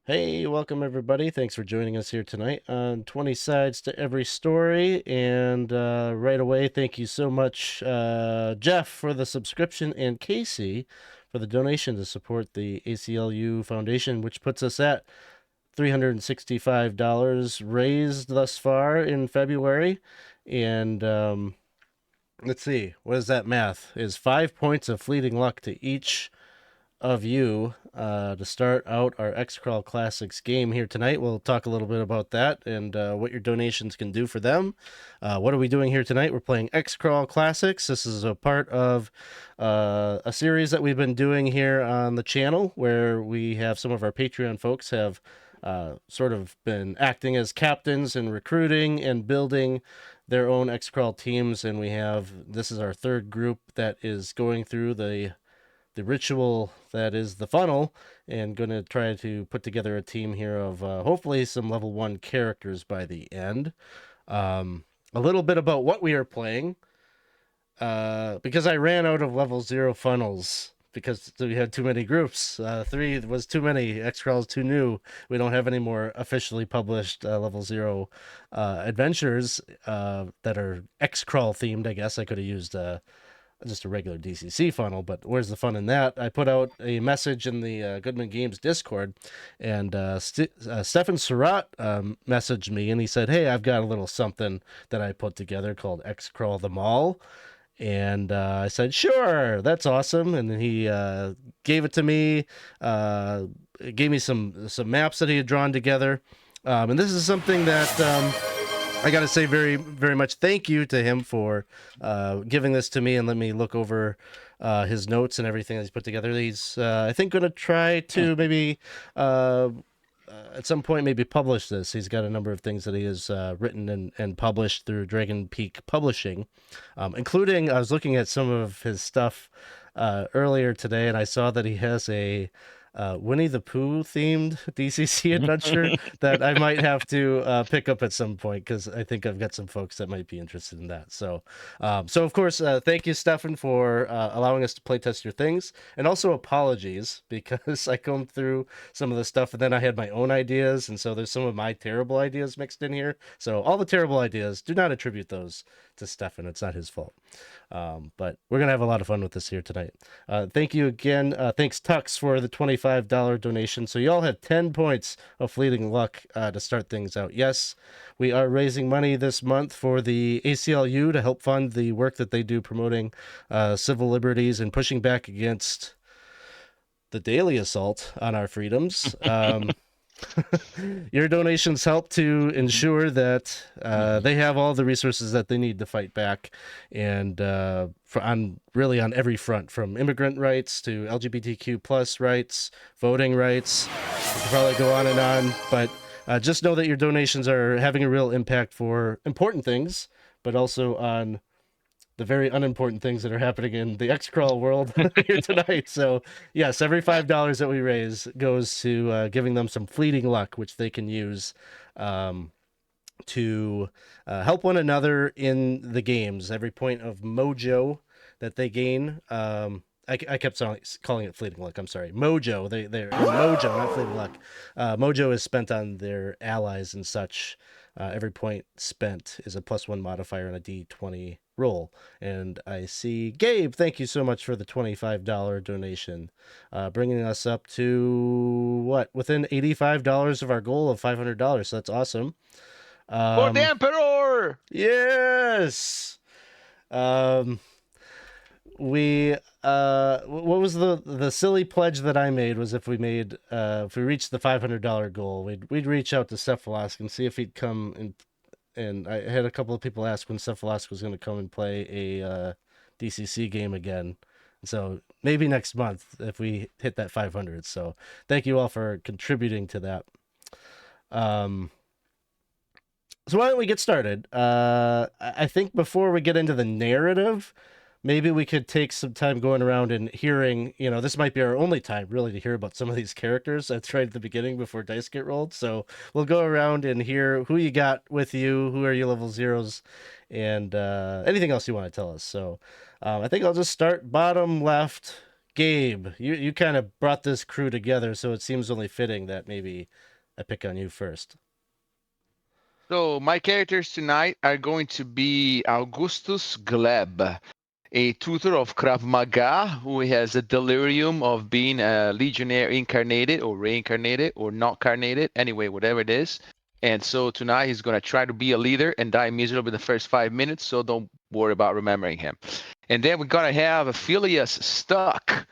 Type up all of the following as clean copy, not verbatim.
Hey, welcome everybody. Thanks for joining us here tonight on 20 Sides to Every Story. And right away, thank you so much, Jeff, for the subscription, and Casey for the donation to support the ACLU Foundation, which puts us at $365 raised thus far in February. And let's see, what is that math? Is 5 points of fleeting luck to each of you to start out our XCrawl Classics game here tonight. We'll talk a little bit about that and what your donations can do for them. What are we doing here tonight? We're playing XCrawl Classics. This is a part of a series that we've been doing here on the channel where we have some of our Patreon folks have sort of been acting as captains and recruiting and building their own XCrawl teams. And this is our third group that is going through the ritual that is the funnel and going to try to put together a team here of hopefully some level 1 characters by the end. A little bit about what we are playing, because I ran out of level 0 funnels because we had too many groups. 3 was too many. XCrawl is too new. We don't have any more officially published level 0 adventures that are XCrawl themed. I guess I could have used just a regular DCC funnel, but where's the fun in that? I put out a message in the Goodman Games Discord, and Stefan Surratt messaged me, and he said, hey, I've got a little something that I put together called XCrawl the Mall. And I said, sure, that's awesome. And then he gave it to me, gave me some maps that he had drawn together. And this is something that I got to say very, very much thank you to him for giving this to me and let me look over his notes and everything that he's put together. He's, I think, going to try to maybe at some point maybe publish this. He's got a number of things that he has written and published through Dragon Peak Publishing, including, I was looking at some of his stuff earlier today, and I saw that he has a Winnie the Pooh themed DCC adventure that I might have to pick up at some point, because I think I've got some folks that might be interested in that. So of course, thank you, Stefan, for allowing us to playtest your things, and also apologies because I combed through some of the stuff and then I had my own ideas, and so there's some of my terrible ideas mixed in here. So all the terrible ideas, do not attribute those to Stefan. It's not his fault. But we're gonna have a lot of fun with this here tonight. Thank you again. Thanks, Tux, for the $25 donation. So you all had 10 points of fleeting luck to start things out. Yes, we are raising money this month for the ACLU to help fund the work that they do promoting civil liberties and pushing back against the daily assault on our freedoms. Your donations help to ensure that they have all the resources that they need to fight back, and on every front, from immigrant rights to LGBTQ plus rights, voting rights. We could probably go on and on, but just know that your donations are having a real impact for important things, but also on the very unimportant things that are happening in the XCrawl world here tonight. So yes, every $5 that we raise goes to giving them some fleeting luck, which they can use to help one another in the games. Every point of mojo that they gain, I kept calling it fleeting luck. I'm sorry, mojo. They're mojo, not fleeting luck. Mojo is spent on their allies and such. Every point spent is a +1 modifier on a D20 roll. And I see Gabe, thank you so much for the $25 donation, bringing us up to within $85 of our goal of $500. So that's awesome. For the Emperor! Yes. What was the silly pledge that I made was if we reached the $500 goal, we'd reach out to Cephalask and see if he'd come and I had a couple of people ask when Cephalask was going to come and play a DCC game again. So maybe next month if we hit that 500. So thank you all for contributing to that. So why don't we get started? I think before we get into the narrative, maybe we could take some time going around and hearing, this might be our only time really to hear about some of these characters. That's right at the beginning before dice get rolled. So we'll go around and hear who you got with you, who are your level 0s, and anything else you want to tell us. So I think I'll just start bottom left. Gabe, you kind of brought this crew together, so it seems only fitting that maybe I pick on you first. So my characters tonight are going to be Augustus Gleb, a tutor of Krav Maga who has a delirium of being a legionnaire incarnated or reincarnated or not carnated, anyway, whatever it is. And so tonight he's going to try to be a leader and die miserably in the first 5 minutes, so don't worry about remembering him. And then we're going to have Phileas Stuck,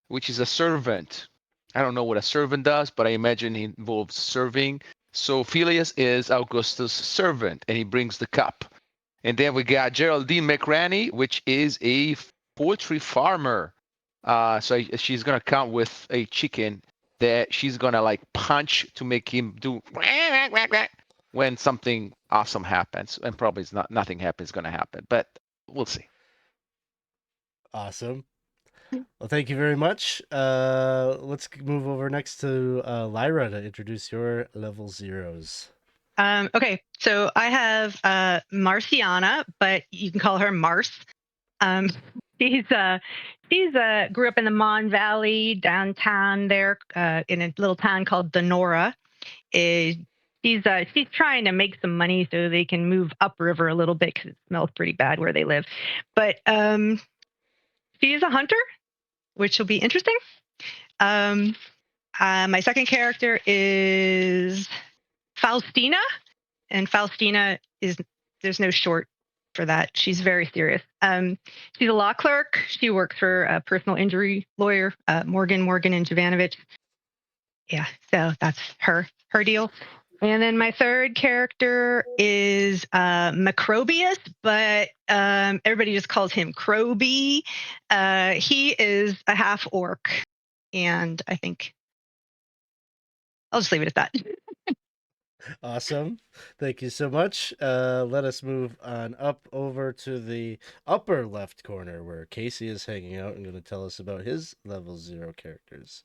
which is a servant. I don't know what a servant does, but I imagine he involves serving. So Phileas is Augustus' servant, and he brings the cup. And then we got Geraldine McRaney, which is a poultry farmer. So she's gonna come with a chicken that she's gonna like punch to make him do when something awesome happens, and probably it's not nothing happens gonna happen, but we'll see. Awesome. Well, thank you very much. Let's move over next to Lyra to introduce your level zeros. Okay, so I have Marciana, but you can call her Mars. She's grew up in the Mon Valley downtown there, in a little town called Donora. She's trying to make some money so they can move upriver a little bit because it smells pretty bad where they live. But she's a hunter, which will be interesting. My second character is Faustina, and Faustina is there's no short for that. She's very serious. She's a law clerk. She works for a personal injury lawyer, Morgan and Jovanovich. Yeah, so that's her deal. And then my third character is Macrobius, but everybody just calls him Croby. He is a half orc, and I think I'll just leave it at that. Awesome. Thank you so much. Let us move on up over to the upper left corner where Casey is hanging out and going to tell us about his level 0 characters.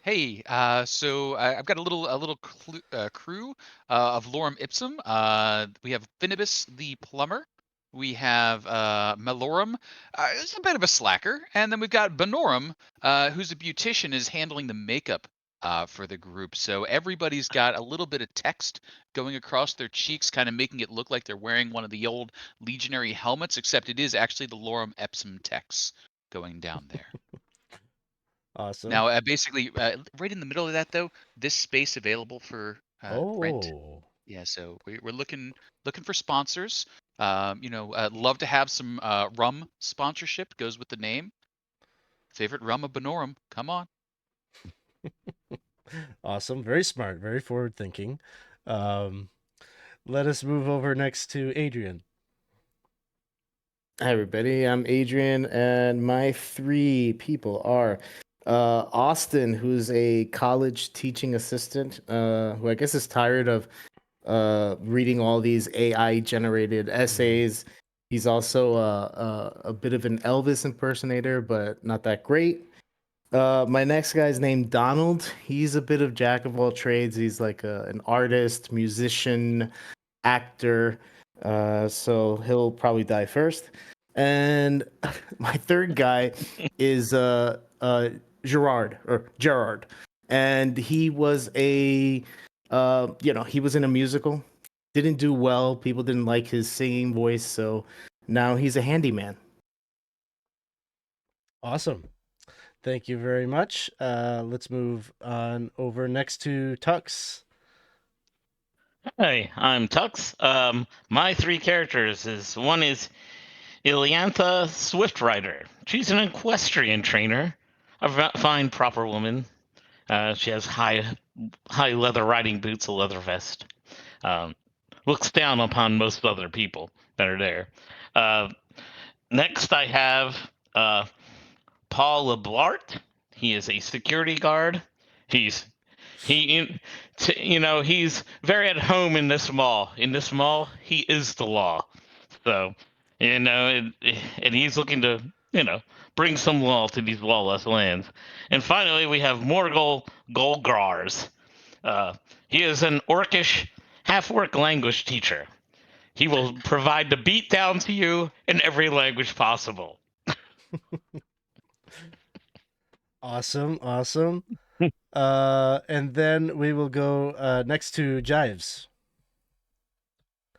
Hey, so I've got a little crew of Lorem Ipsum. We have Finibus the plumber. We have Melorum, who's a bit of a slacker, and then we've got Benorum, who's a beautician, is handling the makeup for the group. So everybody's got a little bit of text going across their cheeks, kind of making it look like they're wearing one of the old legionary helmets, except it is actually the Lorem Ipsum text going down there. Awesome. Now, basically, right in the middle of that, though, this space available for rent. Yeah, so we're looking for sponsors. Love to have some rum sponsorship. Goes with the name. Favorite rum of Benorum. Come on. Awesome. Very smart. Very forward thinking. Let us move over next to Adrian. Hi, everybody. I'm Adrian, and my three people are Austin, who's a college teaching assistant, who I guess is tired of reading all these AI-generated essays. He's also a bit of an Elvis impersonator, but not that great. My next guy's named Donald. He's a bit of jack of all trades. He's like an artist, musician, actor. So he'll probably die first. And my third guy is Gerard. And he was he was in a musical. Didn't do well. People didn't like his singing voice. So now he's a handyman. Awesome. Thank you very much. Let's move on over next to Tux. Hi, I'm Tux. My three characters one is Iliantha Swift-Rider. She's an equestrian trainer, a fine, proper woman. She has high leather riding boots, a leather vest. Looks down upon most other people that are there. Next, I have Paul LeBlart. He is a security guard. He's very at home in this mall. In this mall, he is the law. So, and he's looking to, bring some law to these lawless lands. And finally, we have Morgul Golgrars. He is an orcish, half-orc language teacher. He will provide the beat down to you in every language possible. Awesome, awesome. And then we will go next to Jives.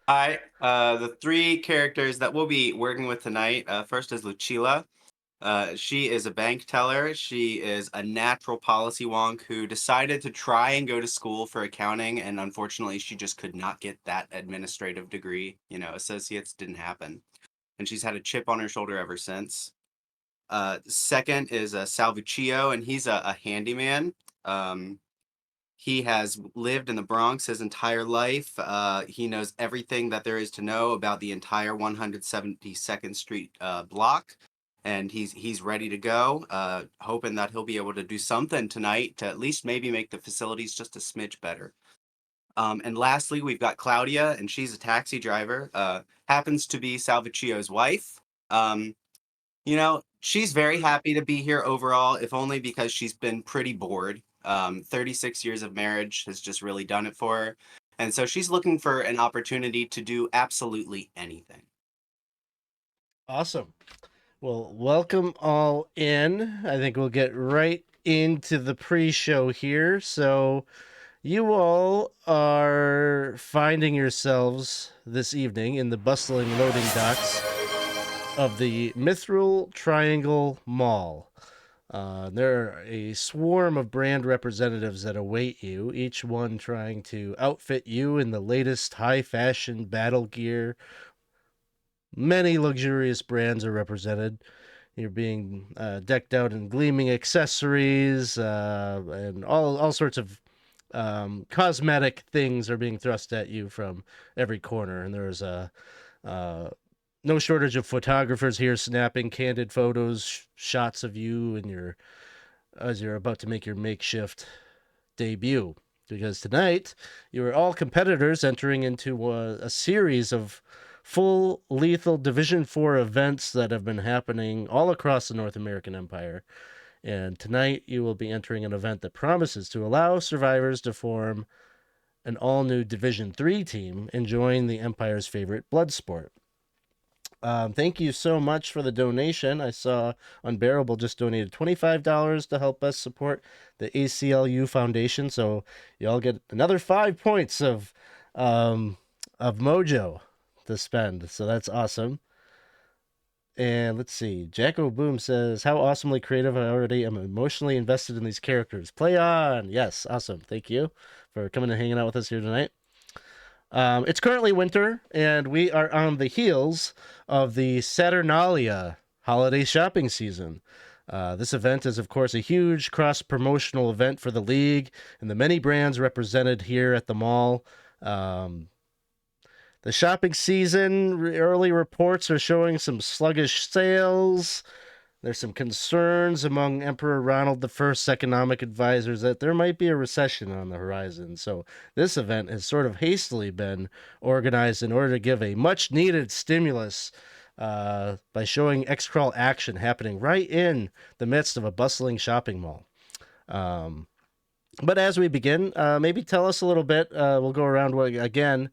Hi, the three characters that we'll be working with tonight. First is Lucilla. She is a bank teller. She is a natural policy wonk who decided to try and go to school for accounting, and unfortunately, she just could not get that administrative degree. Associates didn't happen, and she's had a chip on her shoulder ever since. Second is Salvuccio, and he's a handyman. He has lived in the Bronx his entire life. He knows everything that there is to know about the entire 172nd Street block, and he's ready to go. Hoping that he'll be able to do something tonight to at least maybe make the facilities just a smidge better. And lastly, we've got Claudia, and she's a taxi driver. Happens to be Salvuccio's wife. She's very happy to be here overall, if only because she's been pretty bored. 36 years of marriage has just really done it for her. And so she's looking for an opportunity to do absolutely anything. Awesome. Well, welcome all in. I think we'll get right into the pre-show here. So you all are finding yourselves this evening in the bustling loading docks of the Mithril Triangle Mall. There are a swarm of brand representatives that await you, each one trying to outfit you in the latest high-fashion battle gear. Many luxurious brands are represented. You're being decked out in gleaming accessories, and all sorts of cosmetic things are being thrust at you from every corner. And there's no shortage of photographers here snapping candid photos, shots of you and as you're about to make your makeshift debut. Because tonight, you are all competitors entering into a series of full lethal Division 4 events that have been happening all across the North American Empire. And tonight, you will be entering an event that promises to allow survivors to form an all-new Division 3 team and join the Empire's favorite blood sport. Thank you so much for the donation. I saw Unbearable just donated $25 to help us support the ACLU Foundation. So y'all get another 5 points of mojo to spend. So that's awesome. And let's see. Jacko Boom says, "How awesomely creative! I already am emotionally invested in these characters. Play on!" Yes, awesome. Thank you for coming and hanging out with us here tonight. It's currently winter, and we are on the heels of the Saturnalia holiday shopping season. This event is, of course, a huge cross-promotional event for the league and the many brands represented here at the mall. The shopping season, early reports are showing some sluggish sales. There's some concerns among Emperor Ronald I's economic advisors that there might be a recession on the horizon. So this event has sort of hastily been organized in order to give a much-needed stimulus by showing XCrawl action happening right in the midst of a bustling shopping mall. But as we begin, maybe tell us a little bit. We'll go around again.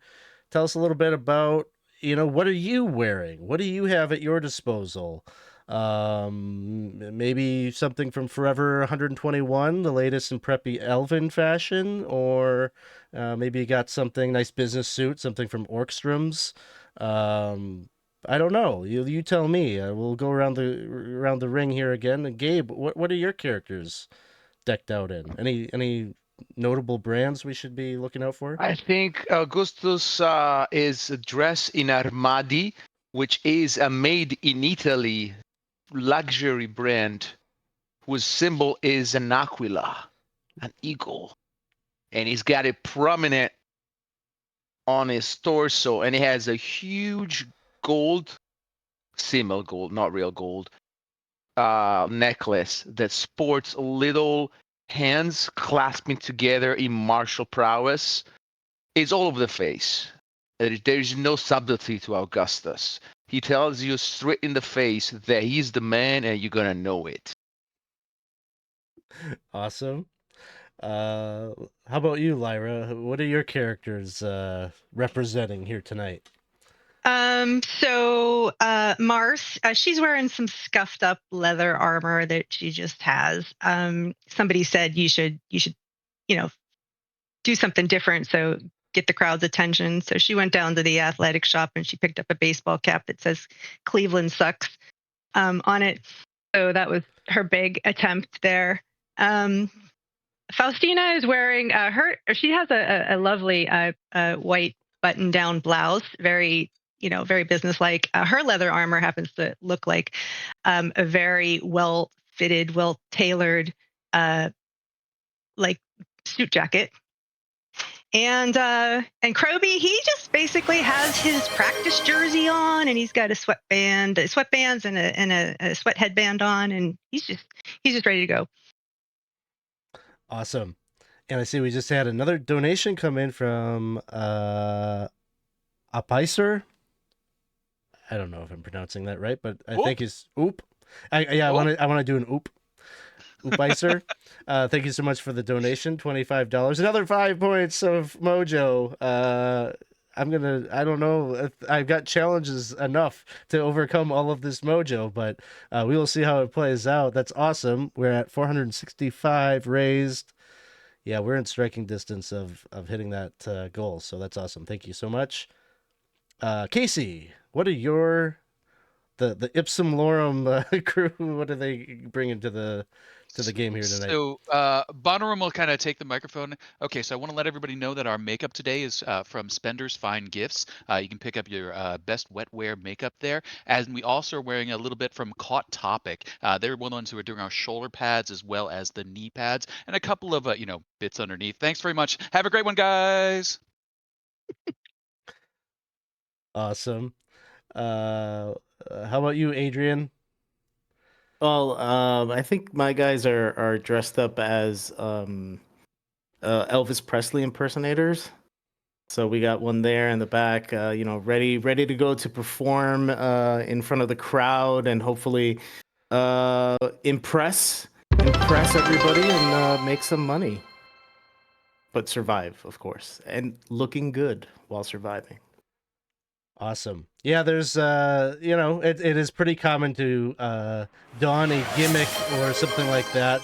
Tell us a little bit about, what are you wearing? What do you have at your disposal? Maybe something from Forever 121, the latest in preppy elven fashion, or maybe you got something nice business suit, something from Orkstrom's. I don't know. You tell me. We'll go around the ring here again. And Gabe, what are your characters decked out in? Any notable brands we should be looking out for? I think Augustus is dressed in Armadi, which is a made in Italy luxury brand whose symbol is an aquila, an eagle. And he's got it prominent on his torso, and he has a huge gold, simil gold, not real gold, necklace that sports little hands clasping together in martial prowess. It's all over the face. There's no subtlety to Augustus. He tells you straight in the face that he's the man, and you're gonna know it. Awesome. How about you, Lyra? What are your characters representing here tonight? So Mars, she's wearing some scuffed up leather armor that she just has. Somebody said you should, do something different. So get the crowd's attention. So she went down to the athletic shop and she picked up a baseball cap that says Cleveland sucks on it. So that was her big attempt there. Faustina is wearing she has a lovely white button down blouse, very very businesslike. Her leather armor happens to look like a very well fitted, well tailored like suit jacket. And Kroby, he just basically has his practice jersey on, and he's got a sweatbands, and a sweat headband on, and he's just ready to go. Awesome. And I see we just had another donation come in from Apaiser. I don't know if I'm pronouncing that right, but I think he's oop. I want to do an oop. Oopaiser. Thank you so much for the donation. $25. Another 5 points of mojo. I don't know if I've got challenges enough to overcome all of this mojo, but we will see how it plays out. That's awesome. We're at 465 raised. Yeah, we're in striking distance of hitting that goal, so that's awesome. Thank you so much. Casey, what are your the Ipsum Lorem crew? What are they bringing to the game here tonight? So Bonorum will kind of take the microphone. Okay, so I want to let everybody know that our makeup today is from Spender's Fine Gifts. You can pick up your best wetwear makeup there. And we also are wearing a little bit from Caught Topic. They're one of the ones who are doing our shoulder pads as well as the knee pads and a couple of bits underneath. Thanks very much. Have a great one, guys. Awesome. How about you, Adrian? Well, I think my guys are dressed up as Elvis Presley impersonators. So we got one there in the back, ready to go to perform in front of the crowd and hopefully impress everybody and make some money. But survive, of course, and looking good while surviving. Awesome. Yeah, there's it is pretty common to don a gimmick or something like that.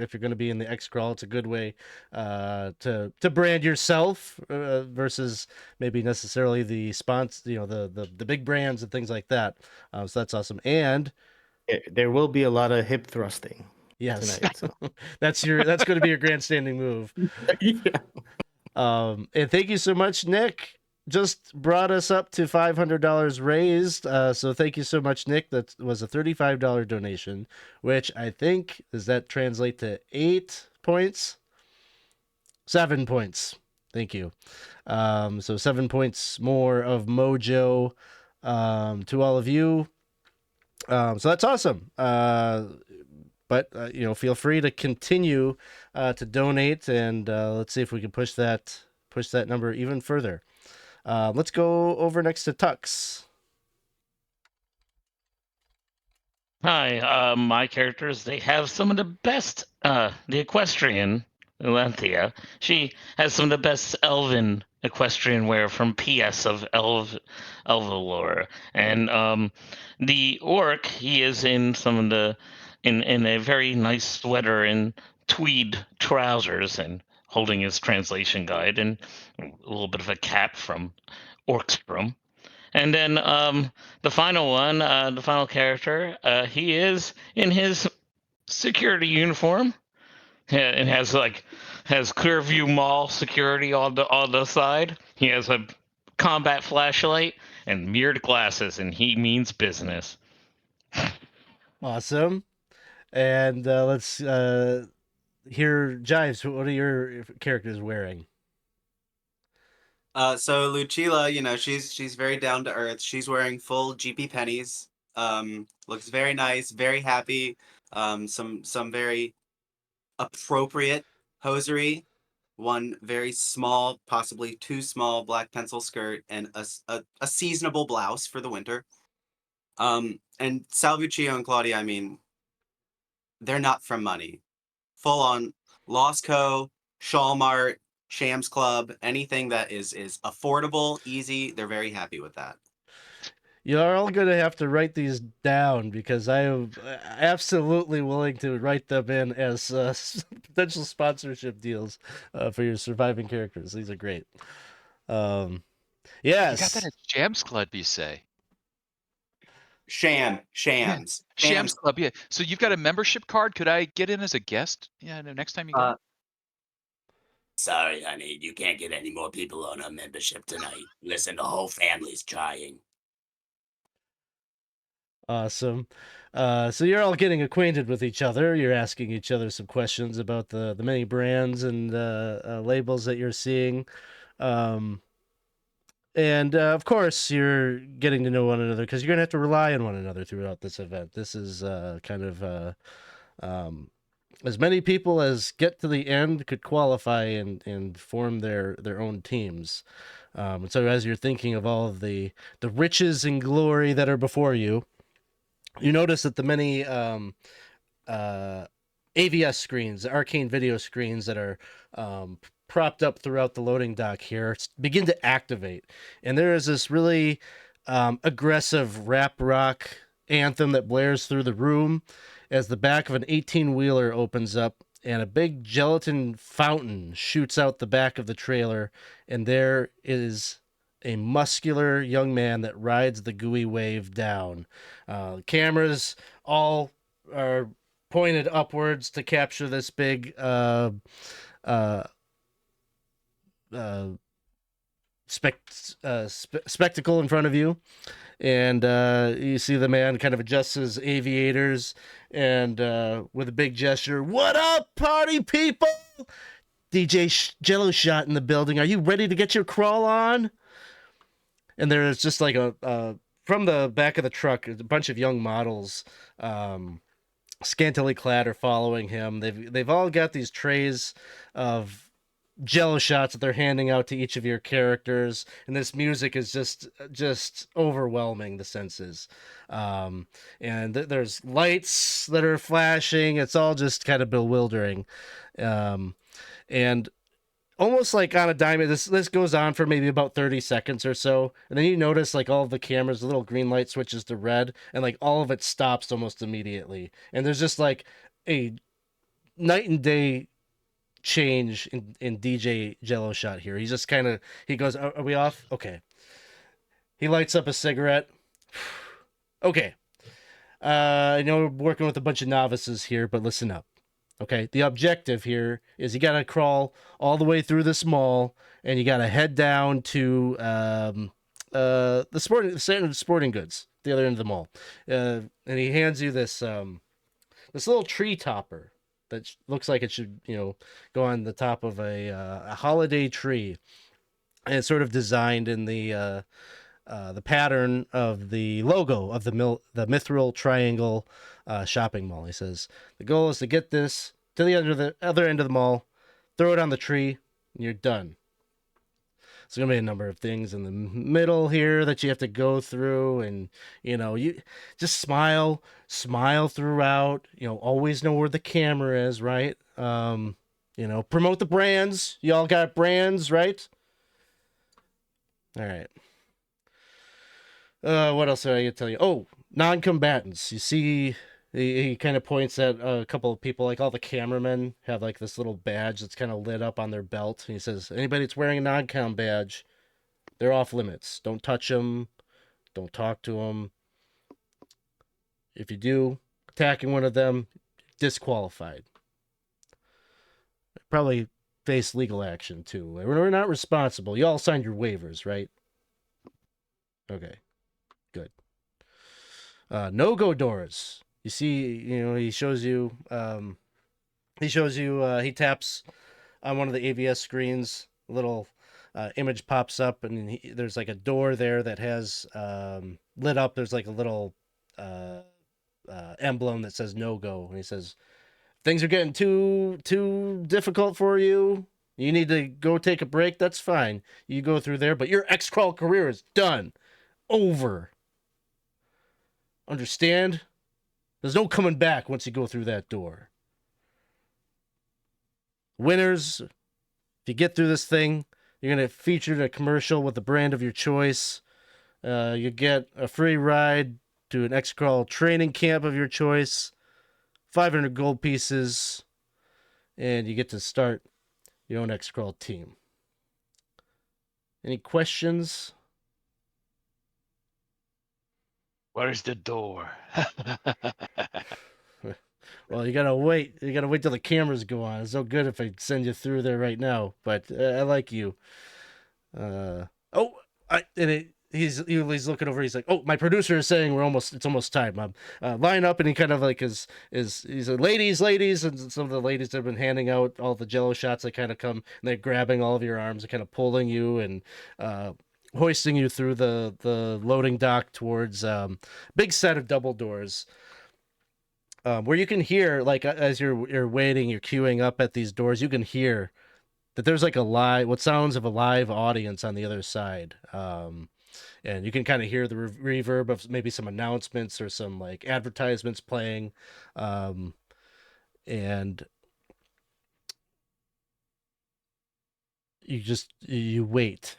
If you're going to be in the XCrawl, it's a good way to brand yourself versus maybe necessarily the the big brands and things like that. So that's awesome. And there will be a lot of hip thrusting. Yes, tonight, so. that's going to be your grandstanding move. Yeah. And thank you so much, Nick. Just brought us up to $500 raised. So thank you so much, Nick. That was a $35 donation, which I think, does that translate to 8 points? 7 points. Thank you. So 7 points more of mojo to all of you. So that's awesome. But feel free to continue to donate, and let's see if we can push that number even further. Let's go over next to Tux. Hi, my characters, they have some of the best, the equestrian, Elanthea. She has some of the best elven equestrian wear from PS of Elvalore. And the orc, he is in in a very nice sweater and tweed trousers and holding his translation guide and a little bit of a cap from Orkstrom. And then the final one, the final character, he is in his security uniform and has Clearview Mall security on the side. He has a combat flashlight and mirrored glasses, and he means business. Awesome. And let's hear Jives. What are your characters wearing? So Lucilla, she's very down to earth. She's wearing full GP pennies. Looks very nice, very happy. Some very appropriate hosiery. One very small, possibly too small black pencil skirt, and a seasonable blouse for the winter. And Salvuccio and Claudia, I mean, they're not from money. Full on Lost Co, Shawl Mart, Shams Club, anything that is affordable, easy, they're very happy with that. You're all going to have to write these down because I am absolutely willing to write them in as potential sponsorship deals for your surviving characters. These are great. You got that Yes. at Jams Club, you say? Shams. Shams Club, yeah. So you've got a membership card. Could I get in as a guest? Yeah, no, next time you go. Sorry, honey, you can't get any more people on our membership tonight. Listen, the whole family's trying. Awesome. So you're all getting acquainted with each other. You're asking each other some questions about the many brands and labels that you're seeing. And of course, you're getting to know one another because you're going to have to rely on one another throughout this event. This is kind of as many people as get to the end could qualify and form their own teams. And so as you're thinking of all of the riches and glory that are before you, you notice that the many AVS screens, arcane video screens that are propped up throughout the loading dock here begin to activate. And there is this really aggressive rap rock anthem that blares through the room as the back of an 18-wheeler opens up and a big gelatin fountain shoots out the back of the trailer. And there is a muscular young man that rides the gooey wave down. Cameras all are pointed upwards to capture this big spectacle in front of you. And you see the man kind of adjusts his aviators and with a big gesture, "What up, party people? DJ Jello Shot in the building. Are you ready to get your crawl on?" And there's just like from the back of the truck, a bunch of young models, scantily clad, are following him. They've all got these trays of Jello shots that they're handing out to each of your characters, and this music is just overwhelming the senses. And there's lights that are flashing. It's all just kind of bewildering, and almost like on a dime. This goes on for maybe about 30 seconds or so, and then you notice like all of the cameras, the little green light switches to red, and like all of it stops almost immediately, and there's just like a night and day change in DJ Jello Shot here. He's just kind of, he goes, are we off? Okay. He lights up a cigarette. Okay. I know we're working with a bunch of novices here, but listen up. Okay. The objective here is you got to crawl all the way through this mall and you got to head down to the sporting goods, the other end of the mall. And he hands you this little tree topper that looks like it should, go on the top of a holiday tree, and it's sort of designed in the pattern of the logo of the Mithril Triangle shopping mall. He says the goal is to get this to the other end of the mall, throw it on the tree, and you're done. There's gonna be a number of things in the middle here that you have to go through, and you just smile throughout. Always know where the camera is, right? Promote the brands. You all got brands, right? All right. What else did I tell you? Oh, non-combatants. You see, he kind of points at a couple of people, like all the cameramen have like this little badge that's kind of lit up on their belt. And he says, anybody that's wearing a non-com badge, they're off limits. Don't touch them. Don't talk to them. If you do, attacking one of them, disqualified. Probably face legal action too. We're not responsible. You all signed your waivers, right? Okay, good. No-go doors. You see, he shows you. He taps on one of the AVS screens. A little image pops up, and there's like a door there that has lit up. There's like a little emblem that says no-go, and he says, "Things are getting too difficult for you. You need to go take a break. That's fine. You go through there, but your XCrawl career is done, over. Understand? There's no coming back once you go through that door. Winners, if you get through this thing, you're going to feature a commercial with the brand of your choice. You get a free ride to an XCrawl training camp of your choice, 500 gold pieces, and you get to start your own XCrawl team. Any questions? Where's the door? Well, you gotta wait. You gotta wait till the cameras go on. It's no good if I send you through there right now. But I like you. He's looking over. He's like, "Oh, my producer is saying it's almost time. Line up." And he kind of like he's like, ladies, and some of the ladies have been handing out all the Jello shots. They kind of come and they're grabbing all of your arms and kind of pulling you and hoisting you through the loading dock towards big set of double doors. Where you can hear, like, as you're waiting, you're queuing up at these doors, you can hear that there's like what sounds of a live audience on the other side. And you can kind of hear the reverb of maybe some announcements or some like advertisements playing. And you wait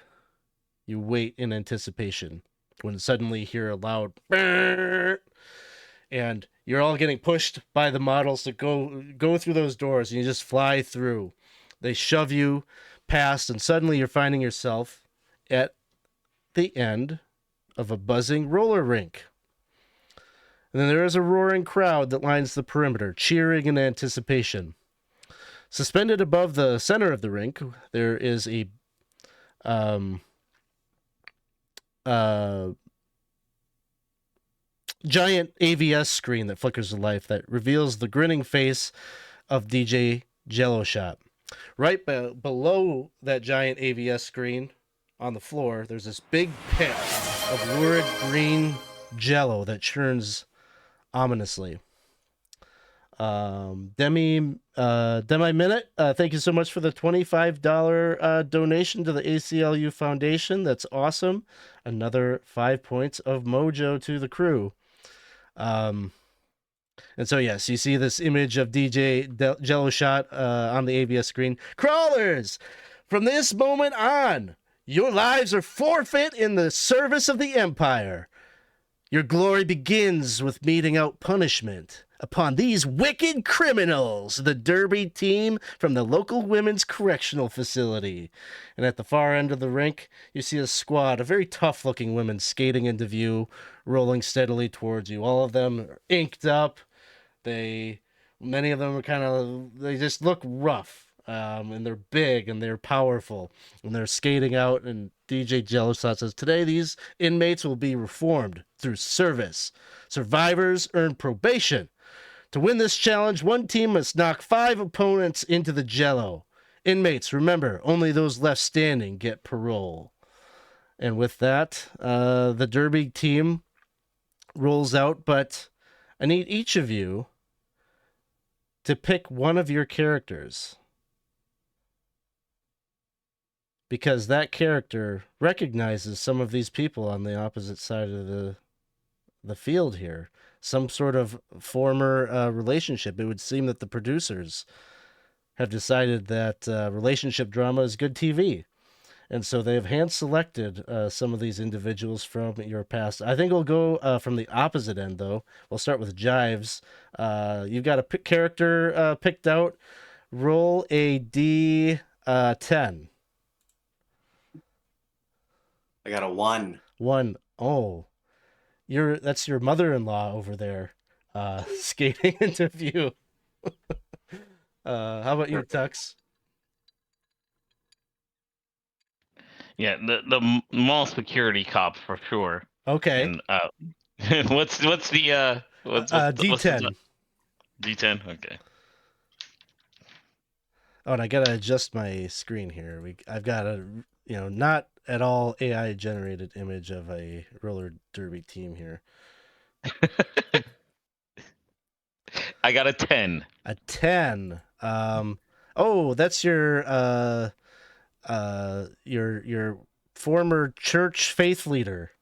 in anticipation when suddenly you hear a loud "Brrr," and you're all getting pushed by the models to go through those doors, and you just fly through. They shove you past, and suddenly you're finding yourself at the end of a buzzing roller rink. And then there is a roaring crowd that lines the perimeter, cheering in anticipation. Suspended above the center of the rink, there is a giant AVS screen that flickers to life that reveals the grinning face of DJ Jello Shot. Right below that giant AVS screen on the floor, there's this big pit of lurid green jello that churns ominously. Demi Minute, thank you so much for the $25 donation to the ACLU Foundation. That's awesome. Another 5 points of mojo to the crew. And so, yes, you see this image of DJ Jello Shot on the ABS screen. Crawlers, from this moment on, your lives are forfeit in the service of the Empire. Your glory begins with meting out punishment upon these wicked criminals, the Derby team from the local women's correctional facility. And at the far end of the rink, you see a squad of very tough-looking women skating into view, rolling steadily towards you. All of them are inked up. Many of them are they just look rough. And they're big and they're powerful and they're skating out, and DJ Jellosat says, today these inmates will be reformed through service. Survivors earn probation. To win this challenge, one team must knock 5 opponents into the Jello. Inmates, remember, only those left standing get parole. And with that, the Derby team rolls out, but I need each of you to pick one of your characters, because that character recognizes some of these people on the opposite side of the field here. Some sort of former relationship. It would seem that the producers have decided that relationship drama is good TV. And so they've hand-selected some of these individuals from your past. I think we'll go from the opposite end, though. We'll start with Jives. You've got a character picked out. Roll a D10. I got a 1. 1. Oh. That's your mother-in-law over there, skating into view. How about you, Tux? Yeah, the mall security cop for sure. Okay. And what's the D10? D10. Okay. Oh, and I gotta adjust my screen here. I've got a not at all AI generated image of a roller derby team here. I got a 10. A 10. Oh, that's your former church faith leader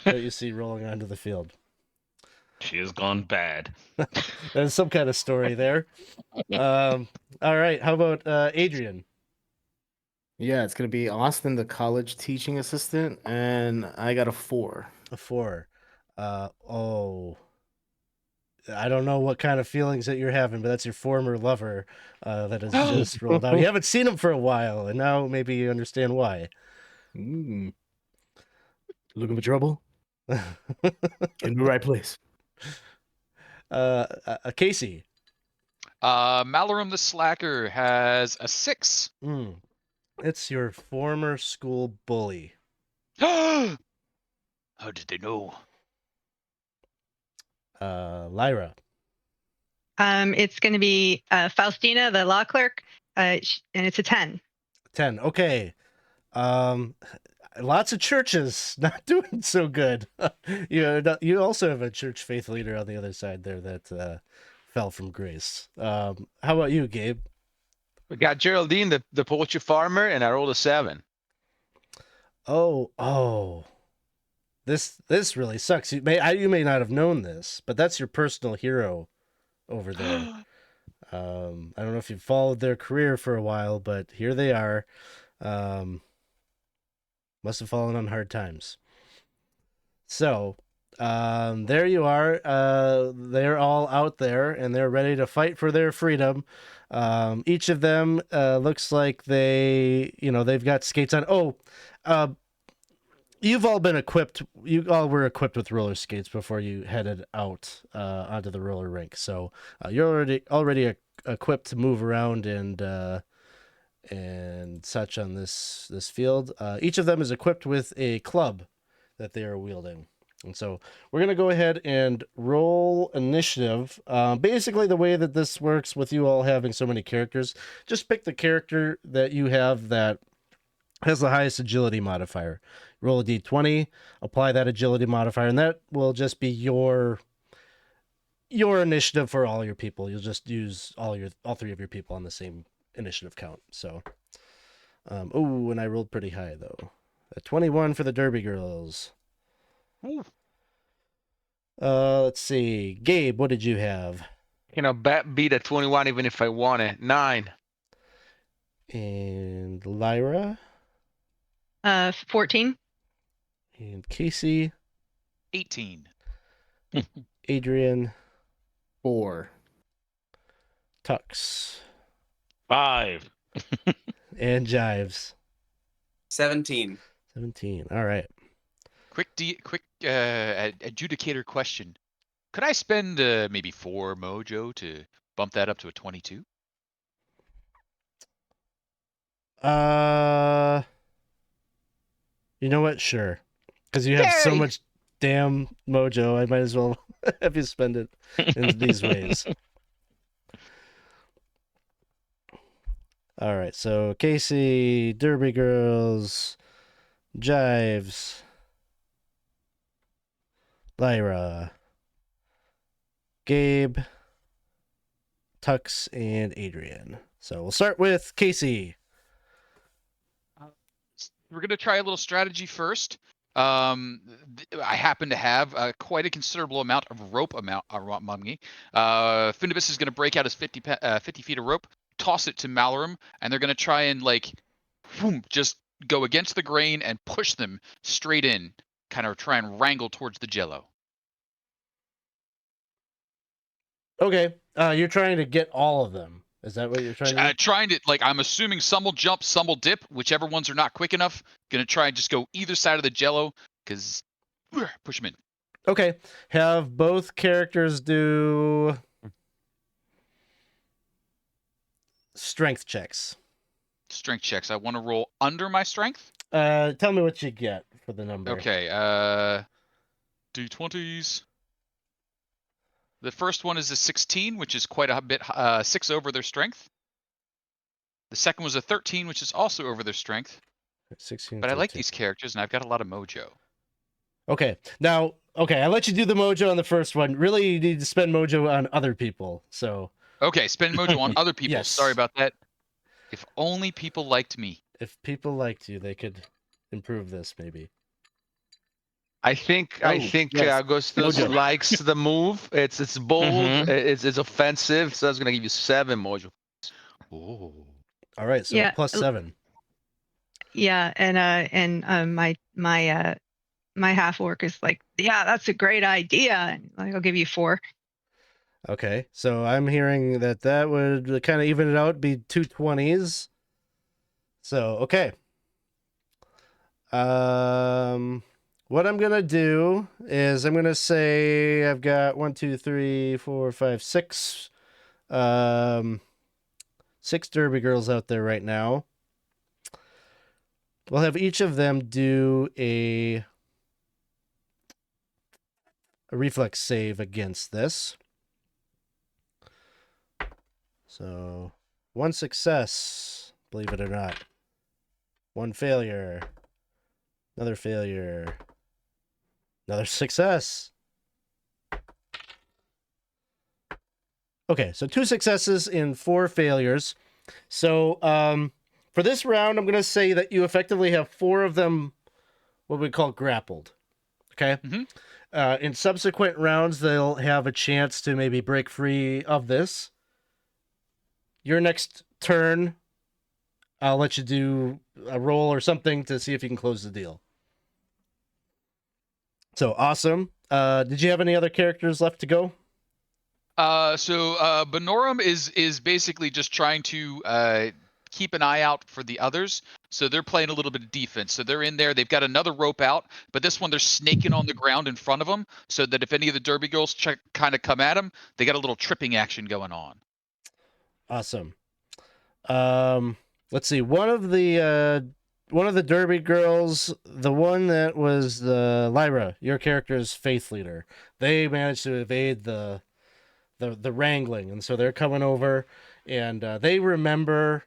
that you see rolling onto the field. She has gone bad. There's some kind of story there. All right. How about Adrian? Yeah, it's gonna be Austin, the college teaching assistant, and I got a 4. A 4. Oh, I don't know what kind of feelings that you're having, but that's your former lover that has just rolled out. You haven't seen him for a while, and now maybe you understand why. Looking for trouble? In the right place. Casey. Malorum the Slacker has a 6. It's your former school bully. How did they know? Lyra. It's going to be Faustina, the law clerk, and it's a 10. 10. Okay. Lots of churches not doing so good. You also have a church faith leader on the other side there that fell from grace. How about you, Gabe? We got Geraldine, the poultry farmer, and I rolled a 7. Oh. This really sucks. You may not have known this, but that's your personal hero over there. I don't know if you've followed their career for a while, but here they are. Must have fallen on hard times. So, there you are. They're all out there, and they're ready to fight for their freedom. Each of them looks like they've got skates on. You've all been equipped. You all were equipped with roller skates before you headed out onto the roller rink. So you're already equipped to move around and such on this field. Each of them is equipped with a club that they are wielding. And so we're going to go ahead and roll initiative. Basically, the way that this works with you all having so many characters, just pick the character that you have that has the highest agility modifier. Roll a d20, apply that agility modifier, and that will just be your initiative for all your people. You'll just use all 3 of your people on the same initiative count. So, and I rolled pretty high though. A 21 for the Derby girls. Ooh. Let's see, Gabe, what did you have? Beat a 21 even if I want it. 9. And Lyra. 14. And Casey. 18. Adrian. 4. Tux. 5. And Jives. 17. 17. All right. Quick adjudicator question. Could I spend maybe 4 mojo to bump that up to a 22? You know what? Sure. Because you have so much damn mojo, I might as well have you spend it in these ways. All right, so Casey, Derby Girls, Jives, Lyra, Gabe, Tux, and Adrian. So we'll start with Casey. We're going to try a little strategy first. I happen to have quite a considerable amount of rope among me. Finibus is going to break out his 50 feet of rope, toss it to Malorum, and they're going to try and just go against the grain and push them straight in, kind of try and wrangle towards the jello. Okay, you're trying to get all of them. Is that what you're trying to do? Trying to, I'm assuming some will jump, some will dip, whichever ones are not quick enough. Gonna try and just go either side of the jello, because push them in. Okay, have both characters do strength checks. Strength checks. I want to roll under my strength. Tell me what you get for the number. Okay, D20s. The first one is a 16, which is quite a bit 6 over their strength. The second was a 13, which is also over their strength. 16. But I like these characters, and I've got a lot of mojo. Okay, now, I let you do the mojo on the first one. Really, you need to spend mojo on other people. So. Okay, spend mojo on other people. Yes. Sorry about that. If only people liked me. If people liked you, they could improve this, maybe. I think yes. Augustus Mojo. likes the move. It's bold. Mhm. It's offensive. So that's gonna give you 7 mojo. Oh. All right, so Yeah. plus 7. Yeah, and my half orc is like, yeah, that's a great idea. And like, I'll give you 4. Okay, so I'm hearing that would kind of even it out, be 2 20s. So, okay. What I'm gonna do is I'm gonna say I've got 1, 2, 3, 4, 5, 6, 6 Derby girls out there right now. We'll have each of them do a reflex save against this. So, 1 success, believe it or not. 1 failure. Another failure. Another success. Okay, so 2 successes in 4 failures. So, for this round, I'm going to say that you effectively have 4 of them, what we call grappled. Okay? Mhm. In subsequent rounds, they'll have a chance to maybe break free of this. Your next turn, I'll let you do a roll or something to see if you can close the deal. So, awesome. Did you have any other characters left to go? So Benorum is basically just trying to keep an eye out for the others. So they're playing a little bit of defense. So they're in there. They've got another rope out, but this one they're snaking on the ground in front of them, so that if any of the Derby girls kind of come at them, they got a little tripping action going on. Awesome. Let's see. One of the Derby girls, the one that was the Lyra, your character's faith leader, they managed to evade the wrangling, and so they're coming over, and they remember.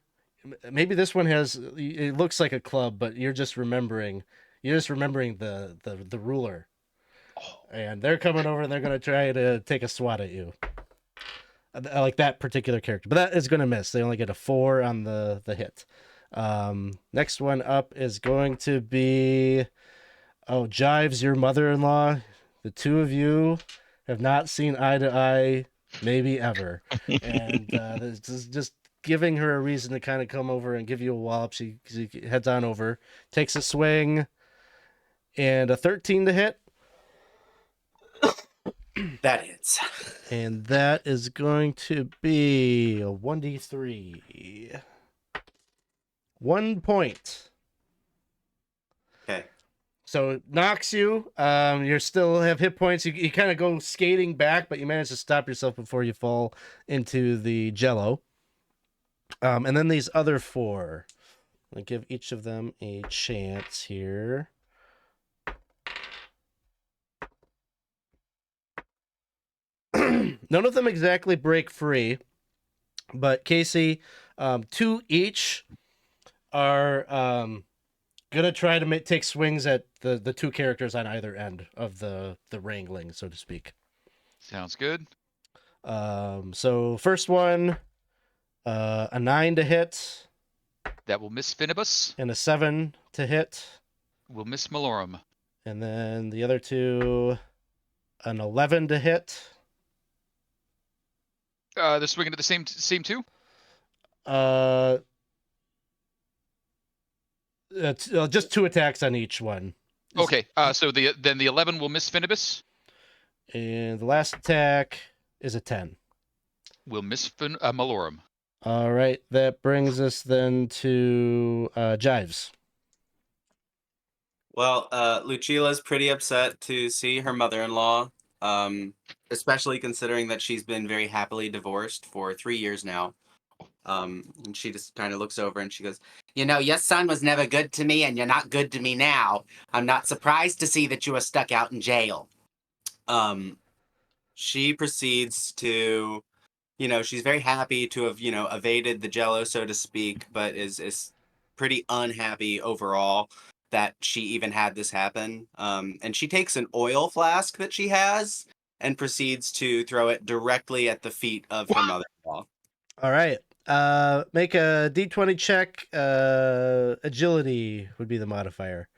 Maybe this one has. It looks like a club, but you're just remembering. You're just remembering the ruler, and they're coming over, and they're gonna try to take a swat at you. I like that particular character, but that is going to miss. They only get a 4 on the hit. Next one up is going to be Jives, your mother-in-law. The 2 of you have not seen eye to eye, maybe ever, and this is just giving her a reason to kind of come over and give you a wallop. She heads on over, takes a swing, and a 13 to hit. That hits. And that is going to be a 1d3. 1 point. Okay. So it knocks you. You still have hit points. You kind of go skating back, but you manage to stop yourself before you fall into the jello. And then these other 4. I'm going to give each of them a chance here. None of them exactly break free, but Casey, 2 each are gonna try to take swings at the 2 characters on either end of the wrangling, so to speak. Sounds good. So first one, a 9 to hit. That will miss Finibus. And a 7 to hit. Will miss Malorum. And then the other 2, an 11 to hit. They're swinging to the same 2. It's just 2 attacks on each one. Okay. So the 11 will miss Finibus. And the last attack is a 10. Will miss Malorum. All right, that brings us then to Jives. Well, Lucila's pretty upset to see her mother-in-law, especially considering that she's been very happily divorced for 3 years now. And she just kind of looks over and she goes, your son was never good to me and you're not good to me now. I'm not surprised to see that you are stuck out in jail. She proceeds to, she's very happy to have, evaded the jello, so to speak, but is pretty unhappy overall that she even had this happen. And she takes an oil flask that she has and proceeds to throw it directly at the feet of her mother-in-law. All right. Make a D20 check. Agility would be the modifier.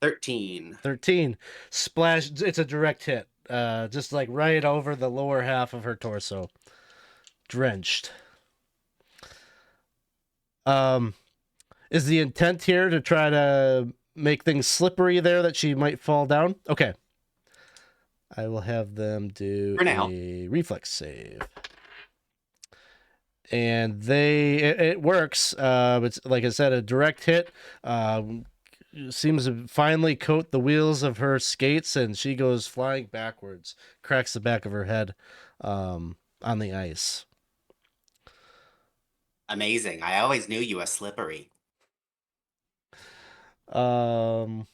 13. 13. Splash. It's a direct hit. Just like right over the lower half of her torso. Drenched. Is the intent here to try to make things slippery there that she might fall down? Okay. I will have them do For now. a reflex save. And it works. It's like I said, a direct hit. Seems to finally coat the wheels of her skates, and she goes flying backwards, cracks the back of her head on the ice. Amazing. I always knew you were slippery. Let's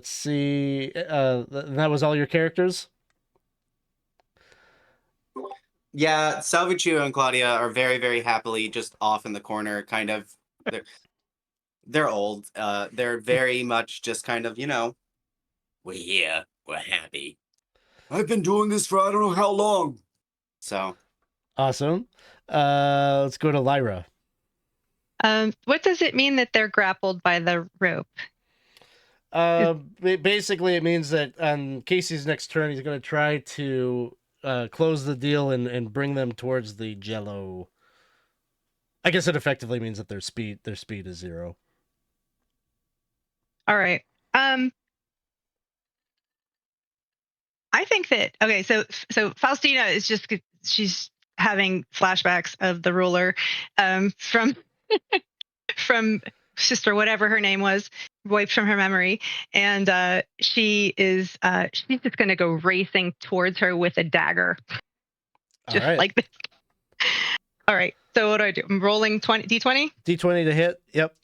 see. That was all your characters? Yeah, Salvuccio and Claudia are very, very happily just off in the corner, kind of. They're old. They're very much just kind of, We're here. We're happy. I've been doing this for I don't know how long. So Awesome. Let's go to Lyra. What does it mean that they're grappled by the rope? Basically, it means that on Casey's next turn, he's going to try to close the deal and bring them towards the Jello. I guess it effectively means that their speed is 0. All right. I think that so Faustina is she's having flashbacks of the ruler from from sister whatever her name was, wiped from her memory, and she's just going to go racing towards her with a dagger, just like this. All right. So what do I do? I'm rolling d20. D20 to hit. Yep.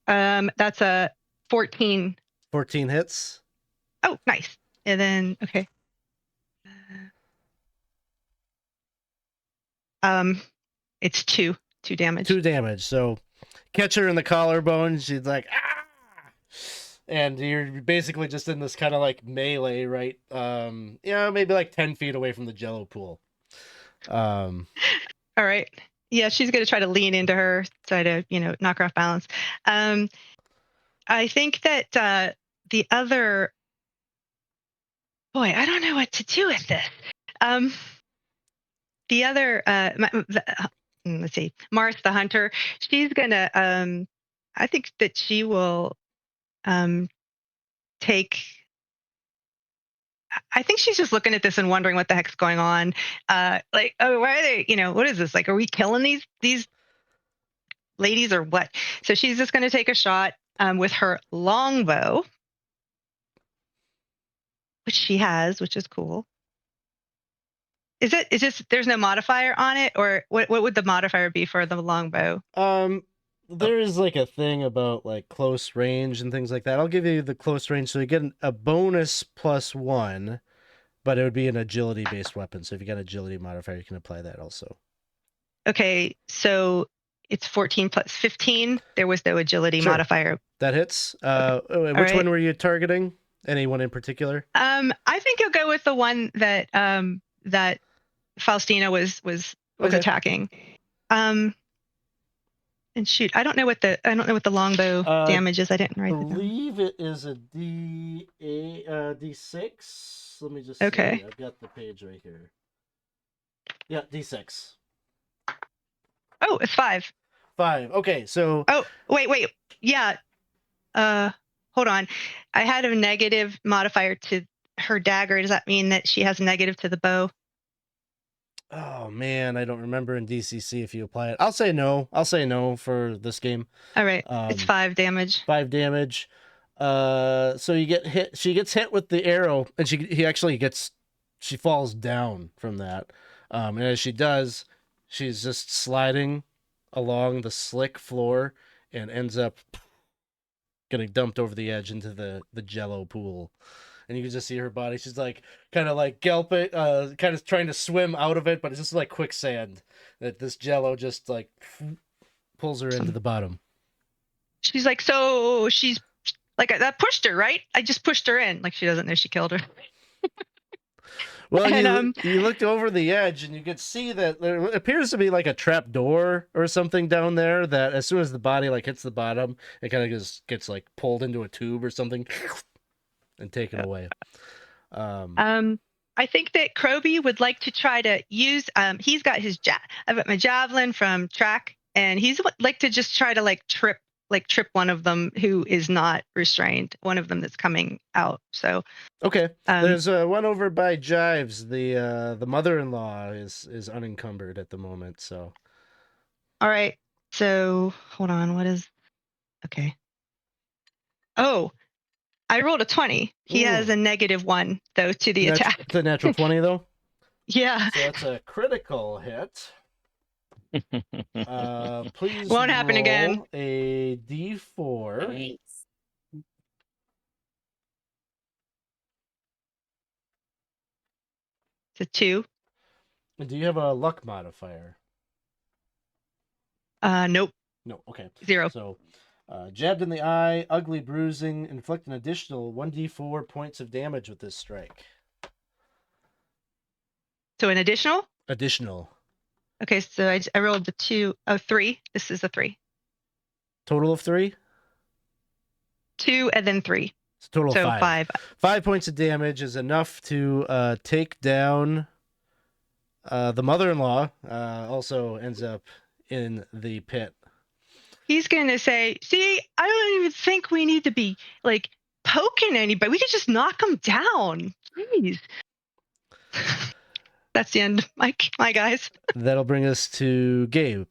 That's a 14. 14 hits. Oh, nice. And then okay. It's 2 damage. 2 damage. So catch her in the collarbone. She's like, ah! And you're basically just in this kind of like melee, right? Maybe like 10 feet away from the Jello pool. All right. Yeah, she's going to try to lean into her, try to, knock her off balance. I think that the other... Boy, I don't know what to do with this. The other... let's see, Mars the Hunter, she's going to... I think that she will take... I think she's just looking at this and wondering what the heck's going on. Why are they, what is this? Like, are we killing these ladies or what? So she's just going to take a shot with her longbow, which she has, which is cool. Is this, there's no modifier on it, or what would the modifier be for the longbow? There is like a thing about like close range and things like that. I'll give you the close range, so you get a bonus +1, but it would be an agility based weapon. So if you got an agility modifier, you can apply that also. Okay, so it's 14 plus 15. There was no agility modifier. That hits. Which one were you targeting? Anyone in particular? I think you'll go with the one that that Faustina was attacking. And shoot, I don't know what the longbow damage is. I didn't write it down. I believe it is a D6. Let me just see. I've got the page right here. Yeah, D6. Oh, it's 5. 5. Okay, so. Oh, wait. Yeah. Hold on. I had a negative modifier to her dagger. Does that mean that she has a negative to the bow? Oh man, I don't remember in DCC if you apply it. I'll say no for this game. All right, it's 5 damage. 5 damage. So you get hit. She gets hit with the arrow, and she falls down from that. And as she does, she's just sliding along the slick floor and ends up getting dumped over the edge into the Jello pool. And you can just see her body. She's like kind of like gulping, kind of trying to swim out of it, but it's just like quicksand that this Jello just like pulls her into the bottom. She's like, so she's like, that pushed her, right? I just pushed her in. Like she doesn't know she killed her. Well, and, you looked over the edge and you could see that there appears to be like a trap door or something down there that as soon as the body like hits the bottom, it kind of just gets like pulled into a tube or something. And taken away. I think that Kroby would like to try to use. He's got I've got my javelin from track, and he's like to just try to trip one of them who is not restrained, one of them that's coming out. So Okay. There's one over by Jives. The mother-in-law is unencumbered at the moment. So. All right. So hold on. What is? Okay. Oh, I rolled a 20. He has a -1 though to the attack. It's a natural 20 though. Yeah. So that's a critical hit. Please Won't happen roll again. a D4. Thanks. It's a 2. Do you have a luck modifier? Nope. No. Okay. 0. So, jabbed in the eye, ugly bruising, inflict an additional 1d4 points of damage with this strike. So an additional? Additional. Okay, so I rolled the 2. Oh, 3. This is a 3. Total of 3? 2 and then 3. It's a total So of 5. 5 points of damage is enough to take down the mother-in-law. Also ends up in the pit. He's going to say, see, I don't even think we need to be poking anybody. We could just knock them down. Jeez. That's the end, my guys. That'll bring us to Gabe.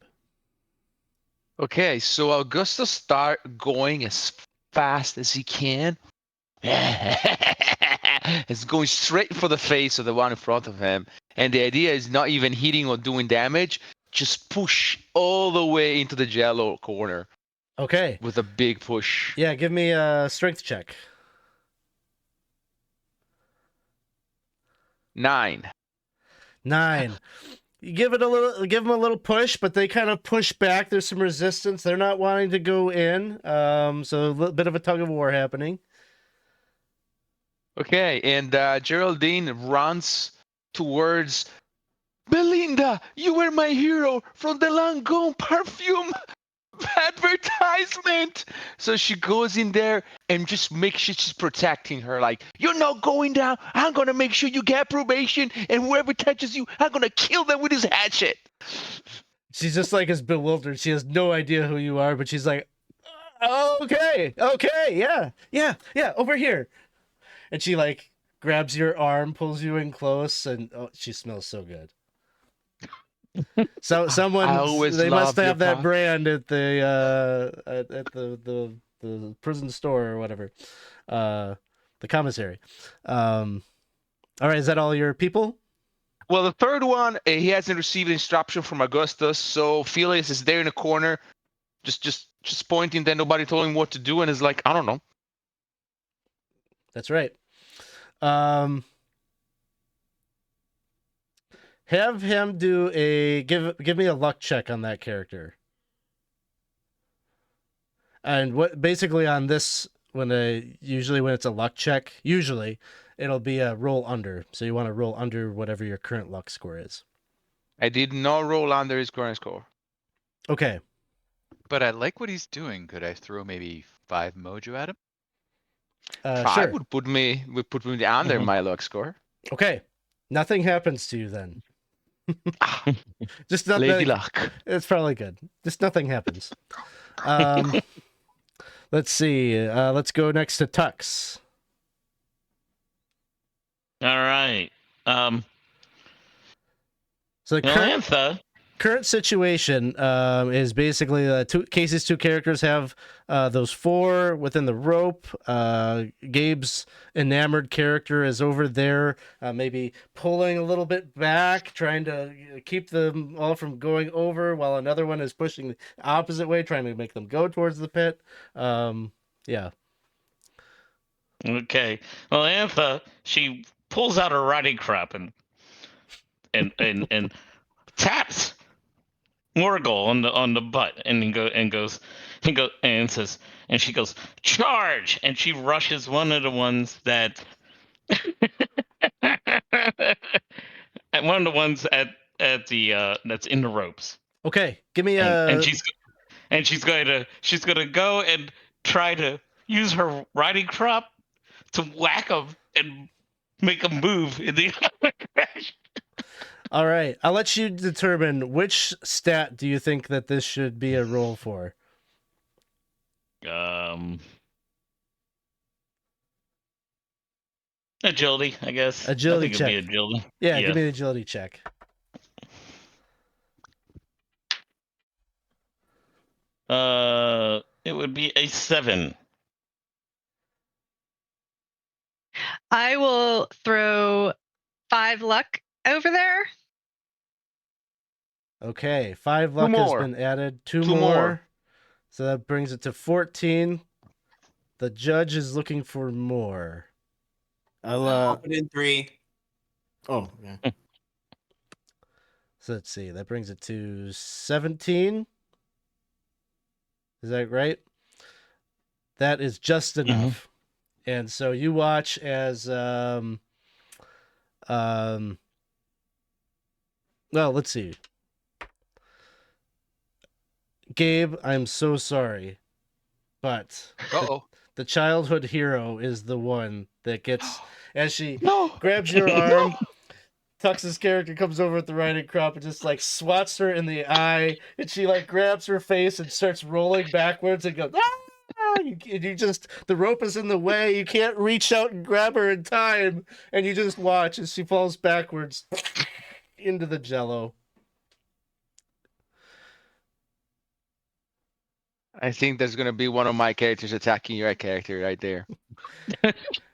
Okay, so Augustus start going as fast as he can. It's going straight for the face of the one in front of him. And the idea is not even hitting or doing damage. Just push all the way into the jello corner. Okay. With a big push. Yeah, give me a strength check. 9. 9. You give them a little push, but they kind of push back. There's some resistance. They're not wanting to go in. So a little bit of a tug of war happening. Okay, and Geraldine runs towards Belinda. You were my hero from the Langone perfume advertisement. So she goes in there and just makes sure she's protecting her. Like, you're not going down. I'm going to make sure you get probation. And whoever touches you, I'm going to kill them with his hatchet. She's just as bewildered. She has no idea who you are, but she's like, okay, yeah, over here. And she grabs your arm, pulls you in close, and she smells so good. So they must have that brand at the prison store or whatever, the commissary. All right, is that all your people? Well, the third one, he hasn't received instruction from Augustus, so Felix is there in the corner, just pointing that nobody told him what to do, and is like, I don't know. That's right. Have him do give me a luck check on that character. And what basically on this, usually when it's a luck check, usually it'll be a roll under. So you want to roll under whatever your current luck score is. I did not roll under his current score. Okay. But I like what he's doing. Could I throw maybe 5 mojo at him? 5 sure. would put me under my luck score. Okay. Nothing happens to you then. Just Lady luck. It's probably good. Just nothing happens. Let's see. Let's go next to Tux. All right. So the current situation is basically Casey's two characters have those 4 within the rope. Gabe's enamored character is over there, maybe pulling a little bit back, trying to keep them all from going over, while another one is pushing the opposite way, trying to make them go towards the pit. Yeah. Okay. Well, Antha, she pulls out her riding crop and taps Morgul on the butt and says, and she goes, charge, and she rushes one of the ones that at the that's in the ropes. Okay, give me and she's gonna go and try to use her riding crop to whack him and make him move in the other direction. All right. I'll let you determine which stat do you think that this should be a roll for. Agility, I guess. Agility I think it'd be check. agility. Yeah, give me an agility check. It would be a 7. I will throw 5 luck over there. Okay, 5 luck has more. been added. Two Two more. So that brings it to 14. The judge is looking for more. I'll Put in 3. Oh, yeah. So let's see. That brings it to 17. Is that right? That is just enough. And so you watch as well, let's see. Gabe, I'm so sorry, but the childhood hero is the one that gets, as she grabs your arm, Tux's character comes over at the riding crop and just like swats her in the eye, and she like grabs her face and starts rolling backwards and goes, ah! You just, the rope is in the way, you can't reach out and grab her in time, and you just watch as she falls backwards into the jello. I think there's gonna be one of my characters attacking your character right there.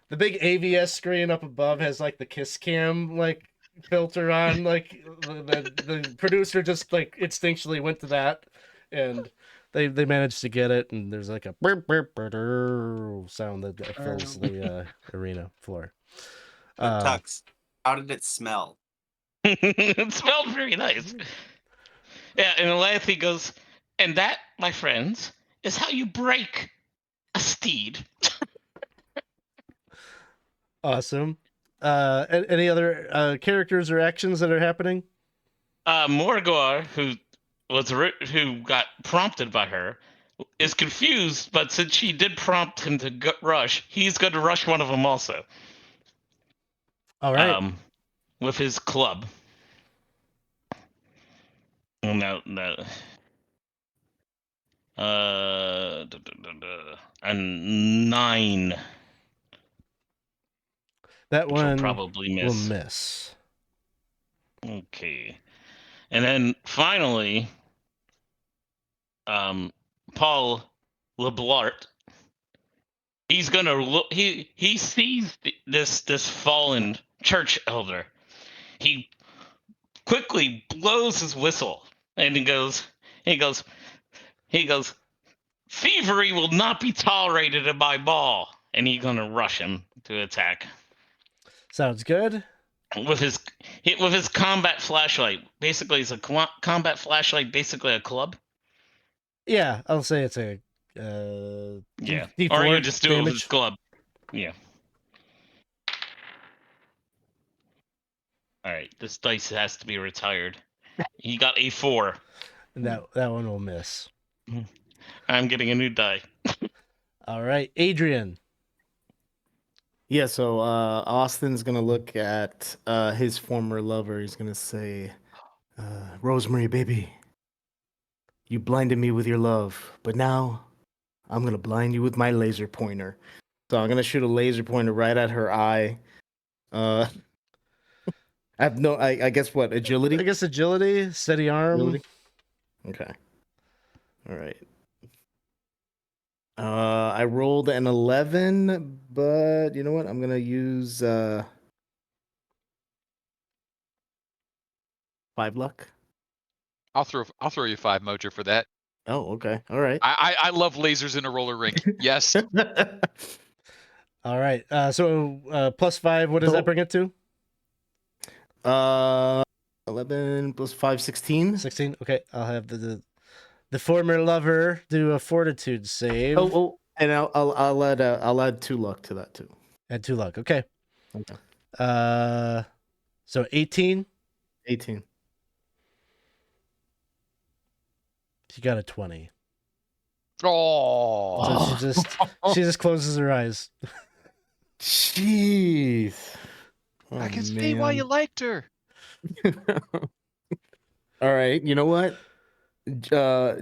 The big AVS screen up above has like the kiss cam like filter on, like the producer just like instinctually went to that, and they managed to get it, and there's like a burp burp burp sound that fills the arena floor. Tux, how did it smell? It smelled very nice. Yeah, and Elathi goes, and that, my friends, is how you break a steed. Awesome. Any other characters or actions that are happening? Morgor, who got prompted by her, is confused, but since she did prompt him to rush, he's going to rush one of them also. All right. With his club. No. A 9. That one probably will miss. Okay. And then finally, Paul LeBlart, he's gonna look. He sees this fallen church elder. He quickly blows his whistle, and he goes, thievery will not be tolerated in my mall, and he's gonna rush him to attack. Sounds good. With his combat flashlight, basically it's a combat flashlight, basically a club. Yeah, I'll say it's a D4 or you just do damage. it with his club. Yeah. All right, this dice has to be retired. He got a 4. And that one will miss. I'm getting a new die. All right, Adrian. Yeah, so Austin's gonna look at his former lover. He's gonna say, Rosemary, baby, you blinded me with your love, but now I'm gonna blind you with my laser pointer. So I'm gonna shoot a laser pointer right at her eye. I have no, I guess what, agility? I guess agility, steady arm. Agility? Okay. All right. I rolled an 11, but you know what? I'm gonna use 5 luck. I'll throw you 5 mojo for that. Oh, okay. All right. I love lasers in a roller rink. Yes. All right. So plus 5. What does that bring it to? 11 plus 5, 16. 16. Okay. I'll have the former lover do a fortitude save. Oh, and I'll add 2 luck to that too. Add 2 luck. Okay. Okay. So 18. 18. She got a 20. Oh. So she just closes her eyes. Jeez. I can see why you liked her. All right, you know what?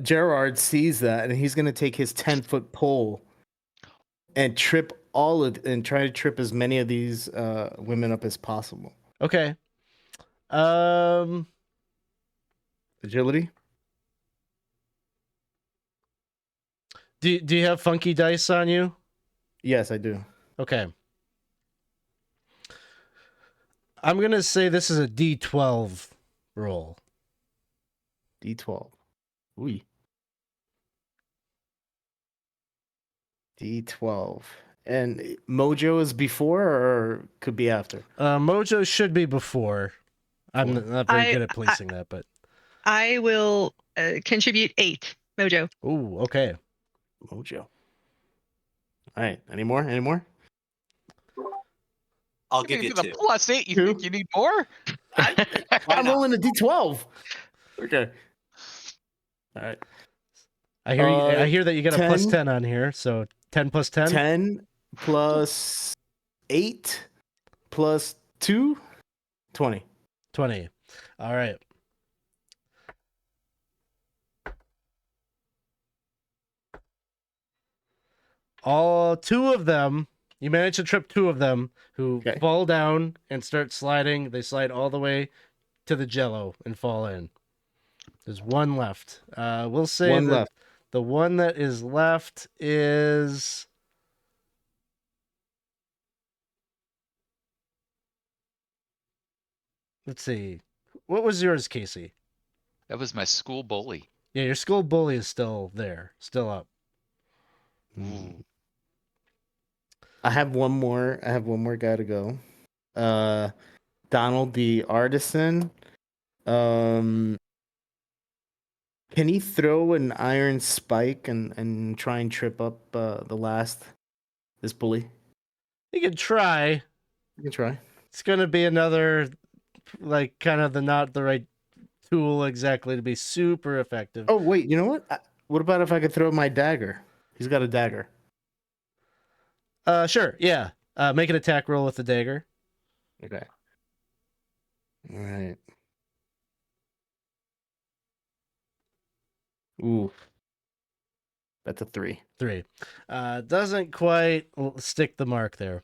Gerard sees that, and he's gonna take his 10-foot pole and try to trip as many of these women up as possible. Okay. Agility. Do you have funky dice on you? Yes, I do. Okay. I'm gonna say this is a D12 roll. D12. Ooh. D12. And Mojo is before or could be after? Mojo should be before. I'm not very good at placing that, but I will contribute 8 mojo. ooh, okay. Mojo. All right. Any more? Any more? I'll give you With a 2. +8, you Two? think you need more? Why I'm not? rolling a D12. Okay. All right. I hear that you got a 10. plus 10 on here, so 10 plus 10? 10 plus 8 plus 2, 20. 20. All right. All 2 of them, you manage to trip 2 of them who Okay. fall down and start sliding. They slide all the way to the jello and fall in. There's one left. We'll say One that left. the one that is left is let's see. What was yours, Casey? That was my school bully. Yeah, your school bully is still there, still up. I have one more. I have one more guy to go. Donald the artisan. Can he throw an iron spike and try and trip up this bully? You can try. You can try. It's gonna be another like kind of not the right tool exactly to be super effective. Oh wait, you know what? What about if I could throw my dagger? He's got a dagger. Sure, yeah. Make an attack roll with the dagger. Okay. All right. Ooh. That's a 3. 3. Doesn't quite stick the mark there.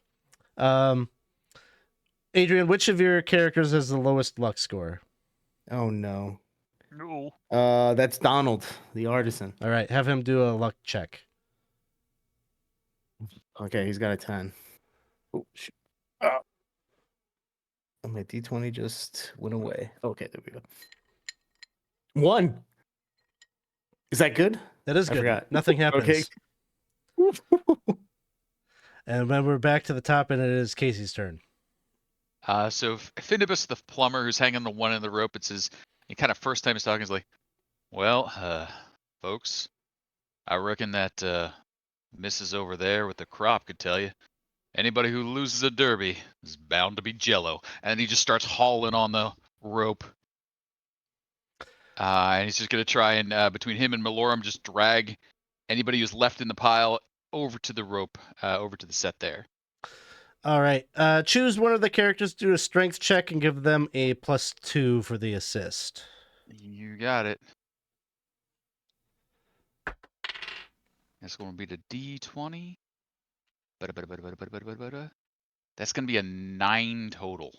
Adrian, which of your characters has the lowest luck score? Oh no. No. That's Donald, the artisan. All right, have him do a luck check. Okay, he's got a 10. Oh shit. Oh, my D20 just went away. Okay, there we go. 1. Is that good? That is I good. forgot. Nothing happens. Okay. And then we're back to the top, and it is Casey's turn. So Finibus the plumber, who's hanging the one in the rope, it's his kind of first time he's talking. He's like, "Well, folks, I reckon that Mrs. over there with the crop could tell you. Anybody who loses a derby is bound to be jello." And he just starts hauling on the rope. And he's just gonna try and between him and Malorum, just drag anybody who's left in the pile over to the rope, over to the set there. All right. Choose one of the characters, do a strength check, and give them a +2 for the assist. You got it. That's going to be the D20. That's going to be a 9 total.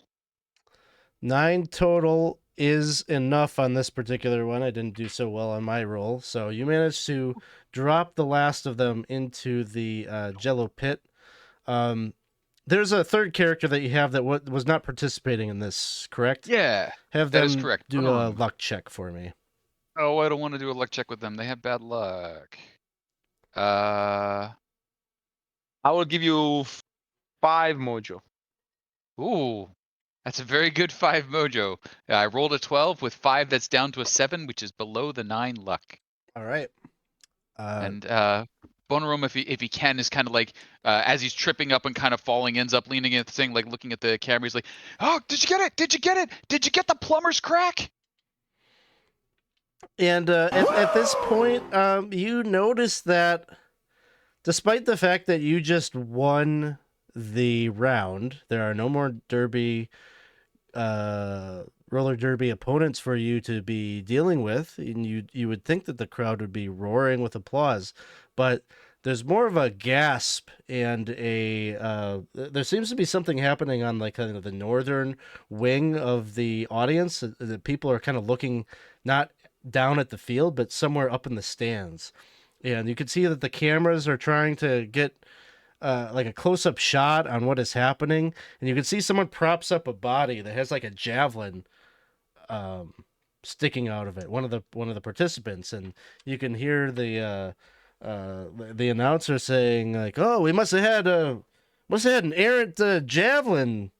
9 total is enough on this particular one. I didn't do so well on my roll. So you managed to drop the last of them into the jello pit. There's a third character that you have that was not participating in this, correct? Yeah, Have that them is correct. do a luck check for me. Oh, I don't want to do a luck check with them. They have bad luck. I will give you 5 mojo. Ooh, that's a very good 5 mojo. I rolled a 12 with 5. That's down to a 7, which is below the 9 luck. All right. And Bonarum, if he can, is kind of like as he's tripping up and kind of falling, ends up leaning at the thing, like looking at the camera. He's like, "Oh, did you get it? Did you get it? Did you get the plumber's crack?" And at this point, you notice that despite the fact that you just won the round, there are no more derby roller derby opponents for you to be dealing with, and you would think that the crowd would be roaring with applause, but there's more of a gasp and there seems to be something happening on like kind of the northern wing of the audience. The people are kind of looking not down at the field, but somewhere up in the stands, and you can see that the cameras are trying to get like a close-up shot on what is happening, and you can see someone props up a body that has like a javelin sticking out of it. One of the participants, and you can hear the announcer saying like, "Oh, we must have had an errant javelin."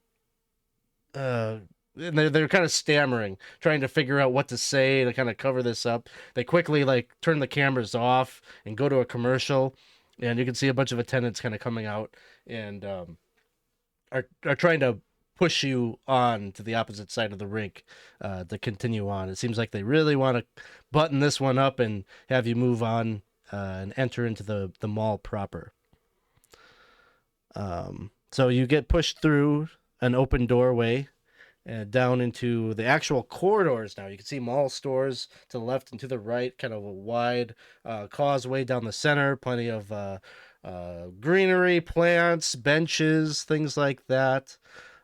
And they're kind of stammering, trying to figure out what to say to kind of cover this up. They quickly like turn the cameras off and go to a commercial, and you can see a bunch of attendants kind of coming out and are trying to push you on to the opposite side of the rink to continue on. It seems like they really want to button this one up and have you move on and enter into the mall proper. So you get pushed through an open doorway down into the actual corridors now. You can see mall stores to the left and to the right, kind of a wide causeway down the center, plenty of greenery, plants, benches, things like that.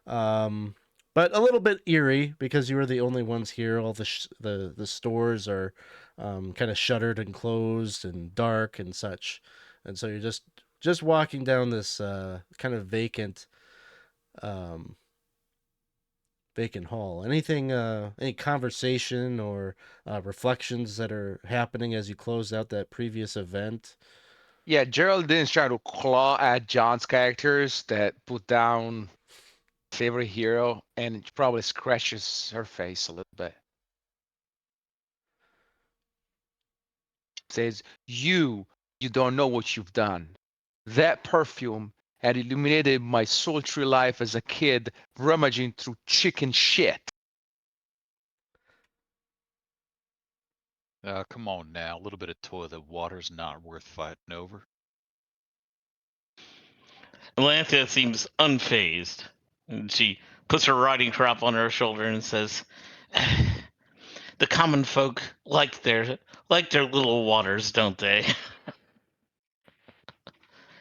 But a little bit eerie because you were the only ones here. All the stores are kind of shuttered and closed and dark and such. And so you're just walking down this kind of vacant hall. Anything, any conversation or reflections that are happening as you close out that previous event? Yeah, Geraldine's trying to claw at John's characters that put down favorite hero, and it probably scratches her face a little bit. Says, you don't know what you've done. That perfume had illuminated my sultry life as a kid rummaging through chicken shit. Come on now, a little bit of toilet water's not worth fighting over. Atlanta seems unfazed. And she puts her riding crop on her shoulder and says, "The common folk like their little waters, don't they?"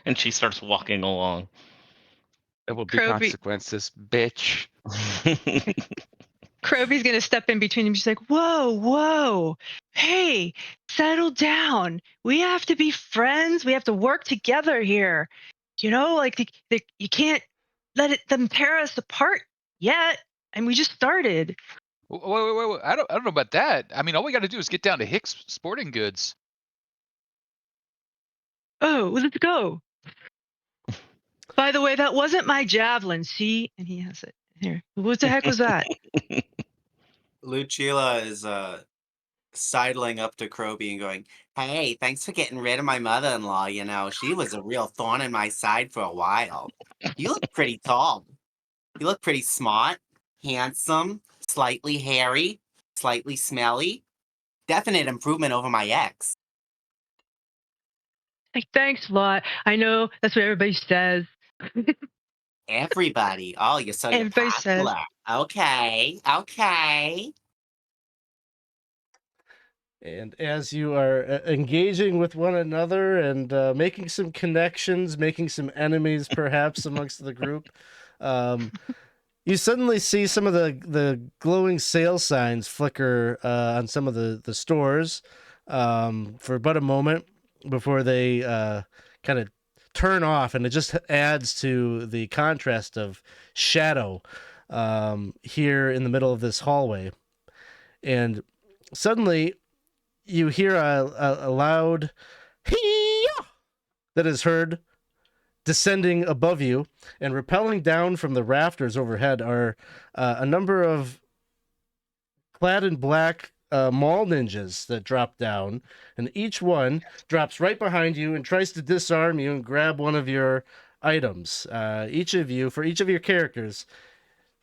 And she starts walking along. There will be Kroby- consequences, bitch. Kroby's gonna step in between them. She's like, whoa, hey, settle down. We have to be friends. We have to work together here. You know, like you can't let them tear us apart yet. And we just started. Wait. I don't know about that. I mean, all we got to do is get down to Hicks Sporting Goods. Oh, well, let's go. By the way, that wasn't my javelin. See, and he has it here. What the heck was that? Lucilla is sidling up to Kroby and going, "Hey, thanks for getting rid of my mother-in-law. You know, she was a real thorn in my side for a while. You look pretty tall. You look pretty smart, handsome, slightly hairy, slightly smelly. Definite improvement over my ex." Like, thanks a lot. I know that's what everybody says. Everybody. Oh, you're Everybody says. popular. Okay. And as you are engaging with one another and making some connections, making some enemies perhaps amongst the group, you suddenly see some of the glowing sale signs flicker on some of the stores for about a moment before they kind of turn off, and it just adds to the contrast of shadow here in the middle of this hallway. And suddenly you hear a loud hee-yah that is heard descending above you, and rappelling down from the rafters overhead are a number of clad in black mall ninjas that drop down, and each one drops right behind you and tries to disarm you and grab one of your items. For each of your characters,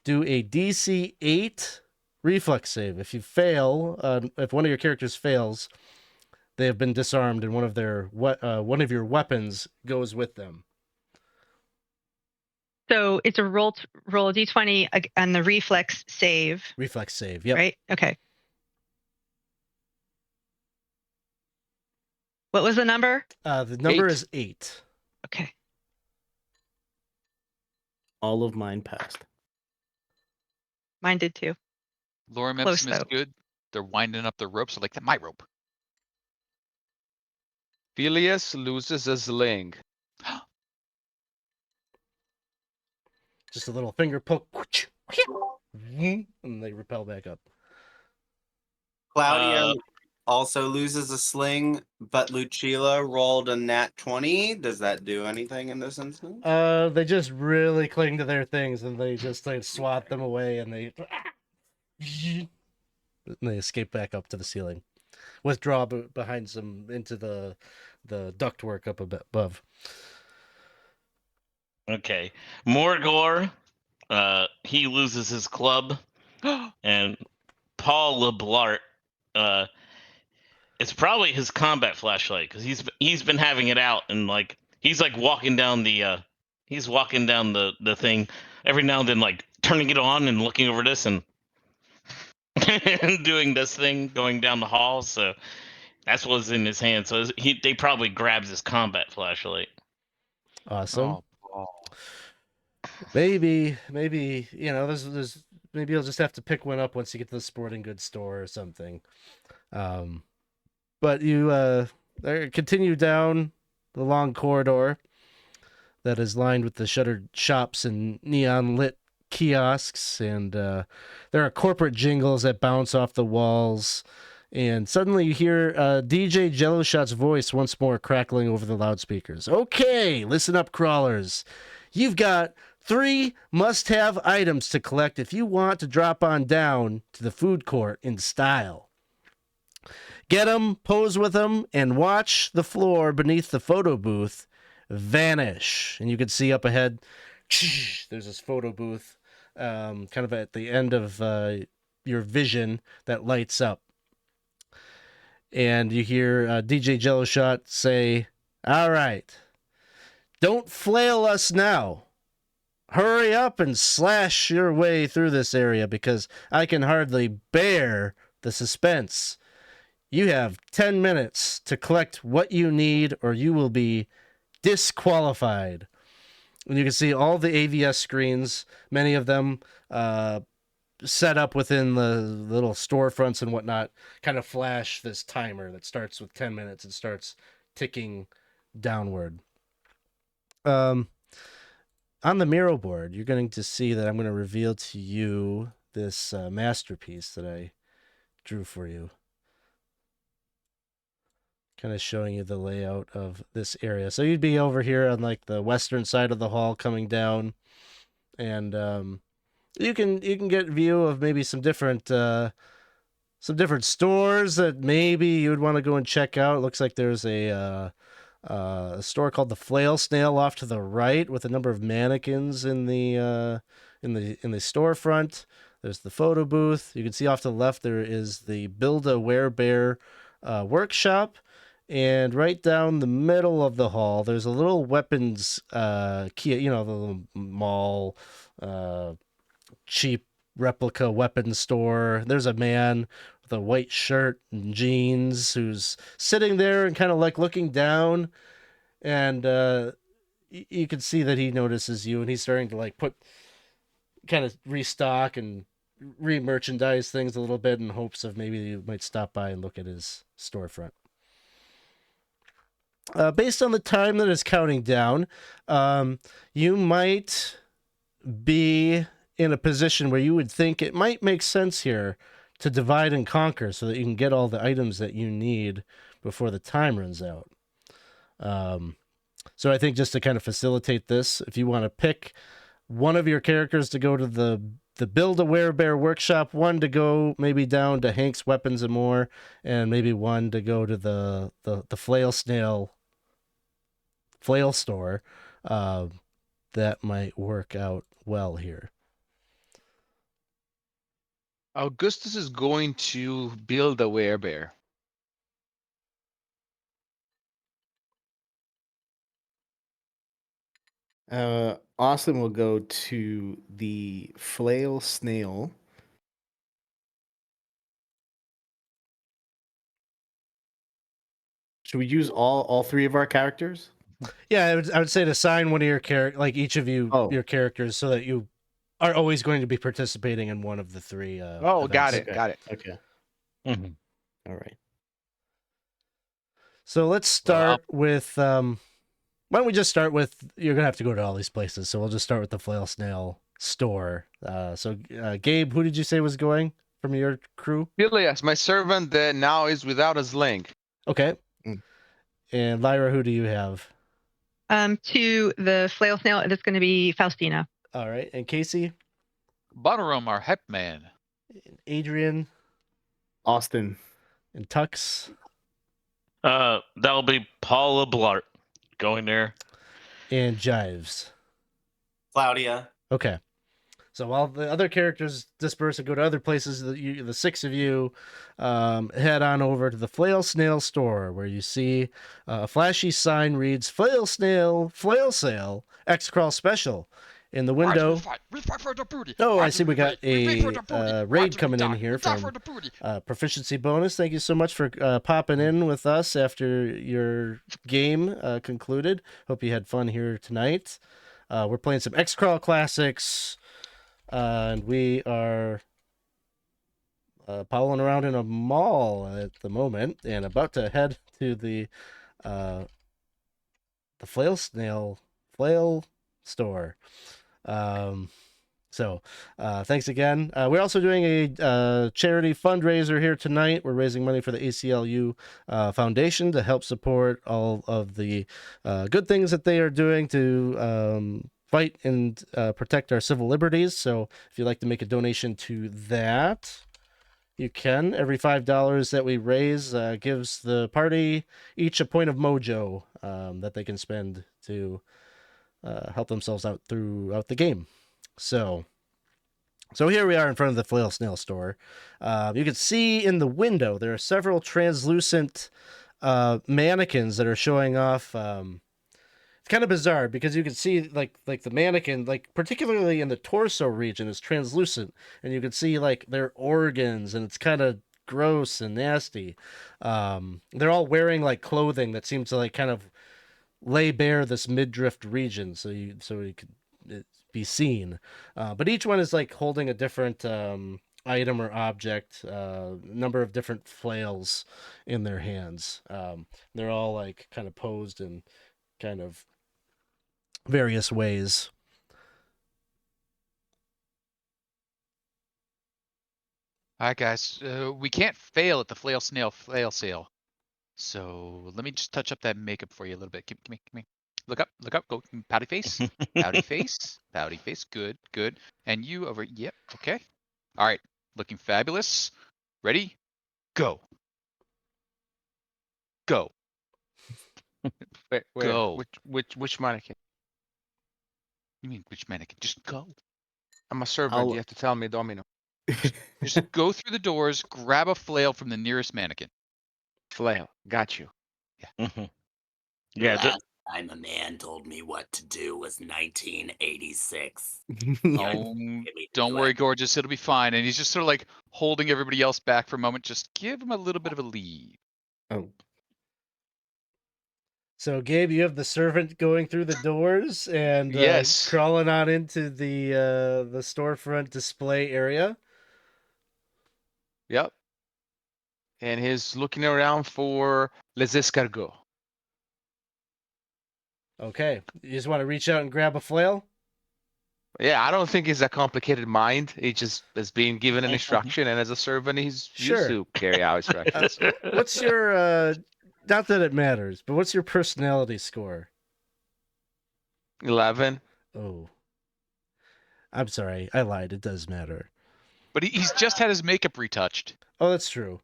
do a DC 8 reflex save. If you fail, if one of your characters fails, they have been disarmed, and one of your weapons goes with them. So it's a roll a d20 and the reflex save. Reflex save. Yep. Right. Okay. What was the number? The number 8. is 8. Okay. All of mine passed. Mine did too. Lorem Close, Ipsum is though. good. They're winding up the ropes. I like that. My rope. Phileas loses a sling. Just a little finger poke. And they repel back up. Claudia also loses a sling, but Lucilla rolled a nat 20. Does that do anything in this instance? They just really cling to their things, and they just like swat them away, and they escape back up to the ceiling, withdraw behind some into the ductwork up above. Okay. Morgor, he loses his club, and Paul LeBlart, it's probably his combat flashlight because he's been having it out and like he's like walking down the thing every now and then, like turning it on and looking over this and and doing this thing going down the hall. So that's what's in his hand. So they probably grabs his combat flashlight. Awesome. Oh, Paul. Maybe there's maybe you'll just have to pick one up once you get to the sporting goods store or something. But you continue down the long corridor that is lined with the shuttered shops and neon lit kiosks, and there are corporate jingles that bounce off the walls. And suddenly you hear DJ Jello Shot's voice once more crackling over the loudspeakers. Okay, listen up, crawlers. You've got 3 must-have items to collect if you want to drop on down to the food court in style. Get them, pose with them, and watch the floor beneath the photo booth vanish. And you can see up ahead, there's this photo booth kind of at the end of your vision that lights up. And you hear DJ Jello Shot say, all right, don't flail us now. Hurry up and slash your way through this area because I can hardly bear the suspense. You have 10 minutes to collect what you need or you will be disqualified. And you can see all the AVS screens, many of them set up within the little storefronts and whatnot, kind of flash this timer that starts with 10 minutes and starts ticking downward. On the Miro board, you're going to see that I'm going to reveal to you this masterpiece that I drew for you. Kind of showing you the layout of this area. So you'd be over here on like the western side of the hall coming down, and you can get view of maybe some different stores that maybe you would want to go and check out. It looks like there's a store called the Flail Snail off to the right with a number of mannequins in the storefront. There's the photo booth. You can see off to the left there is the Build-A-Werebear workshop. And right down the middle of the hall, there's a little weapons key, the little mall, cheap replica weapons store. There's a man with a white shirt and jeans who's sitting there and kind of like looking down. And you can see that he notices you, and he's starting to like kind of restock and re-merchandise things a little bit in hopes of maybe you might stop by and look at his storefront. Based on the time that is counting down, you might be in a position where you would think it might make sense here to divide and conquer so that you can get all the items that you need before the time runs out. So I think just to kind of facilitate this, if you want to pick one of your characters to go to the Build-A-Werebear workshop, one to go maybe down to Hank's Weapons and More, and maybe one to go to the Flail store, that might work out well here. Augustus is going to build a werebear. Austin will go to the flail snail. Should we use all three of our characters? Yeah, I would say to assign one of your like each of you Oh. your characters, so that you are always going to be participating in one of the three. Got events. it. Got it. Okay. Mhm. All right. So let's start with. Why don't we just start with? You're gonna have to go to all these places, so we'll just start with the flail snail store. Gabe, who did you say was going from your crew? Phileas, my servant that now is without a sling. Okay. Mm. And Lyra, who do you have? To the flail snail, it's going to be Faustina. All right, and Casey, Bonarum, our hype man. Adrian, Austin. and Tux. That'll be Paula Blart going there. And Jives. Claudia. Okay. So while the other characters disperse and go to other places, the six of you head on over to the Flail Snail store, where you see a flashy sign reads "Flail Snail Flail Sale XCrawl Special." In the window. We fight for the booty. Oh, I see we got a raid coming in here from Proficiency Bonus. Thank you so much for popping in with us after your game concluded. Hope you had fun here tonight. We're playing some XCrawl Classics. And we are prowling around in a mall at the moment, and about to head to the flail store. Thanks again. We're also doing a charity fundraiser here tonight. We're raising money for the ACLU Foundation to help support all of the good things that they are doing to fight and protect our civil liberties. So if you'd like to make a donation to that, you can. Every $5 that we raise gives the party each a point of mojo that they can spend to help themselves out throughout the game. So here we are in front of the Flail Snail store. You can see in the window there are several translucent mannequins that are showing off. It's kind of bizarre because you can see like the mannequin, like particularly in the torso region, is translucent, and you can see like their organs, and it's kind of gross and nasty. They're all wearing like clothing that seems to like kind of lay bare this midriff region, so you could be seen. But each one is like holding a different item or object, number of different flails in their hands. They're all like kind of posed in kind of various ways. All right, guys. We can't fail at the flail snail flail sale. So let me just touch up that makeup for you a little bit. Come here. Look up. Go pouty face. Pouty face. Good. And you over. Yep. Okay. All right. Looking fabulous. Ready? Go. Wait, Go. Which mannequin? You mean which mannequin? Just go. I'm a servant. You have to tell me, Domino. Just go through the doors, grab a flail from the nearest mannequin. Flail. Got you. Yeah. Last time a man told me what to do was 1986. Oh, don't worry, gorgeous. It'll be fine. And he's just sort of like holding everybody else back for a moment. Just give him a little bit of a lead. Oh. So, Gabe, you have the servant going through the doors and Yes. crawling on into the storefront display area. Yep. And he's looking around for les escargots. Okay. You just want to reach out and grab a flail? Yeah, I don't think he's a complicated mind. He just is being given an instruction, and as a servant, he's used to carry out instructions. What's your, not that it matters, but what's your personality score? 11. Oh. I'm sorry. I lied. It does matter. But he's just had his makeup retouched. Oh, that's true.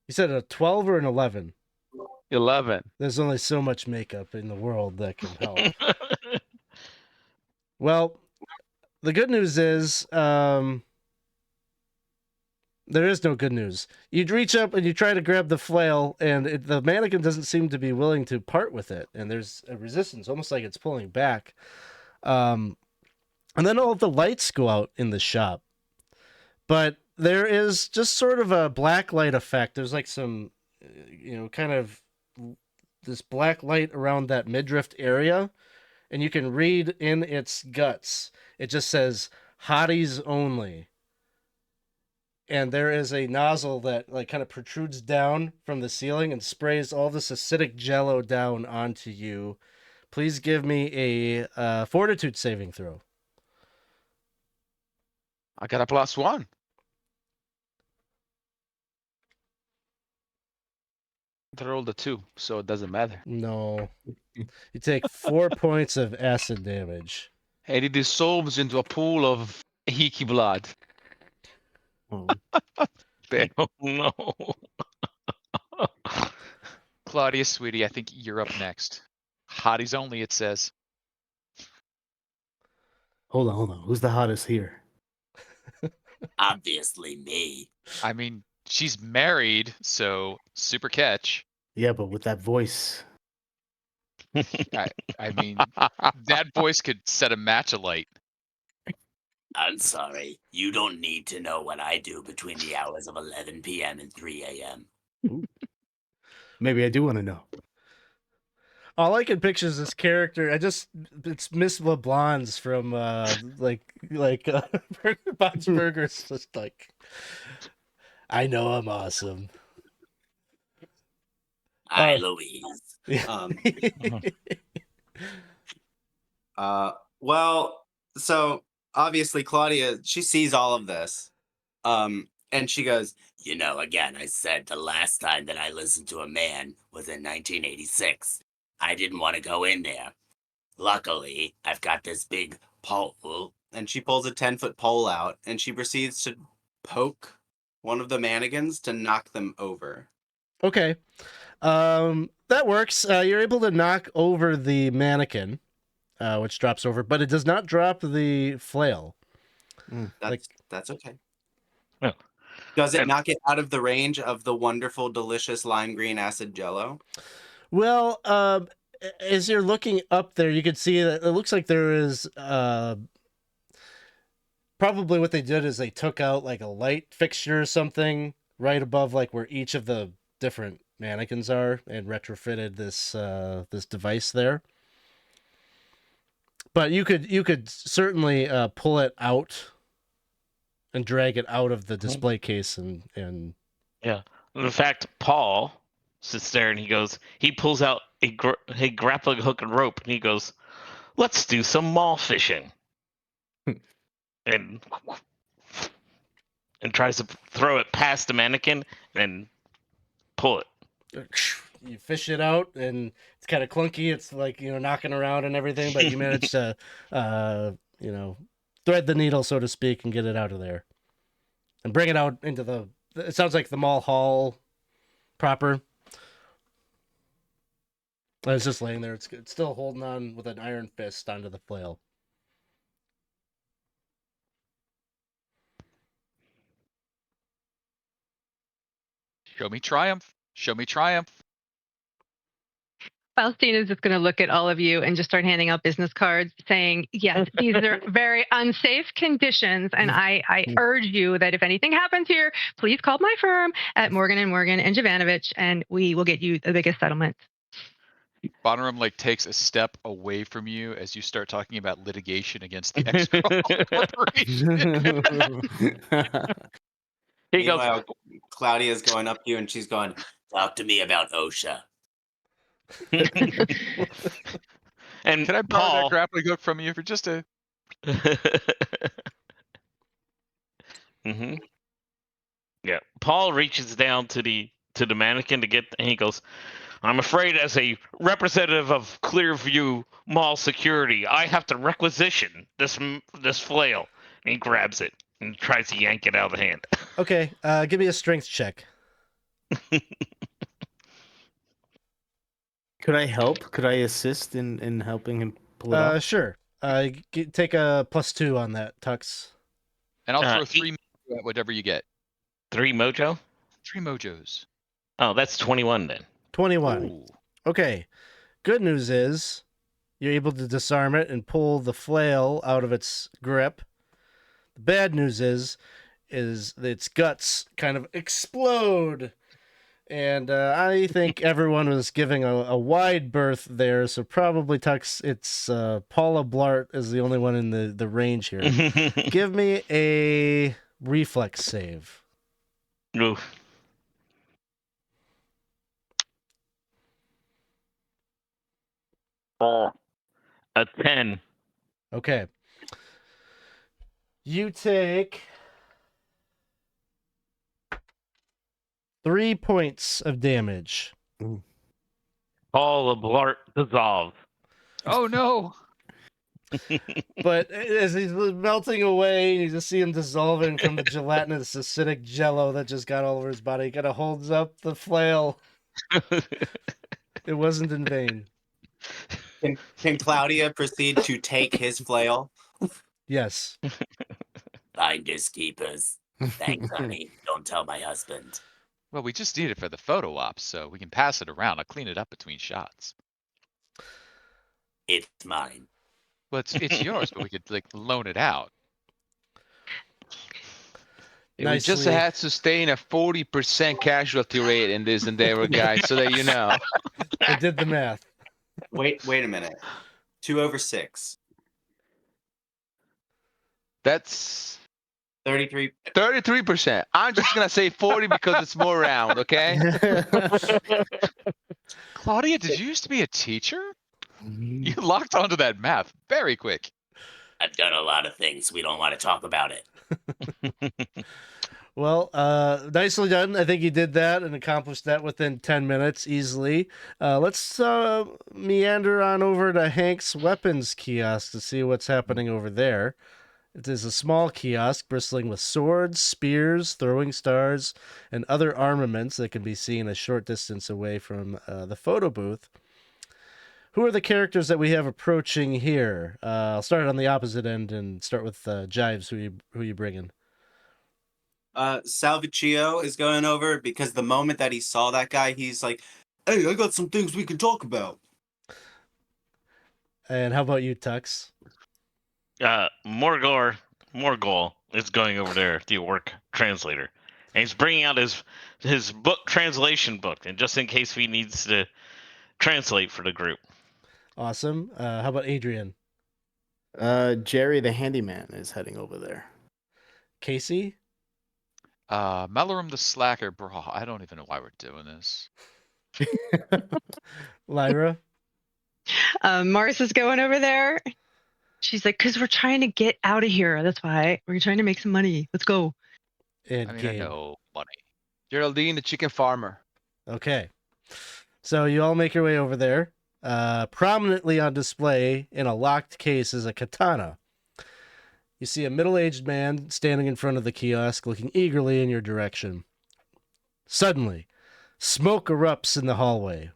You said a 12 or an 11? 11. There's only so much makeup in the world that can help. Well, the good news is there is no good news. You'd reach up and you try to grab the flail, and the mannequin doesn't seem to be willing to part with it, and there's a resistance, almost like it's pulling back. And then all of the lights go out in the shop. But there is just sort of a black light effect. There's like some, kind of this black light around that midriff area. And you can read in its guts. It just says, hotties only. And there is a nozzle that like kind of protrudes down from the ceiling and sprays all this acidic jello down onto you. Please give me a fortitude saving throw. I got a +1. I rolled a 2, so it doesn't matter. No. You take 4 points of acid damage. And it dissolves into a pool of heaky blood. Oh. There. Oh, no. Claudia, sweetie, I think you're up next. Hotties only, it says. Hold on. Who's the hottest here? Obviously me. I mean, she's married, so super catch. Yeah, but with that voice. I mean, that voice could set a match alight. I'm sorry. You don't need to know what I do between the hours of 11 p.m. and 3 a.m. Maybe I do want to know. All I can picture is this character. It's Miss LeBlanc from Bob's Burgers. Just like, I know I'm awesome. Hi, Louise. Well, so obviously Claudia, she sees all of this. And she goes, You know, again, I said the last time that I listened to a man was in 1986. I didn't want to go in there. Luckily, I've got this big pole. and she pulls a 10-foot pole out and she proceeds to poke one of the mannequins to knock them over. Okay. That works. You're able to knock over the mannequin, which drops over, but it does not drop the flail. That's okay. Oh. Does it knock it out of the range of the wonderful, delicious lime green acid jello? Well, as you're looking up there, you can see that it looks like there is probably what they did is they took out like a light fixture or something right above like where each of the different mannequins are and retrofitted this device there. But you could certainly pull it out and drag it out of the display case and Yeah. In fact, Paul sits there and he pulls out a grappling hook and rope and he goes, let's do some mall fishing. and tries to throw it past the mannequin and pull it. you fish it out and it's kind of clunky. It's like, knocking around and everything, but you manage to, thread the needle, so to speak, and get it out of there and bring it out into it sounds like the mall hall proper. It's just laying there. It's still holding on with an iron fist onto the flail. Show me triumph. Show me triumph. Faustina's just going to look at all of you and just start handing out business cards saying, yes, these are very unsafe conditions. And I urge you that if anything happens here, please call my firm at Morgan & Morgan and Jovanovich, and we will get you the biggest settlement. Bonnerum takes a step away from you as you start talking about litigation against the XCrawl Corporation. Here you go. Meanwhile, Claudia's going up to you and she's going, Talk to me about OSHA. And Can I borrow Paul, that grappling hook from you for just a... mm-hmm. Yeah. Paul reaches down to the mannequin and he goes, I'm afraid as a representative of Clearview Mall security, I have to requisition this flail. And he grabs it and tries to yank it out of the hand. Okay, give me a strength check. Could I help? Could I assist in helping him pull it off? Sure. Take a +2 on that, Tux. And I'll throw 3 at whatever you get. 3 mojo? 3 mojos. Oh, that's 21 then. 21. Ooh. Okay. Good news is You're able to disarm it and pull the flail out of its grip. The bad news is its guts kind of explode. And I think everyone was giving a wide berth there, so probably it's Paula Blart is the only one in the range here. Give me a reflex save. Oof. Oh, a 10. Okay. You take 3 points of damage. All of Blart dissolve. Oh no! But as he's melting away, you just see him dissolving from the gelatinous acidic jello that just got all over his body. He kind of holds up the flail. It wasn't in vain. Can Claudia proceed to take his flail? Yes. Finders keepers. Thanks, honey. Don't tell my husband. Well, we just need it for the photo op, so we can pass it around. I'll clean it up between shots. It's mine. Well, it's yours, but we could like loan it out. We just Nicely. had to sustain a 40% casualty rate in this endeavor, guys, so that you know. I did the math. Wait a minute. 2 over 6. That's 33. 33%. I'm just gonna say 40 because it's more round, okay? Claudia, did you used to be a teacher? You locked onto that math very quick. I've done a lot of things. We don't want to talk about it. Well, nicely done. I think you did that and accomplished that within 10 minutes easily. Let's meander on over to Hank's weapons kiosk to see what's happening over there. It is a small kiosk bristling with swords, spears, throwing stars, and other armaments that can be seen a short distance away from the photo booth. Who are the characters that we have approaching here? I'll start on the opposite end and start with Jives. Who you bringing? Salviccio is going over because the moment that he saw that guy, he's like, Hey, I got some things we can talk about. And how about you, Tux? Morgul is going over there, the work translator, and he's bringing out his book translation book, and just in case he needs to translate for the group. Awesome. How about Adrian? Jerry the handyman is heading over there. Casey? Malorum the Slacker, bro. I don't even know why we're doing this. Lyra? Mars is going over there. She's like, because we're trying to get out of here. That's why. We're trying to make some money. Let's go. And I mean, Gabe. I know money. Geraldine, the chicken farmer. Okay. So you all make your way over there. Prominently on display in a locked case is a katana. You see a middle-aged man standing in front of the kiosk looking eagerly in your direction. Suddenly, smoke erupts in the hallway.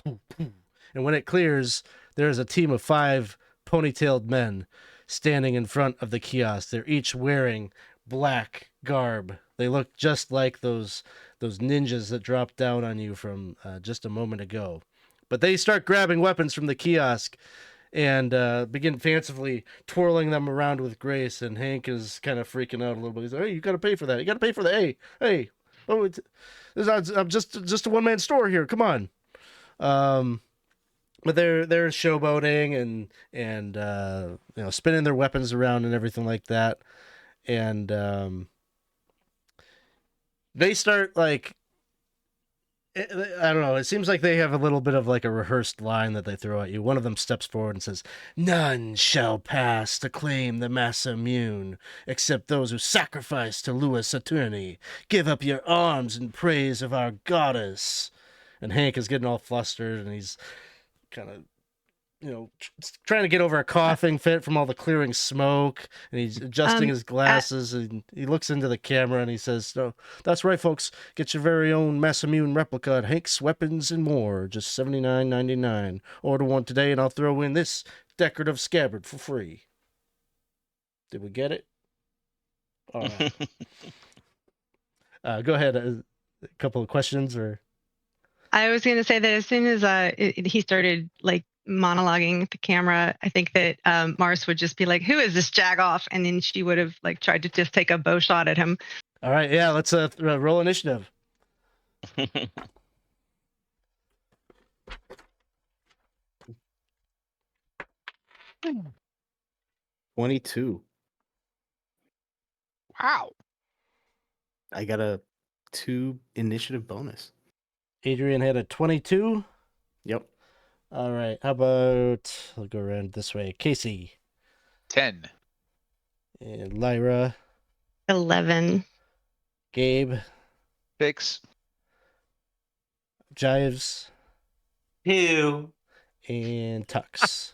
And when it clears, there is a team of 5 ponytailed men standing in front of the kiosk. They're each wearing black garb. They look just like those ninjas that dropped down on you from just a moment ago. But they start grabbing weapons from the kiosk and begin fancifully twirling them around with grace. And Hank is kind of freaking out a little bit. He's like, "Hey, you got to pay for that. You got to pay for that. Hey. Oh, I'm just a one-man store here. Come on." But they're showboating and spinning their weapons around and everything like that. And they start like, I don't know. It seems like they have a little bit of like a rehearsed line that they throw at you. One of them steps forward and says, "None shall pass to claim the Massa Immune, except those who sacrifice to Louis Saturni. Give up your arms in praise of our goddess." And Hank is getting all flustered, and he's kind of, trying to get over a coughing fit from all the clearing smoke, and he's adjusting his glasses, and he looks into the camera and he says, "No, that's right, folks. Get your very own Massimmune replica at Hank's Weapons and More, just $79.99. Order one today, and I'll throw in this decorative scabbard for free." Did we get it? All right. Go ahead. A couple of questions, or I was going to say that as soon as he started like monologuing at the camera, I think that Mars would just be like, "Who is this jagoff?" And then she would have like tried to just take a bow shot at him. All right, yeah, let's roll initiative. 22. Wow. I got a 2 initiative bonus. Adrian had a 22. Yep. All right, how about I'll go around this way. Casey 10. and Lyra, 11. Gabe, 6. Jives, 2. and Tux.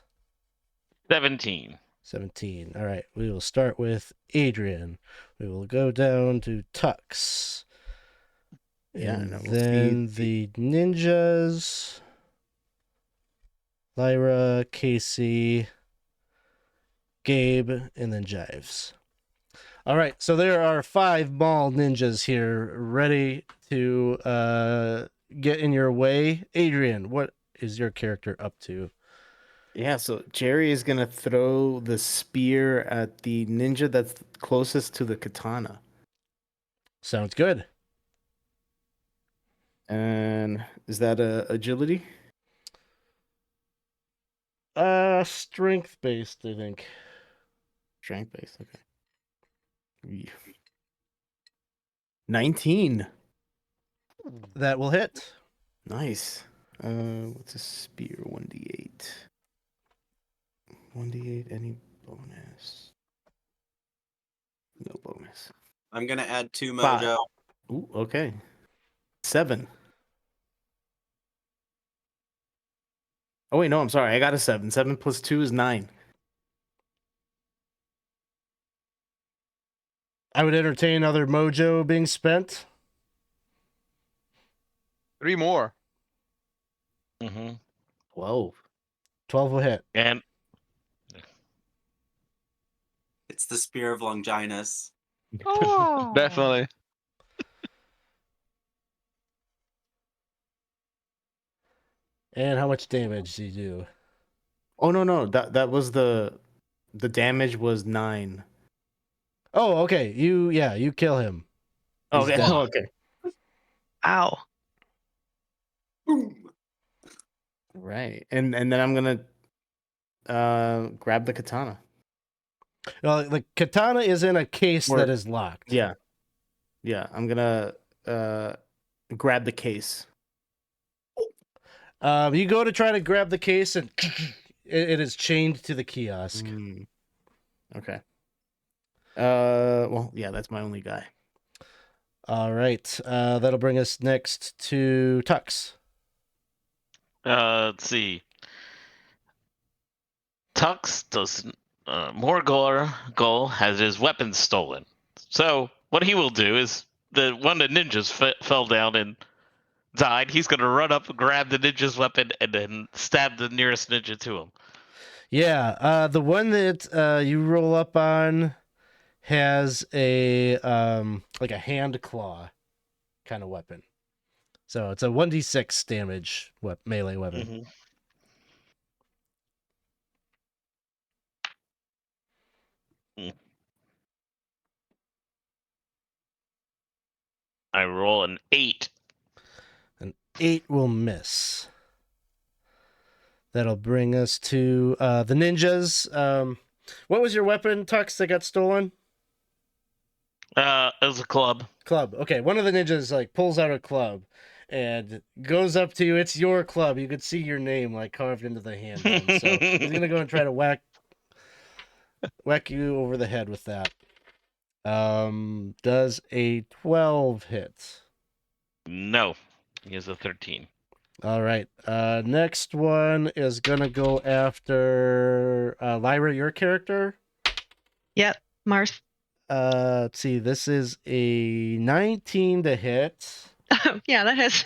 17. 17. All right, we will start with Adrian. We will go down to Tux. Yeah, And and we'll then see the ninjas. Lyra, Casey, Gabe, and then Jives. All right, so there are 5 mall ninjas here ready to get in your way. Adrian, what is your character up to? Yeah, so Jerry is going to throw the spear at the ninja that's closest to the katana. Sounds good. And is that a agility? Strength based, I think. Strength base, okay. 19. That will hit. Nice. What's a spear? 1d8. 1d8, any bonus? No bonus. I'm gonna add 2 Five. mojo. Ooh, okay. 7. Oh wait, no, I'm sorry. I got a 7. 7 plus 2 is 9. I would entertain other mojo being spent. 3 more. Mm-hmm. 12. 12 will hit. And It's the Spear of Longinus. Definitely. And how much damage do you do? Oh no, that was the damage was 9. Oh, okay. You kill him. He's Okay, dead. okay. Wow. Boom. Right. And then I'm gonna grab the katana. Well, the katana is in a case Or- that is locked. Yeah. Yeah, I'm gonna grab the case. You go to try to grab the case and it is chained to the kiosk. Okay. Well, yeah, that's my only guy. All right. That'll bring us next to Tux. let's see. Tux does Morgul has his weapons stolen. So what he will do is one of the ninjas fell down and died. He's gonna run up, grab the ninja's weapon, and then stab the nearest ninja to him. Yeah. The one that you roll up on has a like a hand claw kind of weapon. So it's a 1d6 damage melee weapon. Mm-hmm. I roll an 8. An 8 will miss. That'll bring us to the ninjas. What was your weapon, Tux, that got stolen? It was a club. Club. Okay, one of the ninjas like pulls out a club and goes up to you. It's your club. You could see your name like carved into the handle. So he's gonna go and try to whack you over the head with that. Does a 12 hit? No, he has a 13. All right. Next one is gonna go after Lyra, your character. Yep. Mars. Let's see. This is a 19 to hit. Yeah, that has.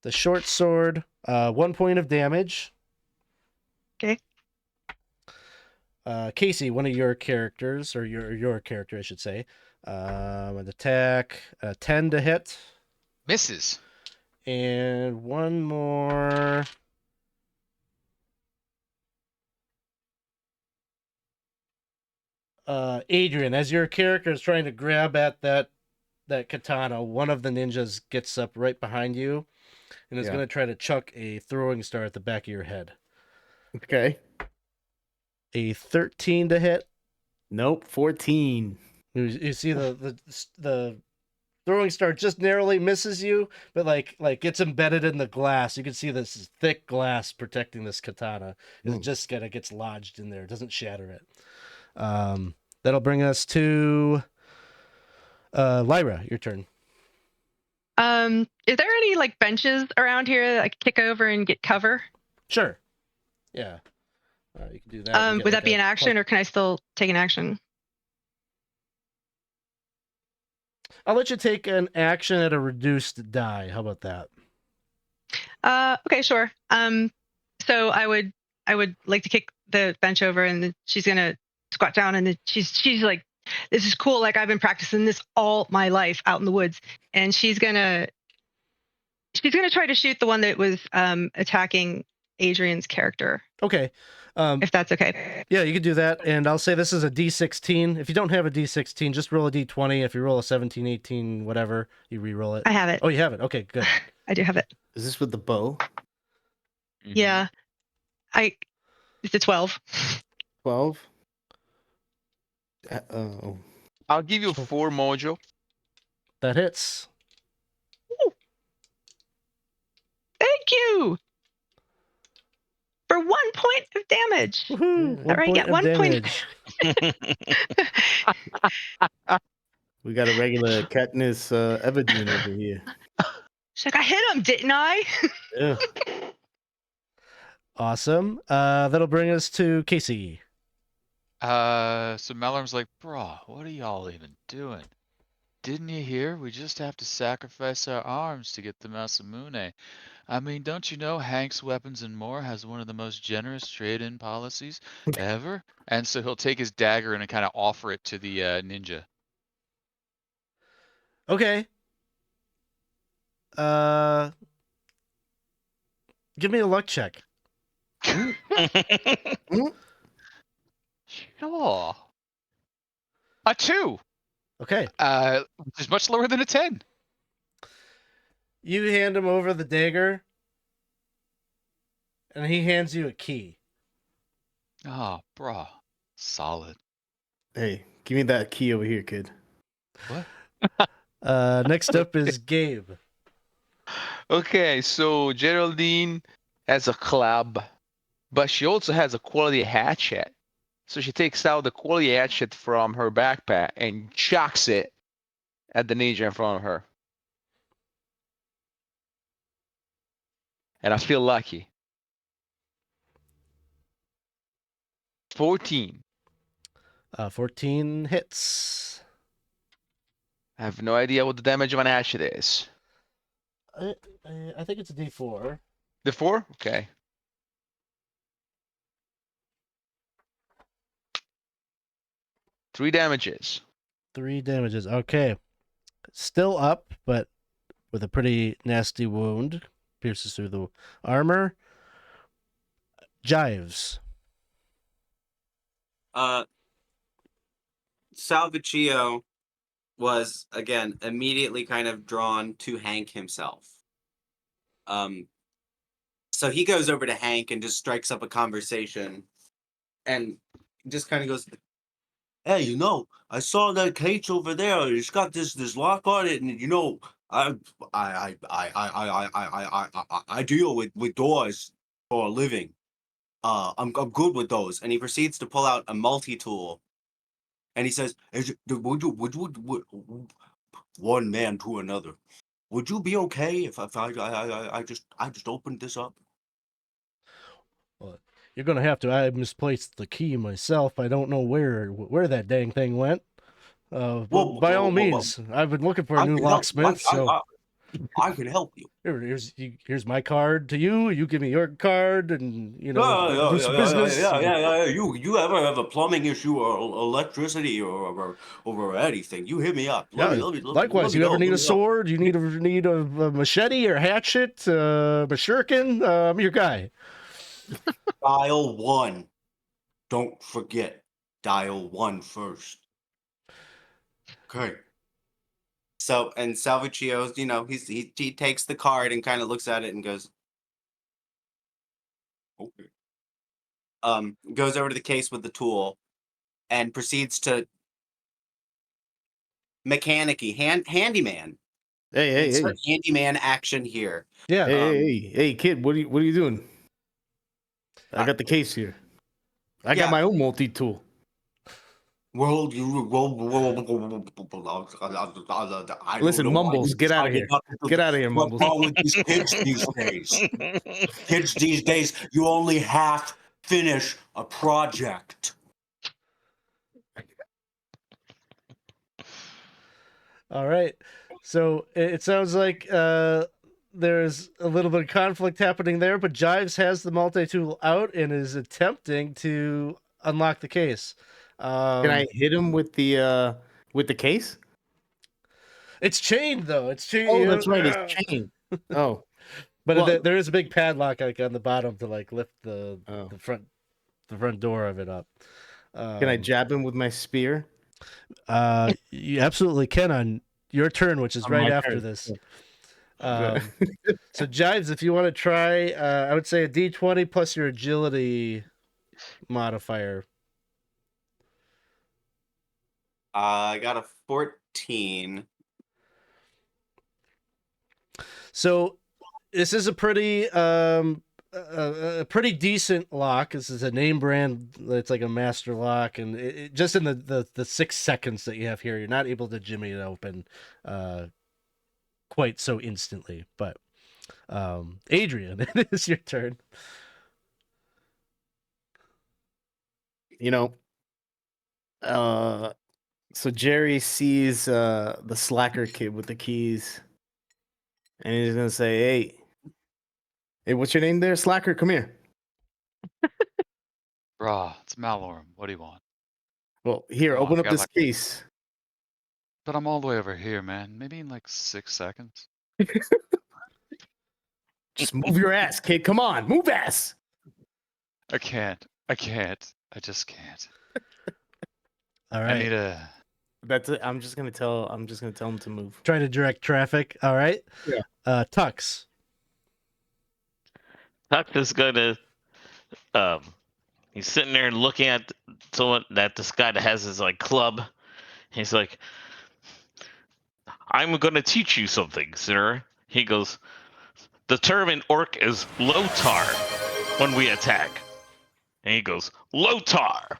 The short sword. 1 point of damage. Okay. Casey, one of your characters, or your character, I should say. An attack. 10 to hit. Misses. And one more. Adrian, as your character is trying to grab at that katana, one of the ninjas gets up right behind you and is Yeah. going to try to chuck a throwing star at the back of your head. Okay. A 13 to hit. Nope. 14. You see the throwing star just narrowly misses you, but like gets embedded in the glass. You can see this thick glass protecting this katana. It just kind of gets lodged in there. It doesn't shatter it. That'll bring us to Lyra. Your turn. Is there any like benches around here that I could kick over and get cover? Sure. Yeah. You can do that. and get, Would like, that be a an action, or can I still take an action? I'll let you take an action at a reduced die. How about that? Okay, sure. So I would like to kick the bench over, and then she's gonna squat down, and then she's like, "This is cool. Like I've been practicing this all my life out in the woods," and she's gonna try to shoot the one that was attacking Adrian's character. Okay. If that's okay. Yeah, you can do that. And I'll say this is a D16. If you don't have a D16, just roll a D20. If you roll a 17, 18, whatever, you re-roll it. I have it. Oh, you have it. Okay, good. I do have it. Is this with the bow? Yeah. It's a 12. 12. Oh. I'll give you 4 mojo. That hits. Ooh. Thank you. For 1 point of damage. Woohoo! All right, yeah, 1 point. We got a regular Katniss Everdeen over here. She's like, I hit him, didn't I? Yeah. Awesome. That'll bring us to Casey. So Malorm's like, "Bro, what are y'all even doing? Didn't you hear? We just have to sacrifice our arms to get the Masamune. I mean, don't you know Hank's Weapons and More has one of the most generous trade-in policies ever?" And so he'll take his dagger and kind of offer it to the ninja. Okay. Give me a luck check. Sure. A 2. Okay. Which is much lower than a 10. You hand him over the dagger, and he hands you a key. Oh, bro. Solid. Hey, give me that key over here, kid. What? Next up is Gabe. Okay, so Geraldine has a club, but she also has a quality hatchet. So she takes out the quality hatchet from her backpack and chucks it at the ninja in front of her. And I feel lucky. 14. 14 hits. I have no idea what the damage of an hatchet is. I think it's a D4. The 4? Okay. Three damages. 3 damages. Okay. Still up, but with a pretty nasty wound. Pierces through the armor. Jives. Salviccio was again immediately kind of drawn to Hank himself. So he goes over to Hank and just strikes up a conversation, and just kind of goes, Hey, I saw that cage over there. It's got this lock on it, and I deal with doors for a living. I'm good with those. and he proceeds to pull out a multi-tool, and he says, Would one man to another? Would you be okay if I just opened this up? Well, you're gonna have to. I misplaced the key myself. I don't know where that dang thing went. But by all means, I've been looking for a new locksmith. So I can help you. here's my card to you. You give me your card, and do some Yeah, business. yeah. You ever have a plumbing issue or electricity or anything? You hit me up. Yeah, likewise, you ever need a sword? You need a machete or hatchet? Shuriken? I'm your guy. Dial 1. Don't forget. dial 1 first. Okay. So, and Salvuccio's, he takes the card and kind of looks at it and goes, Okay. goes over to the case with the tool and proceeds to handyman. Hey, Insert handyman action here. Yeah. Hey, kid, what are you doing? I got the case here. I got my own multi-tool. Well, Listen, Mumbles, get out of here. Get out of here, What's Mumbles. wrong with these kids these days? Kids these days, you only half finish a project. All right. So it sounds like there's a little bit of conflict happening there, but Jives has the multi-tool out and is attempting to unlock the case. Can I hit him with the case? It's chained though. It's chained. Oh, that's right. It's chained. Oh, but well- there is a big padlock like on the bottom to like lift the front door of it up. Can I jab him with my spear? You absolutely can on your turn, which is On right my after turn. this. So Jives, if you want to try, I would say a D20 plus your agility modifier. I got a 14. So this is a pretty decent lock. This is a name brand. It's like a master lock, and just in the 6 seconds that you have here, you're not able to jimmy it open quite so instantly. But Adrian, it is your turn. So Jerry sees the slacker kid with the keys, and he's gonna say, "Hey, what's your name there, slacker? Come here." Bruh, it's Malorum. What do you want? Well, here, Oh, open I up got this like- case. But I'm all the way over here, man. Maybe in like 6 seconds. Just move your ass, kid. Come on, move ass. I can't. I just can't. All I right. need a. That's it. I'm just gonna tell him to move. Trying to direct traffic. All right. Yeah. Tux. Tux is gonna he's sitting there looking at someone that this guy that has his like club. He's like, I'm gonna teach you something, sir. He goes, the term in orc is lotar when we attack. And he goes, lotar.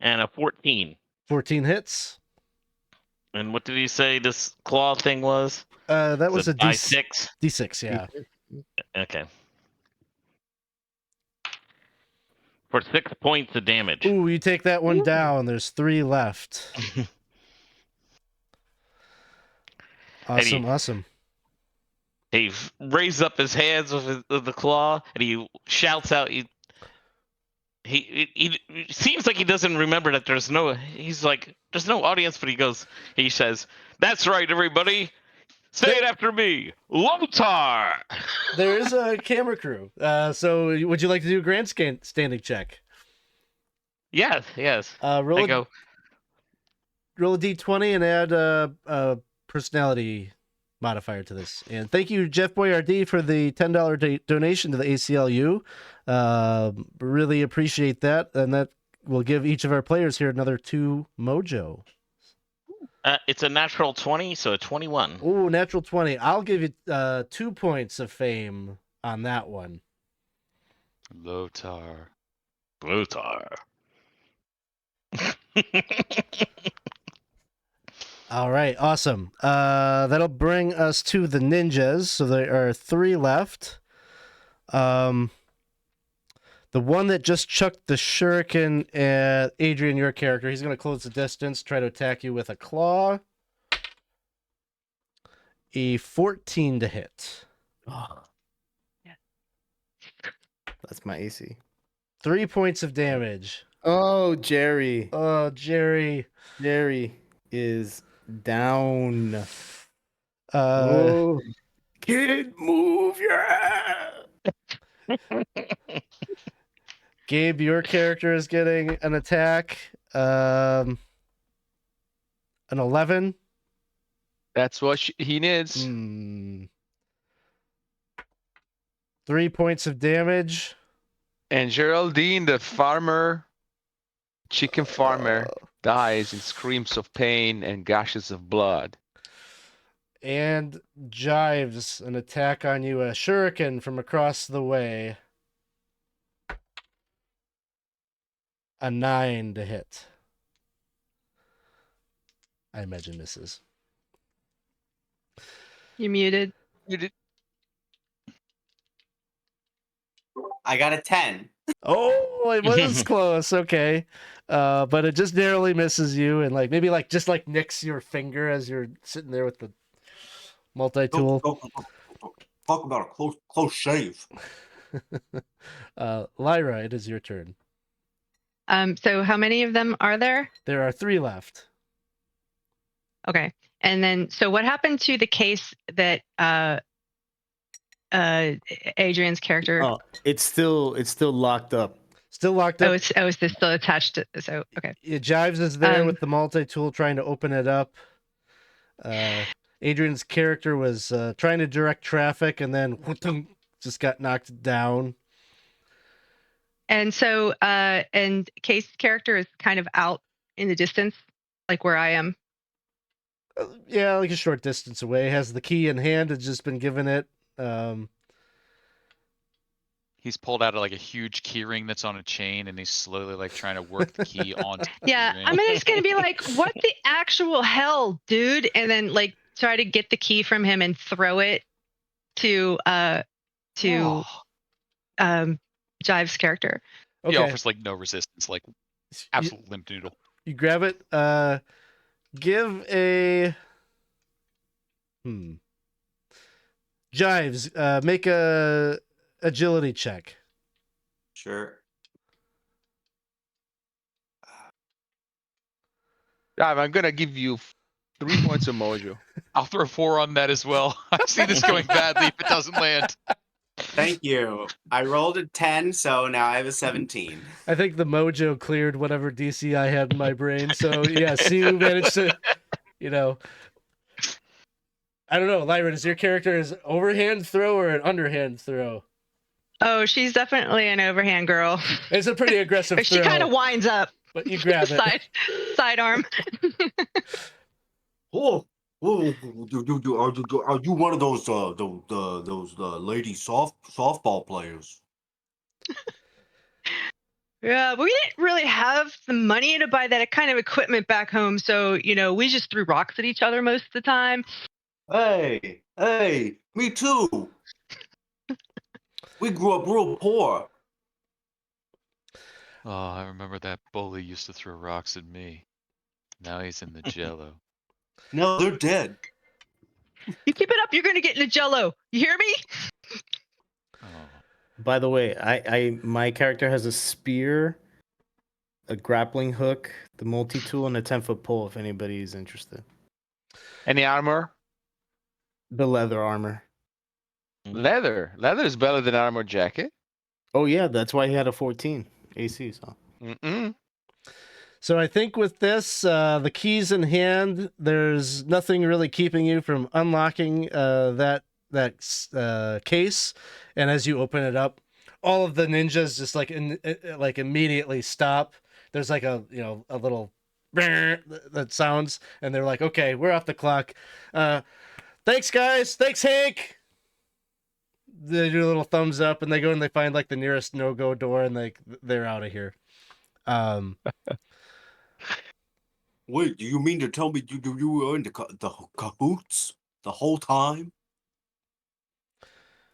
And a 14. 14 hits. And what did he say this claw thing was? That was a D6. D6, yeah. Okay. For 6 points of damage. Ooh, you take that one down. There's 3 left. Awesome. He raises up his hands with the claw, and he shouts out. He seems like he doesn't remember that there's no. He's like, there's no audience, but he says, "That's right, everybody. Say it after me, Lotar." There is a camera crew. So would you like to do a grandstanding check? Yes. Roll I roll a d20 and add a personality modifier to this. And thank you, Jeff Boyardee, for the $10 donation to the ACLU. Really appreciate that, and that will give each of our players here another 2 mojo. It's a natural 20, so a 21. Ooh, natural 20. I'll give you 2 points of fame on that one. Lotar. All right, awesome. That'll bring us to the ninjas. So there are 3 left. The one that just chucked the shuriken at Adrian, your character, he's going to close the distance, try to attack you with a claw. A 14 to hit. Oh. Yeah. That's my AC. 3 points of damage. Oh, Jerry. Oh, Jerry. Jerry is down. Uh, Kid, move your ass. Gabe, your character is getting an attack. An 11. That's what he needs. 3 points of damage. And Geraldine, the farmer, chicken farmer, dies in screams of pain and gushes of blood. And Jives, an attack on you, a shuriken from across the way. A 9 to hit. I imagine misses. You muted. I got a 10. Oh, it was close. Okay. But it just narrowly misses you and maybe just nicks your finger as you're sitting there with the multi-tool. Talk about a close shave. Lyra, it is your turn. So how many of them are there? There are 3 left. Okay. And then, so what happened to the case that Adrian's character? Oh, it's still locked up. Still locked up. Oh, it's still attached to, so okay. Jives is there with the multi-tool trying to open it up. Adrian's character was trying to direct traffic and then just got knocked down. And so, and Case's character is kind of out in the distance, like where I am. Yeah, like a short distance away. Has the key in hand. Has just been given it. He's pulled out a huge key ring that's on a chain, and he's slowly trying to work the key onto the Yeah, key ring. I'm just gonna be like, "What the actual hell, dude?" And then try to get the key from him and throw it to Jive's character. He Okay. offers no resistance, absolute limp noodle. You grab it. Give a Jives. Make a agility check. Sure. I'm gonna give you 3 points of mojo. I'll throw 4 on that as well. I see this going badly if it doesn't land. Thank you. I rolled a 10, so now I have a 17. I think the mojo cleared whatever DC I had in my brain. So yes, you managed to, I don't know, Lyra, is your character an overhand throw or an underhand throw? Oh, she's definitely an overhand girl. It's a pretty aggressive throw. She kind of winds up. But you grab it. Sidearm. Oh, are you one of those lady softball players? Yeah, but we didn't really have the money to buy that kind of equipment back home, so we just threw rocks at each other most of the time. Hey, me too. We grew up real poor. Oh, I remember that bully used to throw rocks at me. Now he's in the jello. No, they're dead. You keep it up, you're gonna get in the jello. You hear me? Oh. By the way, my character has a spear, a grappling hook, the multi-tool, and a 10-foot pole. If anybody's interested. Any armor? The leather armor. Leather. Leather is better than armor jacket. Oh yeah, that's why he had a 14 AC. So. So I think with this, the keys in hand, there's nothing really keeping you from unlocking that case. And as you open it up, all of the ninjas just immediately stop. There's a little that sounds, and they're like, "Okay, we're off the clock. Thanks, guys. Thanks, Hank." They do a little thumbs up, and they go and they find the nearest no-go door, and they're out of here. Wait, do you mean to tell me you were in the cahoots the whole time?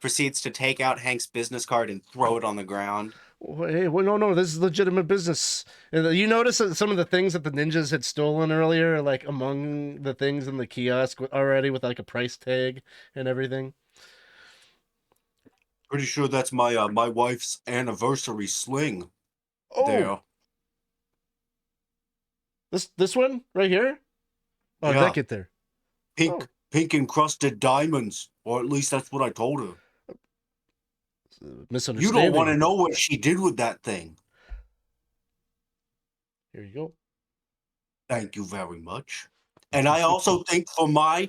Proceeds to take out Hank's business card and throw it on the ground. Hey, no, this is legitimate business. You notice that some of the things that the ninjas had stolen earlier are among the things in the kiosk already with a price tag and everything. Pretty sure that's my my wife's anniversary sling. Oh, there. This one right here? Oh, Yeah. did that get there? Pink encrusted diamonds, or at least that's what I told her. Misunderstanding. You don't want to know what she did with that thing. Here you go. Thank you very much. And I also think for my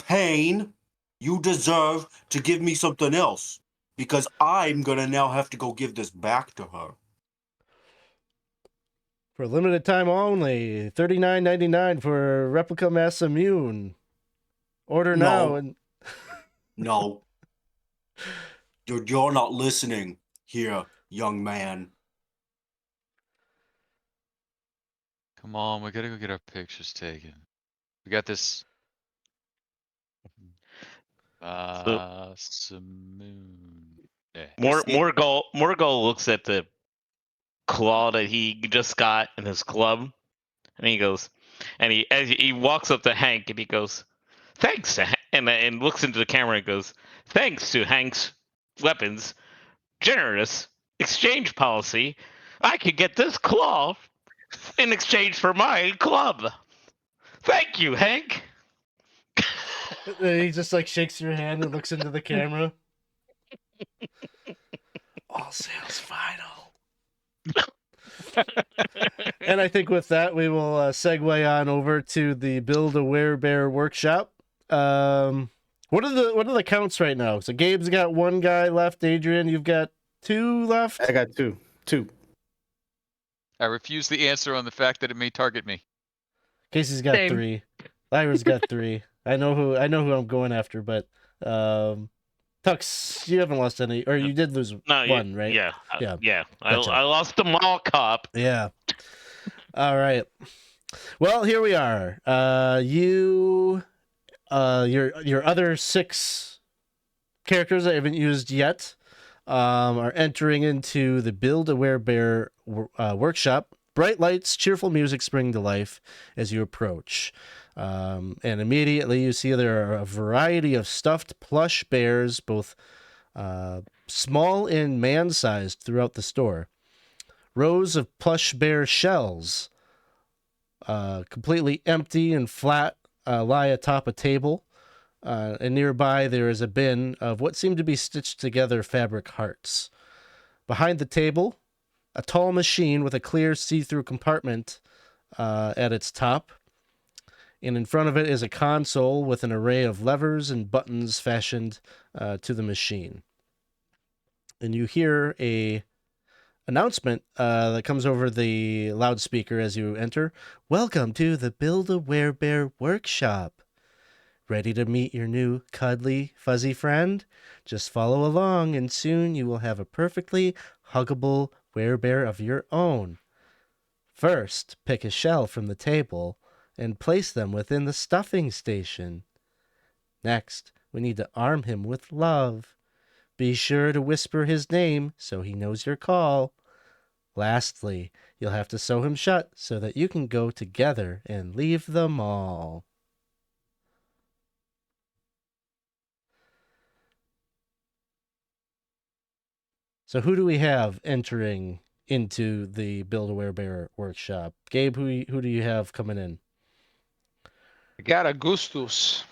pain, you deserve to give me something else. Because I'm gonna now have to go give this back to her. For a limited time only, $39.99 for replica mass immune. Order now No. and No. You're not listening here, young man. Come on, we gotta go get our pictures taken. We got this. Simoon. Yeah. Morgul looks at the claw that he just got in his club, and he goes, and as he walks up to Hank, and he goes, "Thanks," and looks into the camera and goes, "Thanks to Hank's weapons, generous exchange policy, I could get this claw in exchange for my club. Thank you, Hank." he just like shakes your hand and looks into the camera. All sales final. And I think with that, we will segue on over to the Build a Werebear workshop. What are the counts right now? So Gabe's got one guy left. Adrian, you've got two left. I got two. I refuse the answer on the fact that it may target me. Casey's got Same. 3. Lyra's got 3. I know who I'm going after, but Tux, you haven't lost any, or you did lose one, right? Yeah. Yeah. I, Gotcha. I lost the mall cop. Yeah. All right. Well, here we are. Your other 6 characters I haven't used yet are entering into the Build a Werebear workshop. Bright lights, cheerful music spring to life as you approach. And immediately you see there are a variety of stuffed plush bears, both small and man-sized, throughout the store. Rows of plush bear shells, completely empty and flat, lie atop a table. And nearby there is a bin of what seem to be stitched together fabric hearts. Behind the table, a tall machine with a clear see-through compartment at its top. And in front of it is a console with an array of levers and buttons fashioned to the machine. And you hear a announcement that comes over the loudspeaker as you enter. Welcome to the Build a Werebear workshop. Ready to meet your new cuddly, fuzzy friend? Just follow along and soon you will have a perfectly huggable werebear of your own. First, pick a shell from the table and place them within the stuffing station. Next, we need to arm him with love. Be sure to whisper his name so he knows your call. Lastly, you'll have to sew him shut so that you can go together and leave the mall. So who do we have entering into the Build a Werebear workshop? Gabe, who do you have coming in? I got Augustus.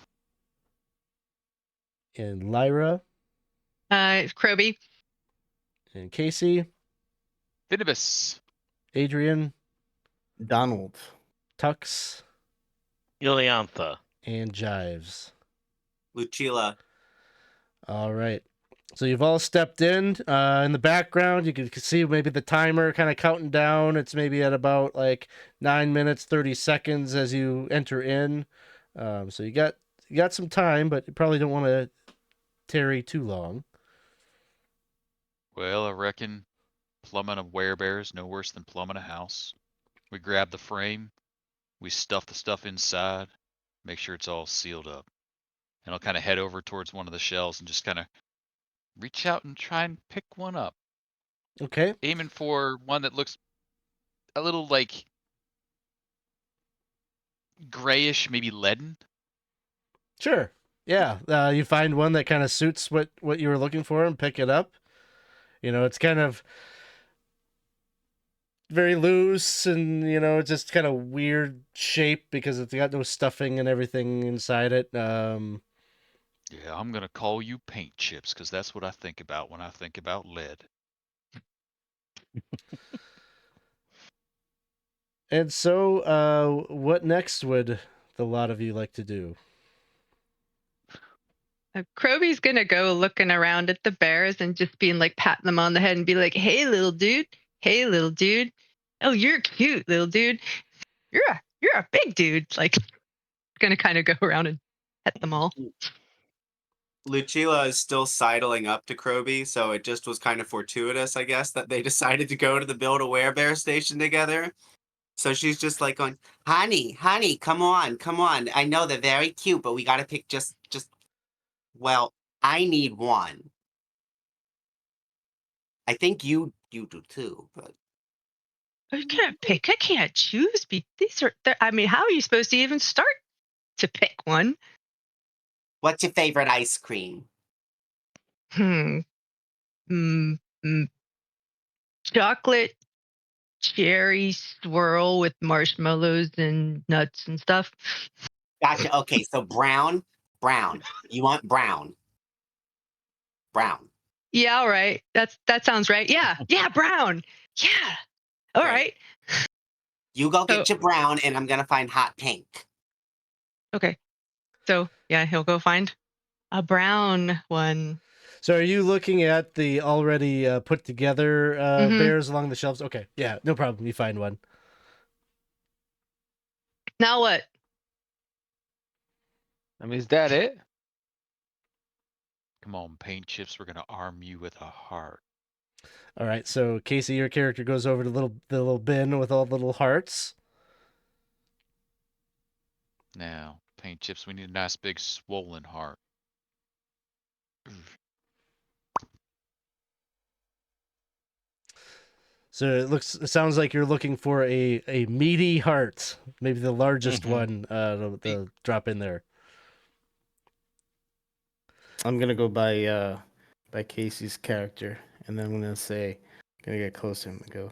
And Lyra Kroby. and Casey, Finibus. Adrian, Donald. Tux, Iliantha. and Jives. Lucilla. All right. So you've all stepped in. In the background, you can see maybe the timer kind of counting down. It's maybe at about like 9 minutes, 30 seconds as you enter in. So you got some time, but you probably don't want to tarry too long. Well, I reckon plumbing a werebear is no worse than plumbing a house. We grab the frame, we stuff the stuff inside, make sure it's all sealed up. And I'll kind of head over towards one of the shells and just kind of reach out and try and pick one up. Okay. Aiming for one that looks a little like grayish, maybe leaden. Sure. Yeah. You find one that kind of suits what you were looking for and pick it up. You know, it's kind of very loose and, just kind of weird shape because it's got no stuffing and everything inside it. Yeah, I'm going to call you paint chips because that's what I think about when I think about lead. And so, what next would the lot of you like to do? Kroby's gonna go looking around at the bears and just being like patting them on the head and be like, "Hey, little dude. Hey, little dude. Oh, you're cute, little dude. You're a big dude." Like, gonna kind of go around and pet them all. Lucilla is still sidling up to Kroby, so it just was kind of fortuitous, I guess, that they decided to go to the Build-A-Werebear station together. So she's just like going, honey, come on. I know they're very cute, but we gotta pick well, I need one. I think you do too, but I can't pick. I can't choose. I mean, how are you supposed to even start to pick one? what's your favorite ice cream? Hmm. Mm, mm, chocolate cherry swirl with marshmallows and nuts and stuff. Gotcha. Okay, so brown. You want brown. Brown. Yeah, all right. That sounds right. Yeah, brown. Yeah. All Great. right. You go So- get your brown, and I'm gonna find hot pink. Okay. So yeah, he'll go find a brown one. So, are you looking at the already put together Mhm. bears along the shelves? Okay, yeah, no problem. You find one. Now what? I mean, is that it? Come on, Paint Chips. We're gonna arm you with a heart. All right. So, Casey, your character goes over to the little bin with all the little hearts. Now, Paint Chips, we need a nice big swollen heart. So it sounds like you're looking for a meaty heart, maybe the largest one to drop in there. I'm gonna go by Casey's character, and then I'm gonna get closer and go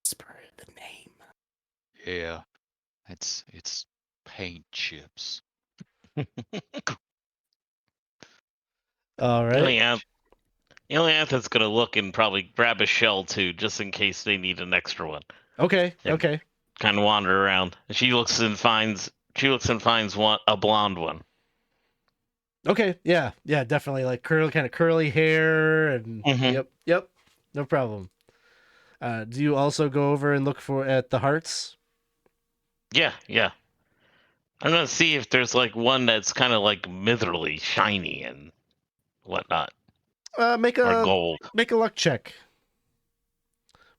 whisper the name. Yeah, it's Paint Chips. All right. Ileantha's gonna look and probably grab a shell too, just in case they need an extra one. Okay. Yeah. Okay. Kind of wander around. And she looks and finds a blonde one. Okay. Yeah. Yeah. Definitely like kind of curly hair and Mhm. Yep. No problem. Do you also go over and look at the hearts? Yeah. I'm gonna see if there's like one that's kind of like mitherly, shiny, and whatnot, Make or a gold. luck check.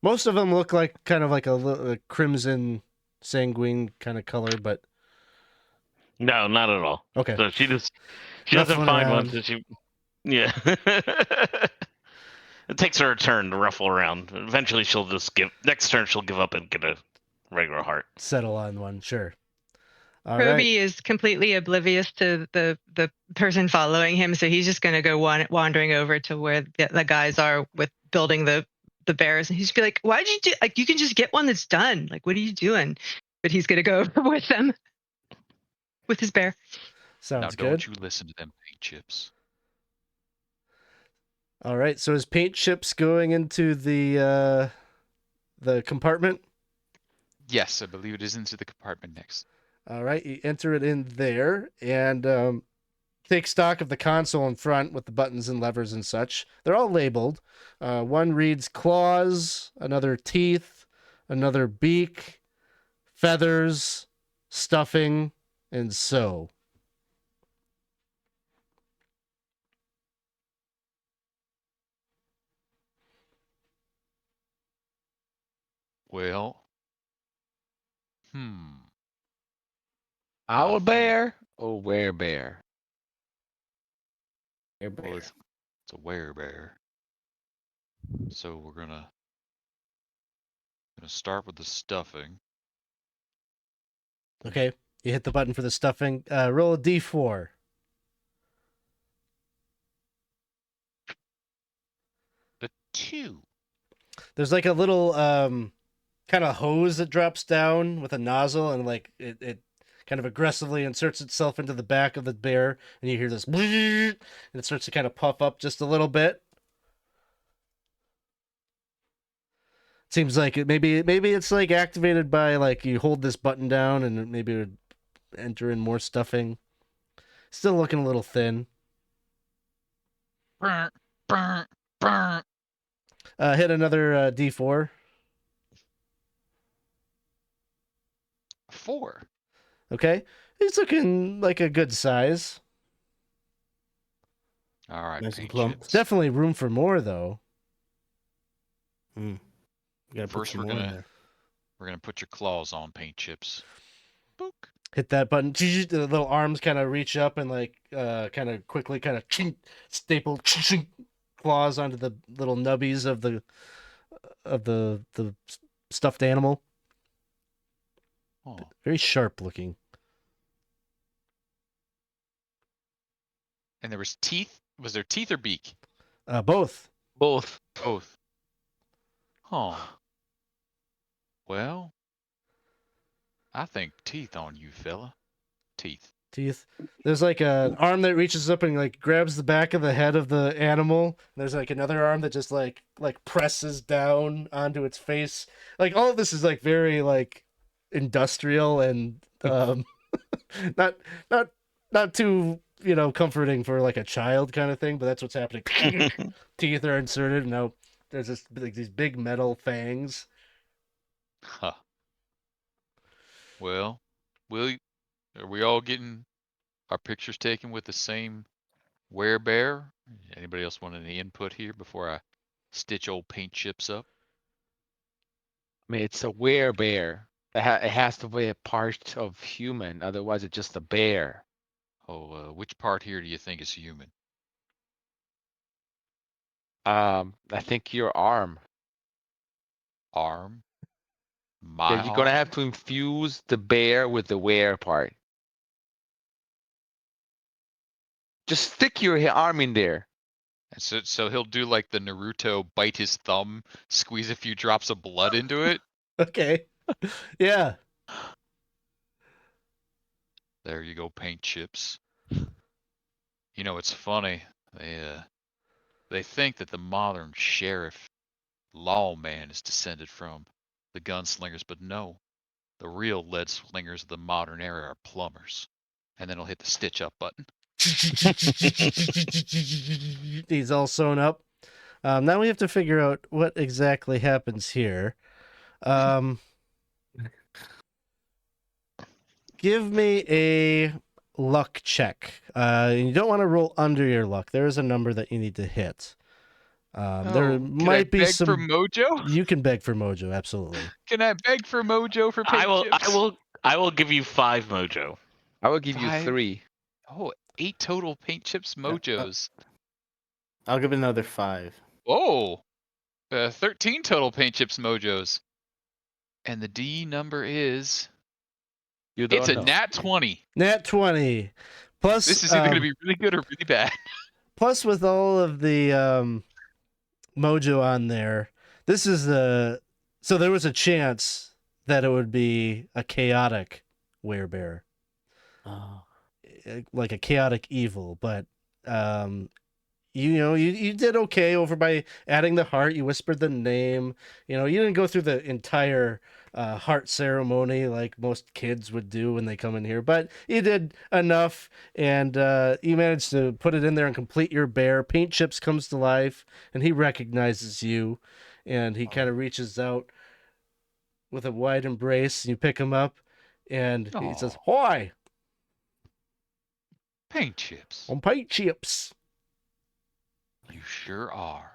Most of them look like kind of like a crimson sanguine kind of color, but No, not at all. okay. So she doesn't Ruffling find one. around. So yeah. It takes her a turn to ruffle around. Eventually, next turn she'll give up and get a regular heart. Settle on one, sure. All right. Kroby is completely oblivious to the person following him, so he's just gonna go wandering over to where the guys are with building the bears, and he's be like, "Why did you do? Like, you can just get one that's done. Like, what are you doing?" But he's gonna go over with them, with his bear. Sounds Now, good. don't you listen to them, Paint Chips. All right. So is paint chips going into the compartment? Yes, I believe it is into the compartment next. All right. You enter it in there and take stock of the console in front with the buttons and levers and such. They're all labeled. One reads claws, another teeth, another beak, feathers, stuffing, and so. Well, Owl bear or werebear? Well, it's a werebear. So we're gonna start with the stuffing. Okay. You hit the button for the stuffing. Roll a d4. The 2. There's like a little kind of hose that drops down with a nozzle and like it kind of aggressively inserts itself into the back of the bear and you hear this and it starts to kind of puff up just a little bit. Seems like maybe it's like activated by like you hold this button down and maybe it would enter in more stuffing. Still looking a little thin. Burn, burn, burn. Hit another D4. 4. Okay, he's looking like a good size. All right, Nice and paint plump. chips. Definitely room for more though. You gotta put First, some we're more in gonna there. put your claws on, paint chips. Book. Hit that button. The little arms kind of reach up and like kind of quickly kind of staple claws onto the little nubbies of the stuffed animal. Oh. Very sharp looking. And there was teeth. Was there teeth or beak? Both. Both. Both. Oh. Well, I think teeth on you, fella. Teeth. Teeth. There's like an arm that reaches up and like grabs the back of the head of the animal. There's like another arm that just like presses down onto its face. Like all of this is like very like industrial and not too comforting for like a child kind of thing, but that's what's happening. Teeth are inserted and now there's this like these big metal fangs. Huh. Well, are we all getting our pictures taken with the same werebear? Anybody else want any input here before I stitch old paint chips up? I mean, it's a werebear. It has to be a part of human, otherwise it's just a bear. Oh, which part here do you think is human? I think your arm. Arm? My Yeah, you're gonna arm? have to infuse the bear with the were part. Just stick your arm in there. And so he'll do like the Naruto, bite his thumb, squeeze a few drops of blood into it. Okay. Yeah. There you go, paint chips. You know, it's funny. They think that the modern sheriff lawman is descended from the gunslingers, but no. The real lead slingers of the modern era are plumbers. And then he'll hit the stitch up button. He's all sewn up. Now we have to figure out what exactly happens here. Give me a luck check. You don't want to roll under your luck. There is a number that you need to hit. There Can might I be beg some. for mojo? You can beg for mojo, absolutely. Can I beg for mojo for paint chips? I will give you 5 mojo. I will give you 5? 3. Oh, 8 total paint chips mojos. I'll give it another 5. Oh, 13 total paint chips mojos. And the D number is... You don't It's a know. nat 20. Nat 20. Plus, This is either going to be really good or really bad. plus with all of the mojo on there, this is so there was a chance that it would be a chaotic werebear. Oh. Like a chaotic evil, but you did okay over by adding the heart. You whispered the name. You didn't go through the entire heart ceremony like most kids would do when they come in here, but you did enough, and you managed to put it in there and complete your bear. Paint Chips comes to life, and he recognizes you, and he kind of reaches out with a wide embrace, and you pick him up, and he says, "Hi, Paint chips. I'm Paint Chips." You sure are.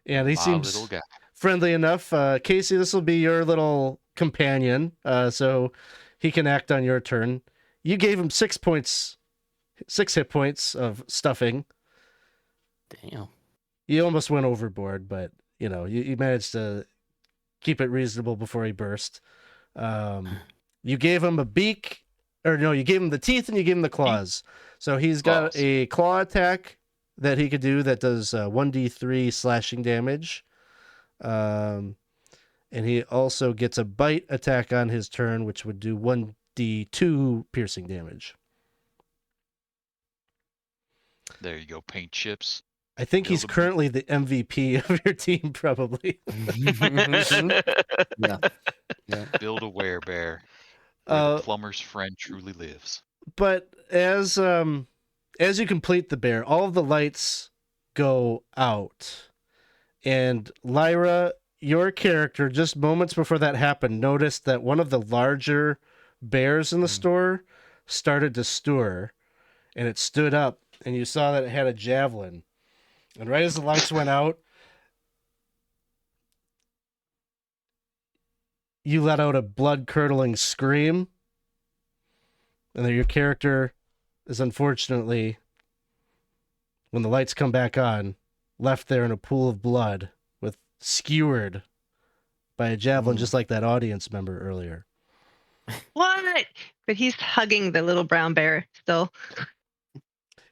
And he My seems little guy. friendly enough. Casey, this will be your little companion, so he can act on your turn. You gave him 6 hit points of stuffing. Damn. You almost went overboard, but you managed to keep it reasonable before he burst. You gave him a beak, or no, you gave him the teeth and you gave him the claws. So he's got Claws. a claw attack that he could do that does 1d3 slashing damage. And he also gets a bite attack on his turn, which would do 1d2 piercing damage. There you go, paint chips. I think he's Build a- currently the MVP of your team, probably. Yeah. Build a werebear where Uh, the plumber's friend truly lives. but as you complete the bear, all of the lights go out, and Lyra, your character, just moments before that happened, noticed that one of the larger bears in the store started to stir, and it stood up, and you saw that it had a javelin. And right as the lights went out, you let out a blood-curdling scream, and then your character is unfortunately, when the lights come back on, left there in a pool of blood, with skewered by a javelin, just like that audience member earlier. What? But he's hugging the little brown bear still.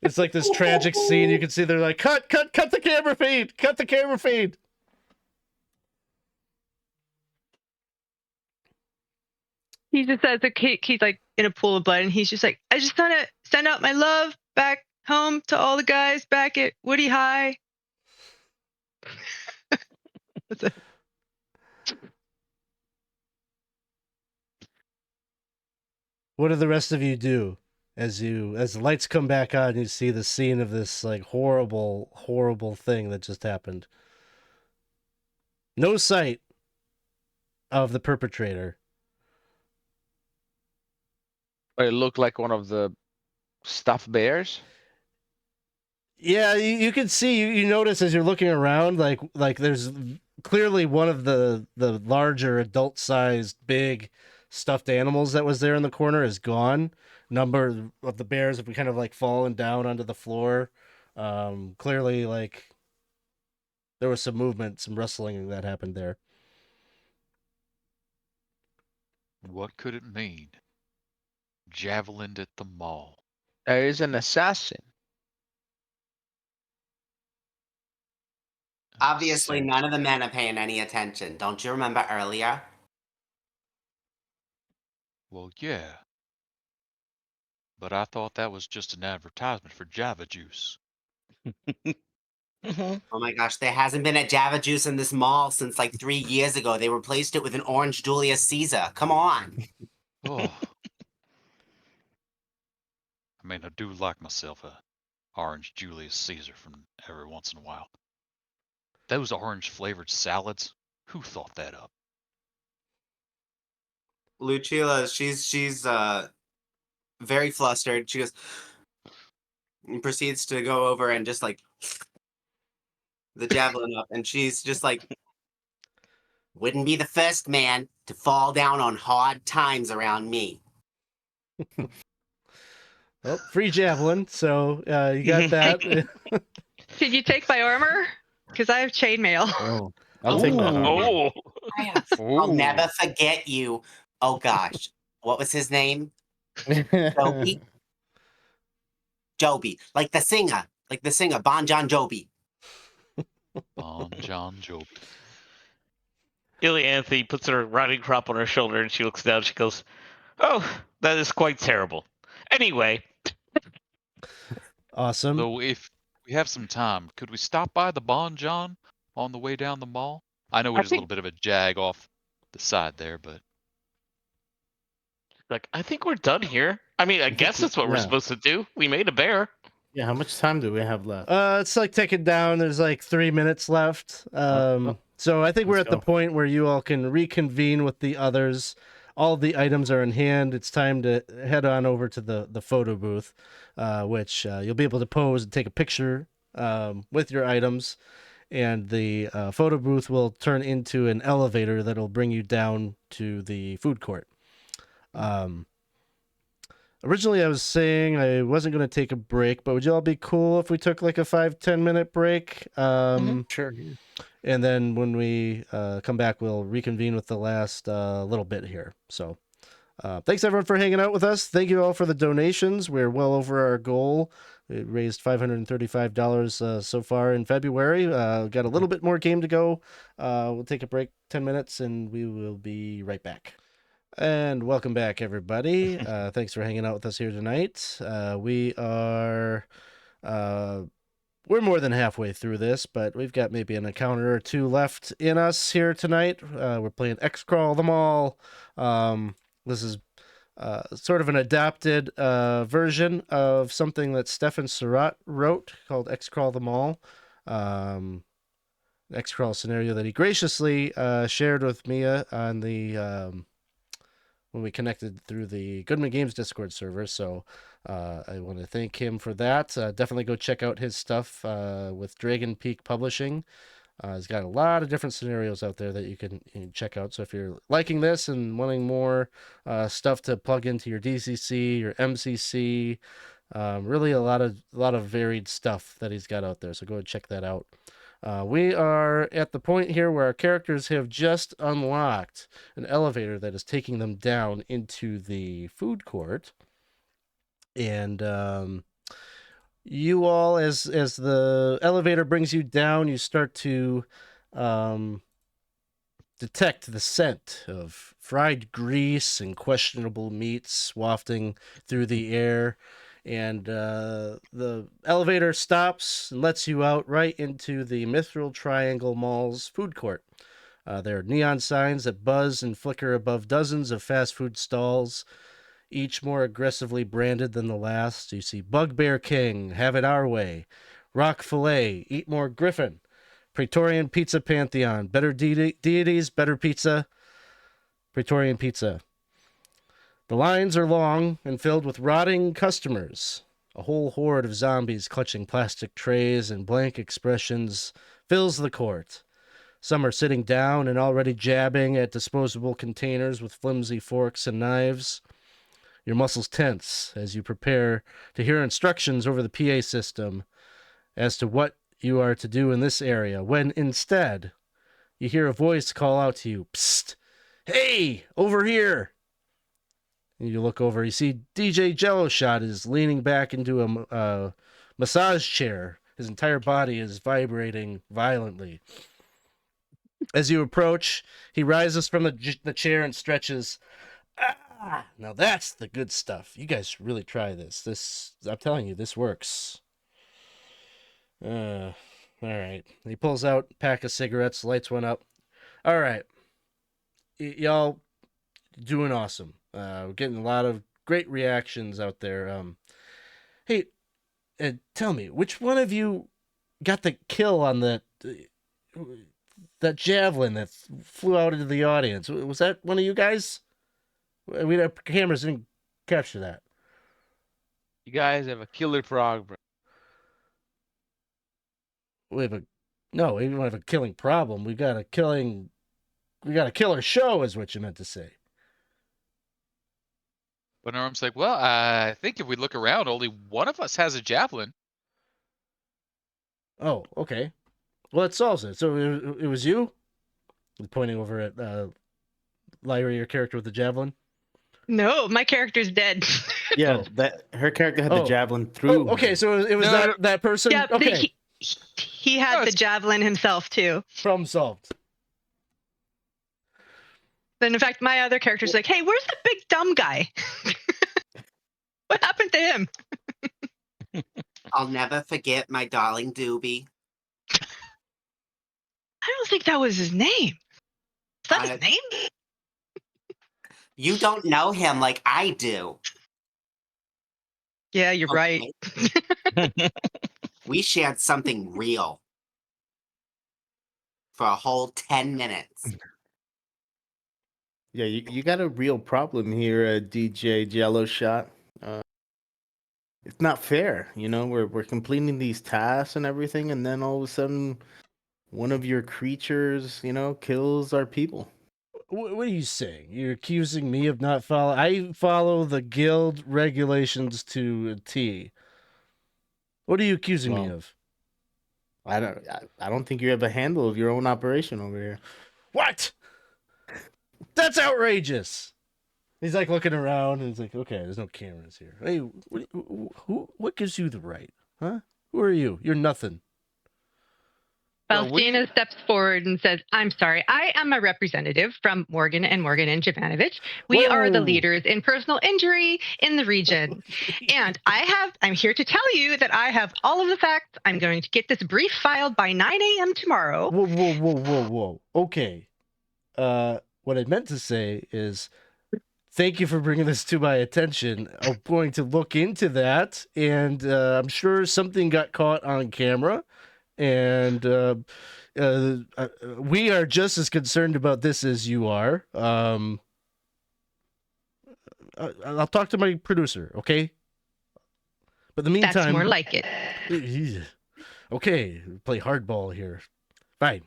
It's like this tragic scene. You can see they're like, cut the camera feed, cut the camera feed. He just says he's like in a pool of blood, and he's just like, I just want to send out my love back home to all the guys back at Woody High. What do the rest of you do as the lights come back on? You see the scene of this like horrible thing that just happened. No sight of the perpetrator. It looked like one of the stuffed bears. Yeah, you can see, you notice as you're looking around, like there's clearly one of the larger adult-sized big stuffed animals that was there in the corner is gone. Number of the bears have kind of like fallen down onto the floor. Clearly, like there was some movement, some rustling that happened there. What could it mean? Javelined at the mall. There is an assassin. Obviously, Assassin. none of the men are paying any attention. Don't you remember earlier? Well, yeah. But I thought that was just an advertisement for Java Juice. Oh my gosh, there hasn't been a Java Juice in this mall since like 3 years ago. They replaced it with an orange Julius Caesar. Come on. Oh. I mean, I do like myself a orange Julius Caesar from every once in a while. Those orange flavored salads, who thought that up? Lucilla, she's very flustered. She goes and proceeds to go over and just like the javelin up, and she's just like, Wouldn't be the first man to fall down on hard times around me. Oh, free javelin. So you got that. Did you take my armor? Because I have chainmail. Oh, I'll take that. Oh, I'll never forget you. Oh gosh, what was his name? Joby? Joby, like the singer, Bon John Joby. Bon John Job. Ilianthe puts her riding crop on her shoulder and she looks down. She goes, "Oh, that is quite terrible. Anyway, Awesome. So if we have some time, could we stop by the Bon John on the way down the mall? I know it is a little bit of a jag off the side there, but like I think we're done here. I mean, I guess that's what we're Yeah. supposed to do. We made a bear. Yeah, how much time do we have left? It's like ticking down. There's like 3 minutes left. So I think we're Let's at the go. point where you all can reconvene with the others. All the items are in hand. It's time to head on over to the photo booth, which you'll be able to pose and take a picture with your items. And the photo booth will turn into an elevator that'll bring you down to the food court. Originally, I was saying I wasn't going to take a break, but would you all be cool if we took like a 5-10 minute break? Sure. And then when we come back, we'll reconvene with the last little bit here. So thanks everyone for hanging out with us. Thank you all for the donations. We're well over our goal. We raised $535 so far in February. Got a little bit more game to go. We'll take a break, 10 minutes, and we will be right back. And welcome back, everybody. Thanks for hanging out with us here tonight. We are we're more than halfway through this, but we've got maybe an encounter or two left in us here tonight. We're playing XCrawl the Mall. This is sort of an adapted version of something that Stefan Surratt wrote called XCrawl the Mall. XCrawl scenario that he graciously shared with Mia on the when we connected through the Goodman Games Discord server. So I want to thank him for that. Definitely go check out his stuff with Dragon Peak Publishing. He's got a lot of different scenarios out there that you can check out. So if you're liking this and wanting more stuff to plug into your DCC, your MCC, really a lot of varied stuff that he's got out there. So go and check that out. We are at the point here where our characters have just unlocked an elevator that is taking them down into the food court. And you all, as the elevator brings you down, you start to detect the scent of fried grease and questionable meats wafting through the air. And the elevator stops and lets you out right into the Mithril Triangle Mall's food court. There are neon signs that buzz and flicker above dozens of fast food stalls, each more aggressively branded than the last. You see Bugbear King, Have It Our Way, Rock Filet, Eat More Griffin, Praetorian Pizza Pantheon, Better Deities, Better Pizza, Praetorian Pizza. The lines are long and filled with rotting customers. A whole horde of zombies clutching plastic trays and blank expressions fills the court. Some are sitting down and already jabbing at disposable containers with flimsy forks and knives. Your muscles tense as you prepare to hear instructions over the PA system as to what you are to do in this area, when instead you hear a voice call out to you, "Psst! Hey, over here!" And you look over, you see DJ Jello Shot is leaning back into a massage chair. His entire body is vibrating violently. As you approach, he rises from the chair and stretches. Ah, now that's the good stuff. You guys should really try this. I'm telling you, this works. All right. He pulls out a pack of cigarettes, lights one up. All right. Y'all doing awesome. We're getting a lot of great reactions out there. Hey, tell me, which one of you got the kill on that javelin that flew out into the audience? Was that one of you guys? Our cameras didn't capture that. You guys have a killer frog, bro. We don't have a killing problem. We got a killer show, is what you meant to say. But Norm's like, well, I think if we look around, only one of us has a javelin. Oh, okay. Well, it solves it. So it was you? Pointing over at Lyra, your character with the javelin. No, my character's dead. Yeah, that her character had the javelin through. Oh, okay, so it was that person? Yeah, okay. He had the javelin himself, too. Problem solved. Then, in fact, my other character's like, hey, where's the big dumb guy? What happened to him? I'll never forget my darling Doobie. I don't think that was his name. Is that his name? You don't know him like I do. Yeah, you're right. We shared something real for a whole 10 minutes. Yeah, you got a real problem here, DJ Jello Shot. It's not fair, We're completing these tasks and everything, and then all of a sudden, one of your creatures, kills our people. What are you saying? You're accusing me of not following? I follow the guild regulations to a T. What are you accusing me of? I don't think you have a handle of your own operation over here. What? That's outrageous. He's like looking around and he's like, okay, there's no cameras here. Hey, what gives you the right? Huh? Who are you? You're nothing. Faustina steps forward and says, I'm sorry, I am a representative from Morgan and Jovanovich. We are the Whoa. leaders in personal injury in the region. And I'm here to tell you that I have all of the facts. I'm going to get this brief filed by 9 a.m. tomorrow. Whoa. Okay. What I meant to say is, thank you for bringing this to my attention. I'm going to look into that, and I'm sure something got caught on camera. And we are just as concerned about this as you are. I'll talk to my producer, okay? But in the meantime, That's more like it. Okay, play hardball here. Fine.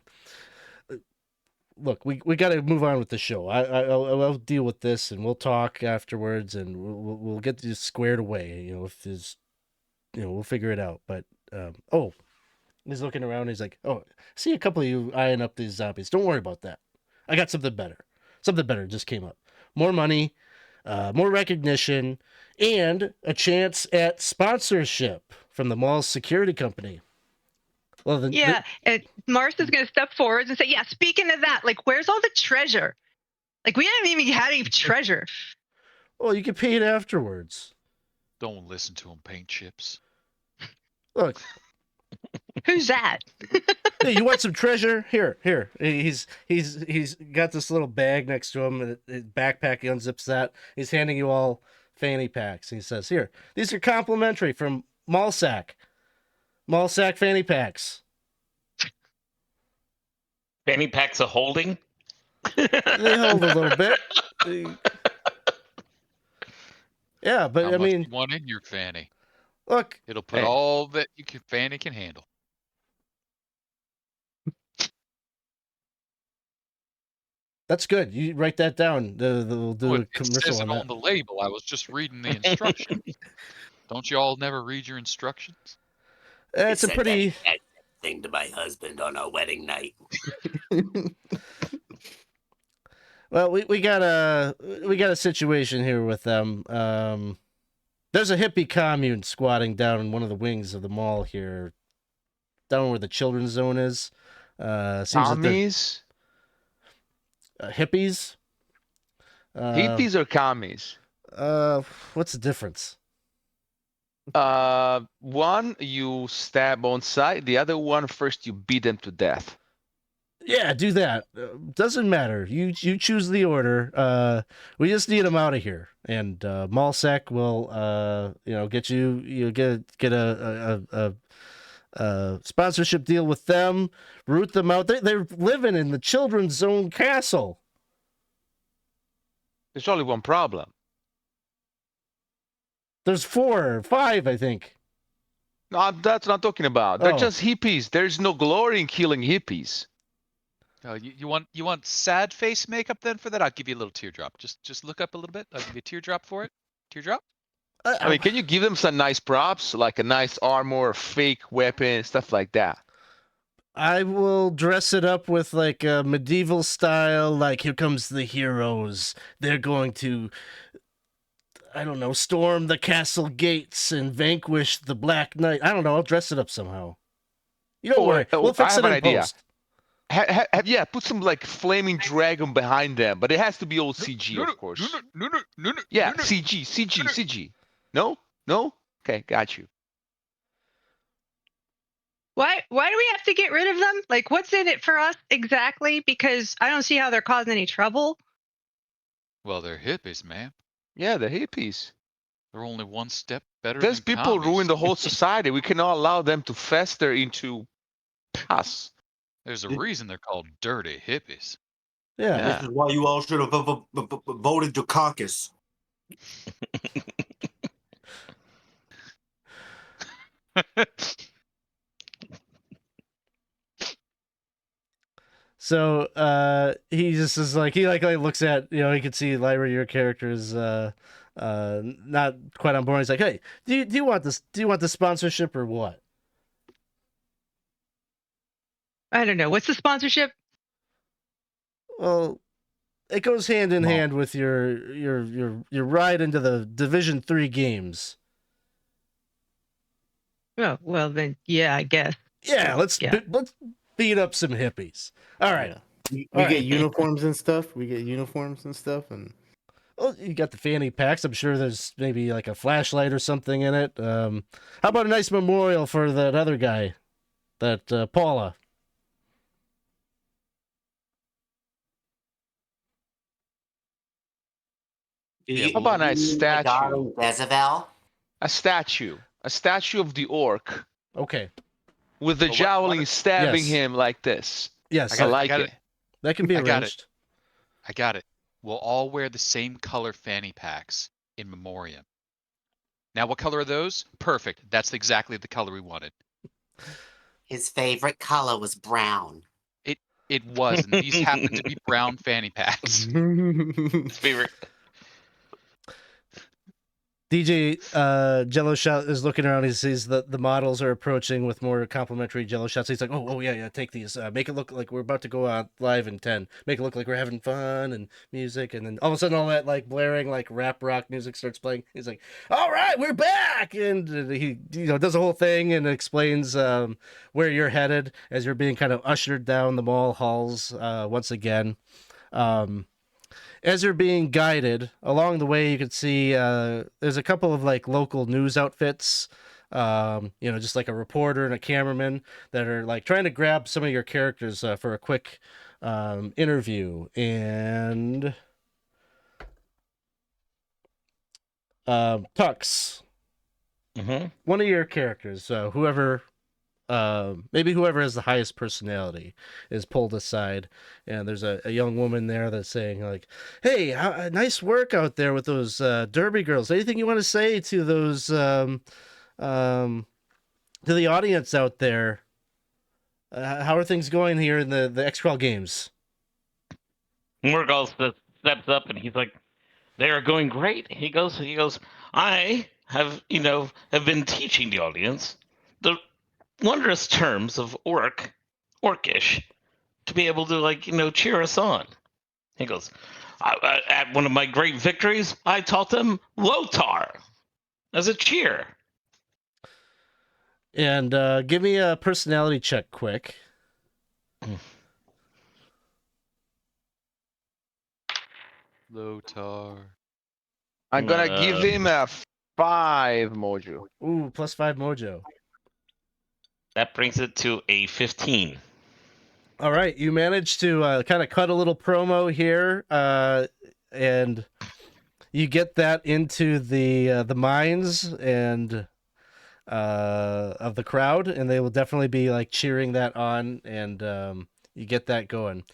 Look, we got to move on with the show. I'll deal with this, and we'll talk afterwards, and we'll get this squared away. You know, if there's, we'll figure it out. But he's looking around. He's like, "Oh, see a couple of you eyeing up these zombies. Don't worry about that. I got something better. Something better just came up. More money, more recognition, and a chance at sponsorship from the mall's security company." Well, and Mars is going to step forward and say, yeah, speaking of that, like, where's all the treasure? Like, we haven't even had any treasure. Well, you can pay it afterwards. Don't listen to him, paint chips. Look. Who's that? Hey, you want some treasure? Here. He's got this little bag next to him, and his backpack. He unzips that. He's handing you all fanny packs. He says, "Here, these are complimentary from Mallsack. Mallsack fanny packs." Fanny packs of holding? They hold a little bit. Yeah, but How much you want in your fanny? Look, it'll put all that fanny can handle. That's good. You write that down. We'll do a It commercial says it on on the label. I was just reading the instructions. Don't you all never read your instructions? It's a pretty that thing to my husband on our wedding night. Well, we got a situation here with them. There's a hippie commune squatting down in one of the wings of the mall here, down where the children's zone is. Commies? Hippies? Hippies or commies? What's the difference? One you stab on sight. The other one, first you beat them to death. Yeah, do that. Doesn't matter. You choose the order. We just need them out of here, and Mallsack will get you get a sponsorship deal with them. Root them out. They're living in the children's zone castle. There's only one problem. There's 4 or 5, I think. No, that's what I'm talking about. They're just hippies. There's no glory in killing hippies. You want sad face makeup then for that? I'll give you a little teardrop. Just look up a little bit. I'll give you a teardrop for it. Teardrop? I mean, can you give them some nice props, like a nice armor, fake weapon, stuff like that? I will dress it up with like a medieval style, like here comes the heroes. They're going to, I don't know, storm the castle gates and vanquish the Black Knight. I don't know. I'll dress it up somehow. You don't worry. We'll fix it in post. Yeah, put some like flaming dragon behind them, but it has to be old CG, of course. No. Yeah, CG. No? Okay, got you. Why do we have to get rid of them? Like, what's in it for us exactly? Because I don't see how they're causing any trouble. Well, they're hippies, man. Yeah, they're hippies. They're only one step better. Those than people commies. ruin the whole society. We cannot allow them to fester into us. There's a reason they're called dirty hippies. Yeah. This is why you all should have voted Dukakis. So he just is like he looks at, he can see Lyra, your character is not quite on board. He's like, hey, do you want this? Do you want the sponsorship or what? I don't know. What's the sponsorship? Well, it goes hand in hand with your ride into the Division 3 games. Oh, well then, yeah, I guess. Yeah, let's beat up some hippies. All right. Yeah. We All get right. uniforms and stuff. And Well, you got the fanny packs. I'm sure there's maybe like a flashlight or something in it. How about a nice memorial for that other guy, that Paula? How about a nice statue? Jezebel? A statue of the orc Okay. with the But javelin stabbing Yes. him like this. Yes, I like got it. that can be I got it. arranged. I got it. We'll all wear the same color fanny packs in memoriam. Now, what color are those? Perfect. That's exactly the color we wanted. His favorite color was brown. It wasn't. These happen to be brown fanny packs. His favorite. DJ Jello Shot is looking around. He sees that the models are approaching with more complimentary Jello shots. He's like, "Oh yeah, take these. Make it look like we're about to go out live in 10. Make it look like we're having fun and music." And then all of a sudden, all that like blaring like rap rock music starts playing. He's like, "All right, we're back!" And he does a whole thing and explains where you're headed as you're being kind of ushered down the mall halls once again. As you're being guided along the way, you can see there's a couple of like local news outfits, just like a reporter and a cameraman that are like trying to grab some of your characters for a quick interview. And Tux, Mm-hmm. one of your characters, whoever has the highest personality, is pulled aside, and there's a young woman there that's saying like, "Hey, nice work out there with those derby girls. Anything you want to say to those to the audience out there? How are things going here in the XCrawl games?" Morgul steps up and he's like, "They are going great." He goes, "I have been teaching the audience the wondrous terms of orcish, to be able to cheer us on." He goes, "At one of my great victories, I taught them Lotar as a cheer." And give me a personality check, quick. Lotar. I'm gonna give him a 5 mojo. Ooh, +5 mojo. That brings it to a 15. All right, you managed to kind of cut a little promo here, and you get that into the minds and of the crowd, and they will definitely be like cheering that on, and you get that going.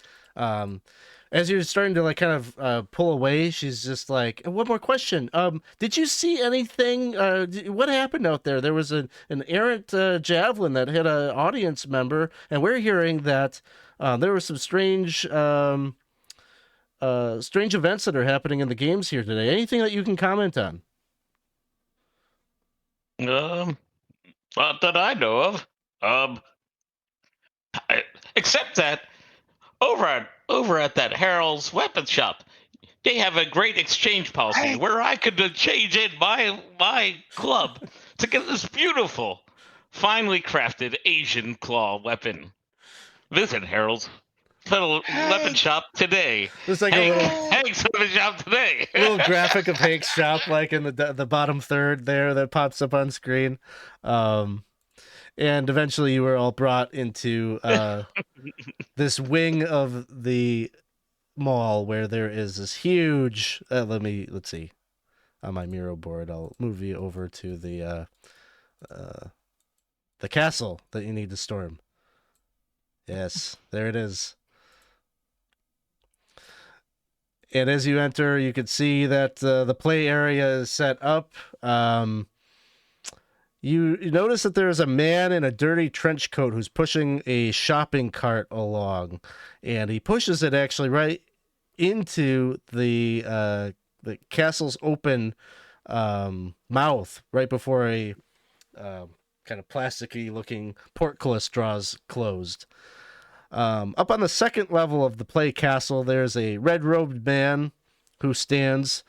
As you're starting to like kind of pull away, she's just like, "One more question. Did you see anything? What happened out there? There was an errant javelin that hit an audience member, and we're hearing that there were some strange events that are happening in the games here today. Anything that you can comment on?" Not that I know of. Except that over at that Harold's weapon shop, they have a great exchange policy where I could change in my club to get this beautiful, finely crafted Asian claw weapon. Visit Harold's weapon shop today. It's like a little Hank's weapon shop today. little graphic of Hank's shop, like in the bottom third there, that pops up on screen. And eventually you were all brought into this wing of the mall where there is this huge let's see on my Miro board. I'll move you over to the castle that you need to storm. Yes, there it is. And as you enter, you can see that the play area is set up. You notice that there is a man in a dirty trench coat who's pushing a shopping cart along, and he pushes it actually right into the castle's open mouth, right before a kind of plasticky looking portcullis draws closed. Up on the second level of the play castle, there's a red-robed man who stands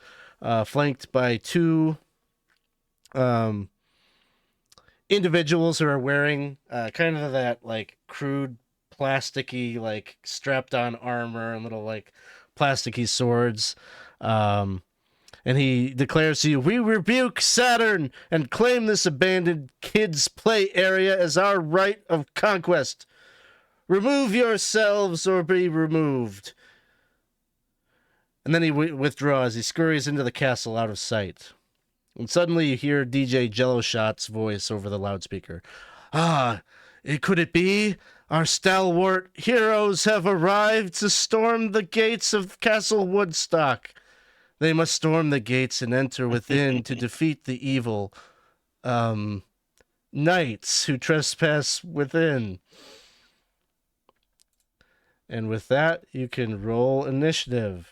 flanked by two individuals who are wearing kind of that like crude plasticky, like strapped on armor and little like plasticky swords. And he declares to you, "We rebuke Saturn and claim this abandoned kids' play area as our right of conquest. Remove yourselves or be removed." And then he withdraws. He scurries into the castle out of sight. And suddenly you hear DJ Jello Shot's voice over the loudspeaker. Could it be? Our stalwart heroes have arrived to storm the gates of Castle Woodstock. They must storm the gates and enter within to defeat the evil knights who trespass within. And with that, you can roll initiative.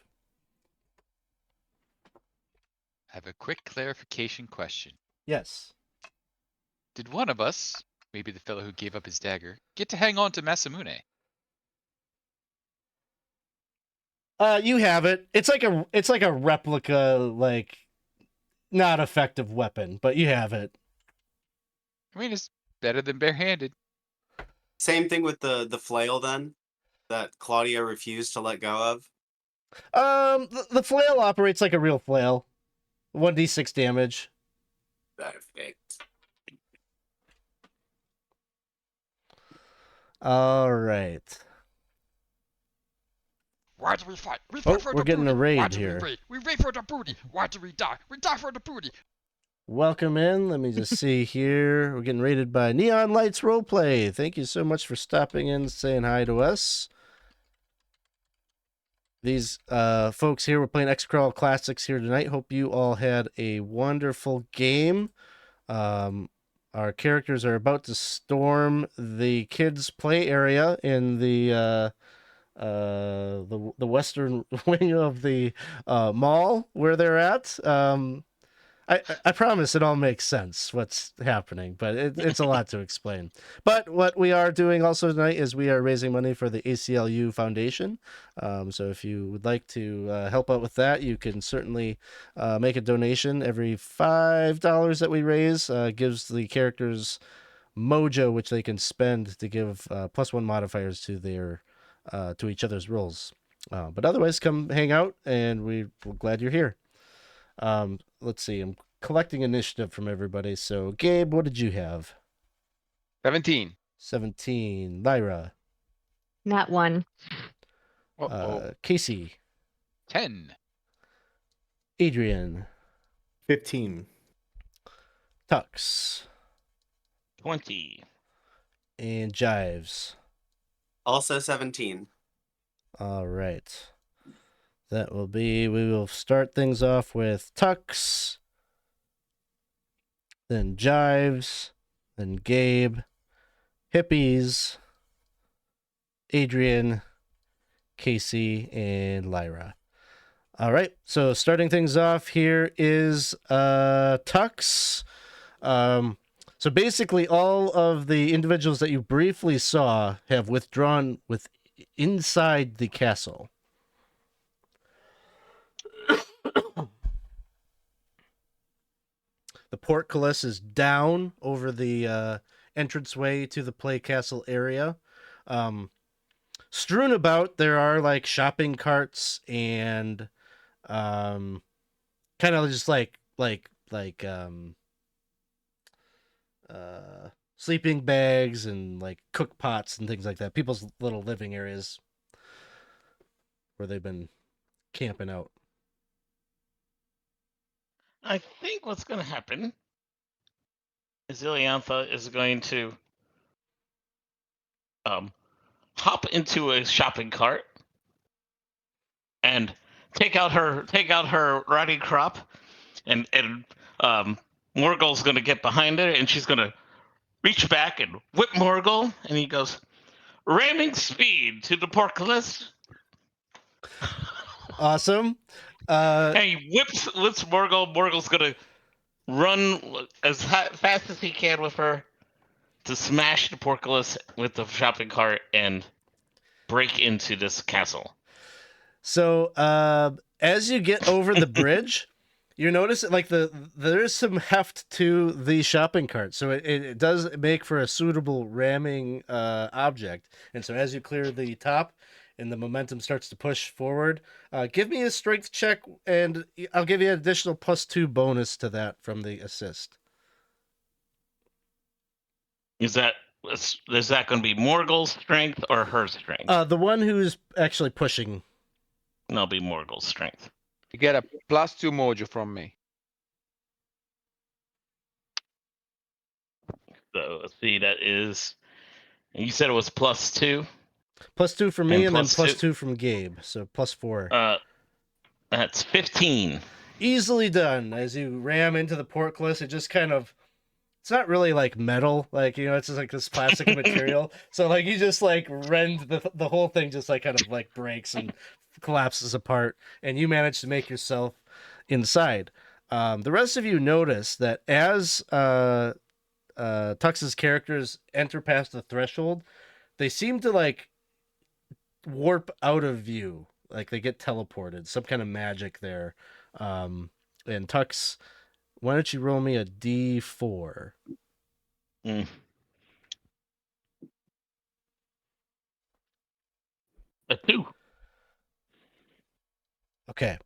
I have a quick clarification question. Yes. Did one of us, maybe the fellow who gave up his dagger, get to hang on to Masamune? You have it. It's like a replica, like not effective weapon, but you have it. I mean, it's better than barehanded. Same thing with the flail then, that Claudia refused to let go of. The flail operates like a real flail. 1d6 damage. Perfect. All right. Why do we fight? We fight for we're the getting booty. a raid Why do here. We wait for the booty. Why do we die? We die for the booty. Welcome in. Let me just see here. We're getting rated by Neon Lights Roleplay. Thank you so much for stopping in, saying hi to us. These folks here, we're playing XCrawl Classics here tonight. Hope you all had a wonderful game. Our characters are about to storm the kids' play area in the western wing of the mall where they're at. I promise it all makes sense what's happening, but it's a lot to explain. But what we are doing also tonight is we are raising money for the ACLU Foundation. So if you would like to help out with that, you can certainly make a donation. Every $5 that we raise gives the characters mojo, which they can spend to give +1 modifiers to their to each other's rolls. But otherwise, come hang out, and we're glad you're here. Let's see. I'm collecting initiative from everybody. So, Gabe, what did you have? 17. 17. Lyra. Not one. Casey. 10. Adrian. 15. Tux. 20. And Jives. Also 17. All right. That will be, we will start things off with Tux, then Jives, then Gabe, Hippies, Adrian, Casey, and Lyra. All right, so starting things off here is Tux. So basically all of the individuals that you briefly saw have withdrawn inside the castle. The portcullis is down over the entranceway to the play castle area. Strewn about, there are like shopping carts and kind of just like sleeping bags and like cook pots and things like that. People's little living areas where they've been camping out. I think what's going to happen is Iliantha is going to hop into a shopping cart and take out her riding crop, and Morgul's going to get behind her, and she's going to reach back and whip Morgul, and he goes, "Ramming speed to the portcullis." Awesome. And he whips Morgul. Morgul's gonna run as fast as he can with her to smash the portcullis with the shopping cart and break into this castle. So as you get over the bridge, You notice like there is some heft to the shopping cart, so it does make for a suitable ramming object. And so as you clear the top, and the momentum starts to push forward, give me a strength check, and I'll give you an additional +2 bonus to that from the assist. Is that going to be Morgul's strength or her strength? The one who's actually pushing. That'll be Morgul's strength. You get a +2 mojo from me. So let's see. That is. You said it was +2. +2 from me, and then +2 +2 from Gabe, so +4. That's 15. Easily done. As you ram into the portcullis, it just kind of, it's not really like metal, like, you know, it's just like this plastic material. So like you just like rend the whole thing, just like kind of like breaks and collapses apart, and you manage to make yourself inside. The rest of you notice that as Tux's characters enter past the threshold, they seem to like warp out of view, like they get teleported, some kind of magic there. And Tux, why don't you roll me a D4? Mm. A 2. Okay.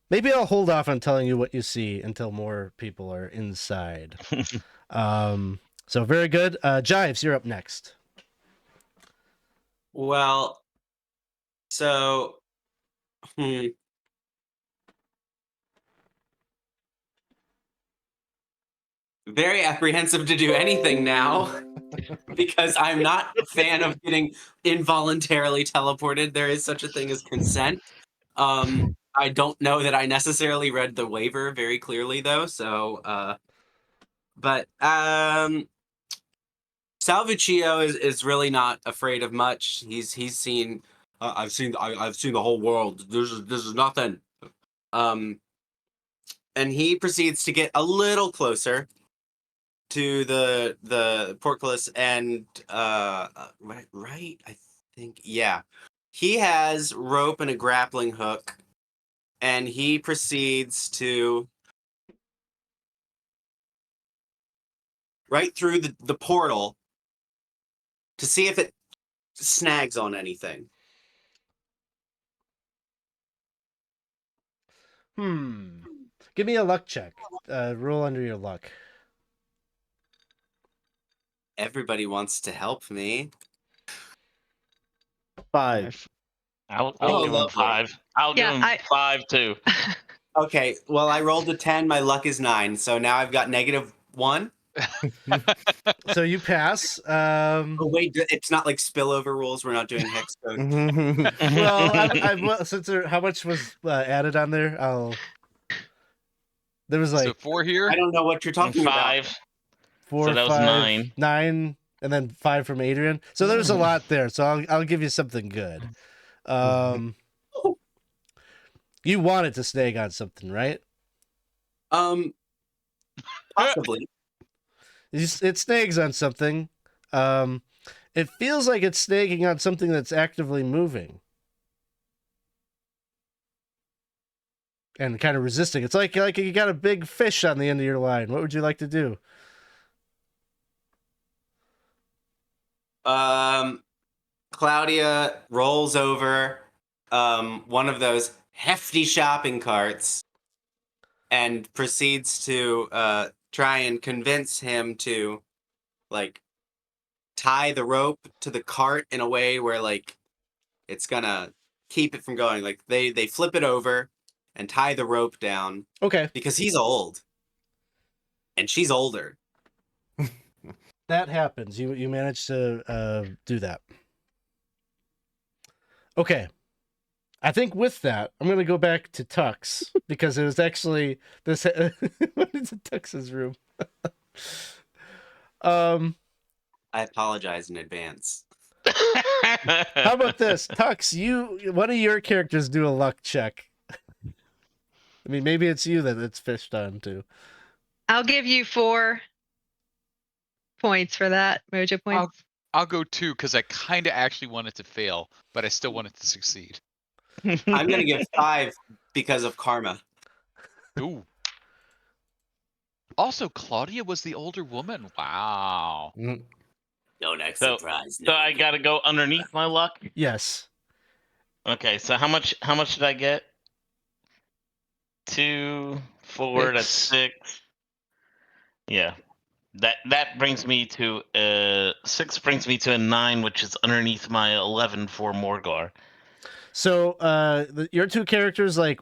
Maybe I'll hold off on telling you what you see until more people are inside. So very good. Jives, you're up next. Well, so very apprehensive to do anything now because I'm not a fan of getting involuntarily teleported. There is such a thing as consent. I don't know that I necessarily read the waiver very clearly though, so but Salvuccio is really not afraid of much. He's seen I've seen the whole world. This is nothing. And he proceeds to get a little closer to the portcullis, and right, I think, yeah, he has rope and a grappling hook, and he proceeds to right through the portal to see if it snags on anything. Give me a luck check. Roll under your luck. Everybody wants to help me. 5. I'll Oh, give him lovely. 5. I'll give him 5 too. Okay, well, I rolled a 10. My luck is 9, so now I've got -1. So you pass. Oh wait, it's not like spillover rules. We're not doing hex code. Well, how much was added on there? There was like So 4 here. I don't know what you're talking about. 5. 4, So that was 5, 9. 9, and then 5 from Adrian. So there's a lot there. So I'll give you something good. You wanted to snag on something, right? Possibly. It snags on something. It feels like it's snagging on something that's actively moving and kind of resisting. It's like you got a big fish on the end of your line. What would you like to do? Claudia rolls over one of those hefty shopping carts and proceeds to try and convince him to like tie the rope to the cart in a way where like it's gonna keep it from going. Like they flip it over and tie the rope down. Okay. Because he's old and she's older. That happens. You managed to do that. Okay. I think with that, I'm going to go back to Tux because it was actually this. What is in Tux's room? I apologize in advance. How about this, Tux? One of your characters do a luck check. I mean, maybe it's you that it's fished on to. I'll give you 4 points for that, mojo points. I'll go 2 because I kind of actually wanted to fail, but I still wanted to succeed. I'm going to give 5 because of karma. Ooh. Also, Claudia was the older woman. Wow. Don't act So, surprised. so I gotta go underneath my luck. Yes. Okay, so how much did I get? 2, 4, that's 6. Yeah. That brings me to 6 brings me to a 9, which is underneath my 11 for Morgar. So your two characters like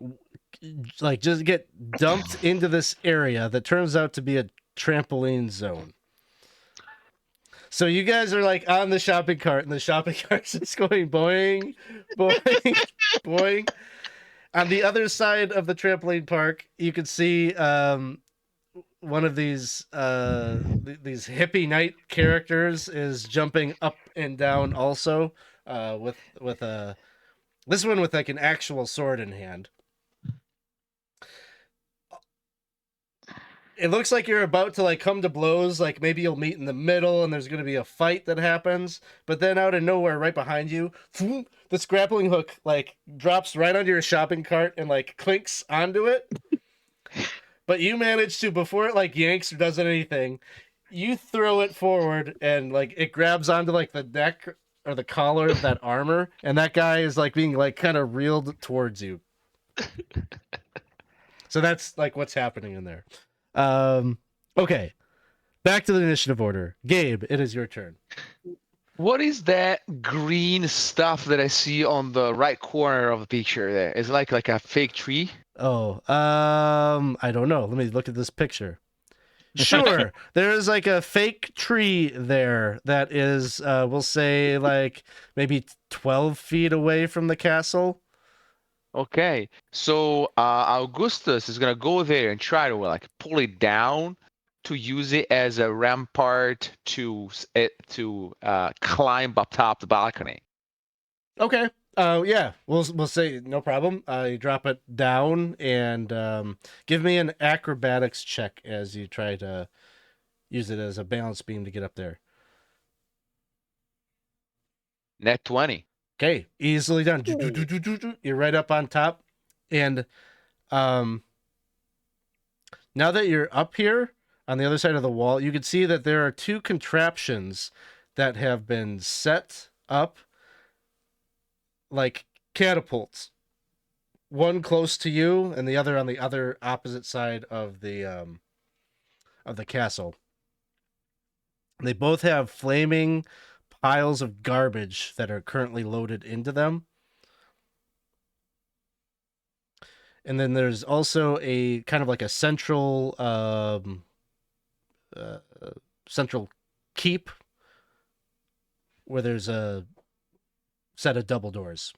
just get dumped into this area that turns out to be a trampoline zone. So you guys are like on the shopping cart, and the shopping cart's just going boing, boing, boing. On the other side of the trampoline park, you can see one of these hippie knight characters is jumping up and down also with a this one with like an actual sword in hand. It looks like you're about to like come to blows, like maybe you'll meet in the middle and there's going to be a fight that happens, but then out of nowhere right behind you, this grappling hook like drops right onto your shopping cart and like clinks onto it. But you manage to, before it like yanks or does anything, you throw it forward and like it grabs onto like the neck or the collar of that armor, and that guy is like being like kind of reeled towards you. So that's like what's happening in there. Okay, back to the initiative order. Gabe, it is your turn. What is that green stuff that I see on the right corner of the picture there? Is it like a fake tree? Oh, I don't know. Let me look at this picture. Sure, there is like a fake tree there that is, we'll say, like maybe 12 feet away from the castle. Okay, so Augustus is gonna go there and try to like pull it down to use it as a rampart to climb up top the balcony. Okay. Yeah, we'll say no problem. You drop it down and give me an acrobatics check as you try to use it as a balance beam to get up there. Net 20. Okay, easily done. You're right up on top, and now that you're up here on the other side of the wall, you can see that there are two contraptions that have been set up like catapults. One close to you, and the other on the other opposite side of the castle. They both have flaming piles of garbage that are currently loaded into them. And then there's also a kind of like a central central keep where there's a set of double doors.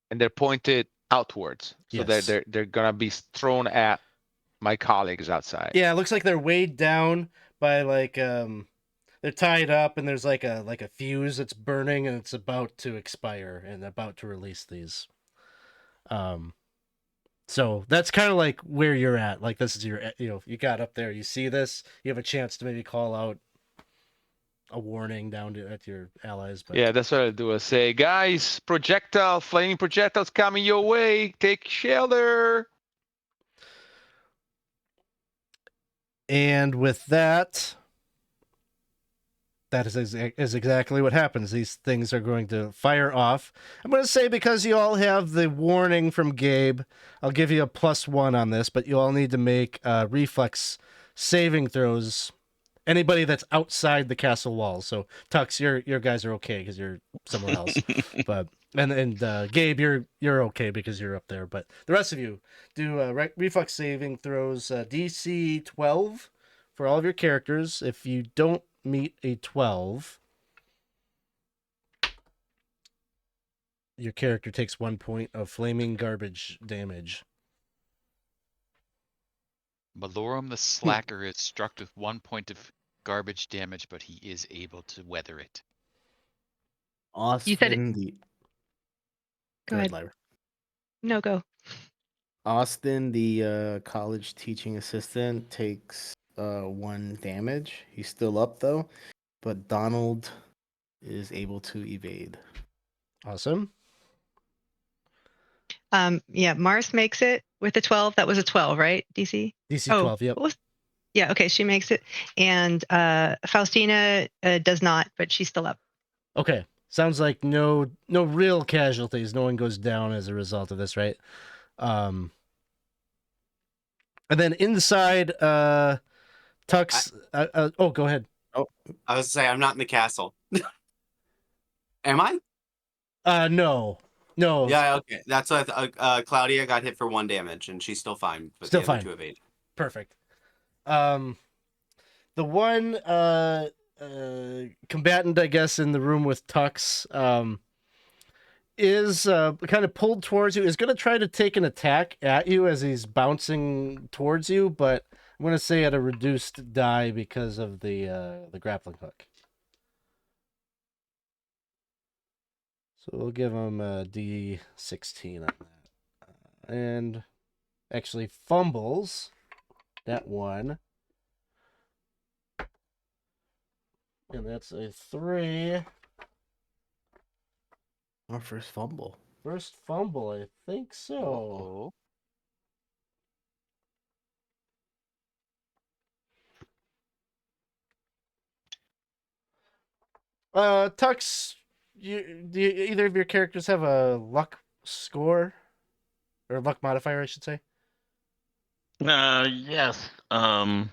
And they're pointed outwards. So Yes. they're gonna be thrown at my colleagues outside. Yeah, it looks like they're weighed down by like they're tied up, and there's like a fuse that's burning, and it's about to expire and about to release these. So that's kind of like where you're at. Like this is your, you got up there, you see this, you have a chance to maybe call out a warning down at your allies. But yeah, that's what I do. I say, guys, flaming projectiles coming your way. Take shelter. And with that, that is exactly what happens. These things are going to fire off. I'm going to say, because you all have the warning from Gabe, I'll give you a +1 on this, but you all need to make reflex saving throws. Anybody that's outside the castle walls. So Tux, your guys are okay because you're somewhere else. But and Gabe, you're okay because you're up there. But the rest of you do reflex saving throws, DC 12 for all of your characters. If you don't meet a 12, your character takes 1 point of flaming garbage damage. Malorum the Slacker is struck with 1 point of garbage damage, but he is able to weather it. Austin, You said it. Go ahead. Lyra. No, go. Austin, the college teaching assistant, takes 1 damage. He's still up though, but Donald is able to evade. Awesome. Yeah, Mars makes it with a 12. That was a 12, right? DC? DC Oh, 12, yep. Yeah, okay, she makes it. And Faustina does not, but she's still up. Okay. Sounds like no real casualties. No one goes down as a result of this, right? And then inside, Tux. Go ahead. I was saying I'm not in the castle. Am I? No. Yeah, okay. That's what Claudia got hit for 1 damage, and she's still fine. But Still the fine. other 2 evade. Perfect. The one combatant, I guess, in the room with Tux, is kind of pulled towards you. Is going to try to take an attack at you as he's bouncing towards you, but I'm going to say at a reduced die because of the grappling hook. So we'll give him a D16 on that. And actually fumbles that one. And that's a 3. Our first fumble. First fumble, I think so. Tux, do either of your characters have a luck score? Or luck modifier, I should say? Yes. I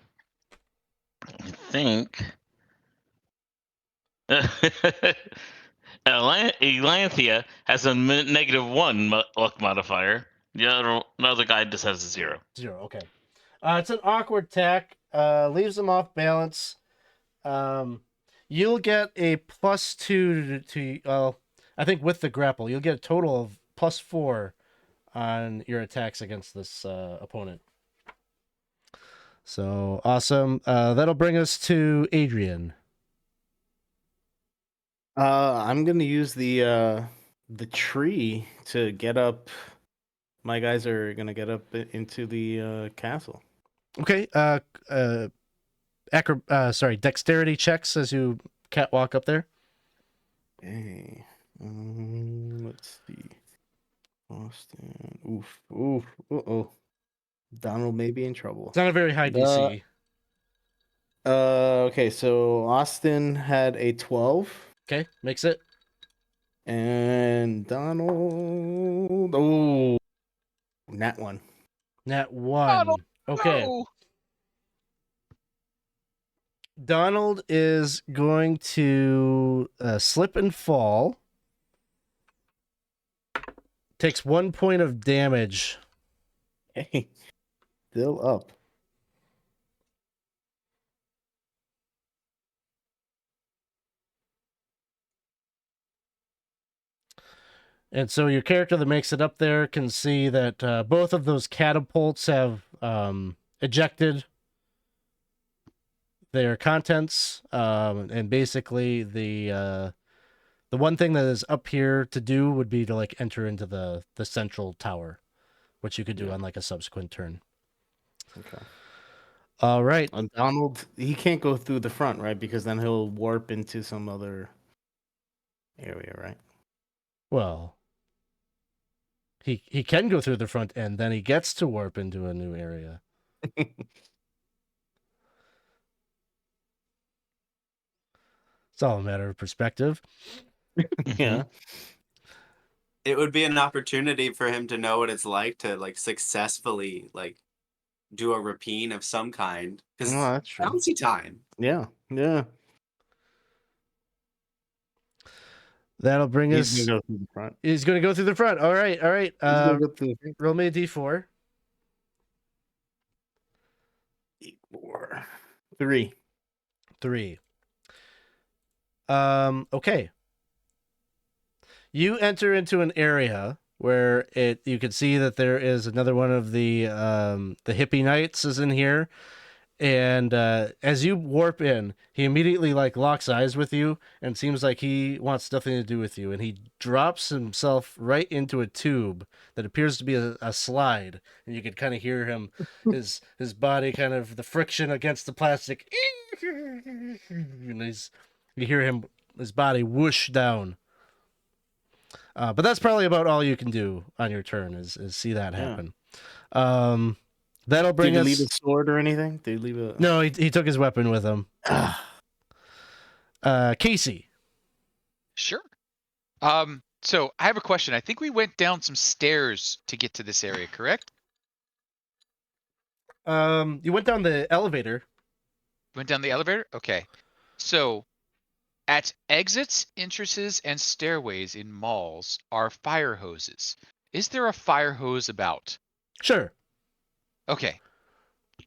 think. Elanthea has a -1 luck modifier. The other guy just has a 0. 0, okay. It's an awkward attack. Leaves him off balance. You'll get a +2 to I think with the grapple, you'll get a total of +4 on your attacks against this opponent. So awesome. That'll bring us to Adrian. I'm gonna use the tree to get up. My guys are gonna get up into the castle. Okay. Dexterity checks as you catwalk up there. Okay. Let's see. Austin. Oof. Uh-oh. Donald may be in trouble. It's not a very high DC. Okay, so Austin had a 12. Okay, makes it. And Donald. Oh, nat 1. Nat 1. Donald, okay. no! Donald is going to slip and fall. Takes 1 point of damage. Hey, still up. And so your character that makes it up there can see that both of those catapults have ejected their contents. And basically the one thing that is up here to do would be to like enter into the central tower, which you could do on like a subsequent turn. Okay. All right. Donald, he can't go through the front, right? Because then he'll warp into some other area, right? Well, he can go through the front end, then he gets to warp into a new area. It's all a matter of perspective. Yeah. It would be an opportunity for him to know what it's like to like successfully like do a rapine of some kind. Because No, that's true. I don't see time. Yeah. That'll bring us. He's gonna go through the front. He's going to go through the front. All right. He's gonna go through the front. Roll me a D4. 4. 3. 3. Okay. You enter into an area where you can see that there is another one of the hippie knights is in here. And as you warp in, he immediately like locks eyes with you and seems like he wants nothing to do with you. And he drops himself right into a tube that appears to be a slide. And you can kind of hear him, his body kind of the friction against the plastic. And you hear his body whoosh down. But that's probably about all you can do on your turn is see that happen. That'll bring Did us. he leave a sword or anything? Did he leave a? No, he took his weapon with him. Casey. Sure. So I have a question. I think we went down some stairs to get to this area, correct? You went down the elevator. Went down the elevator? Okay. So at exits, entrances, and stairways in malls are fire hoses. Is there a fire hose about? Sure. Okay.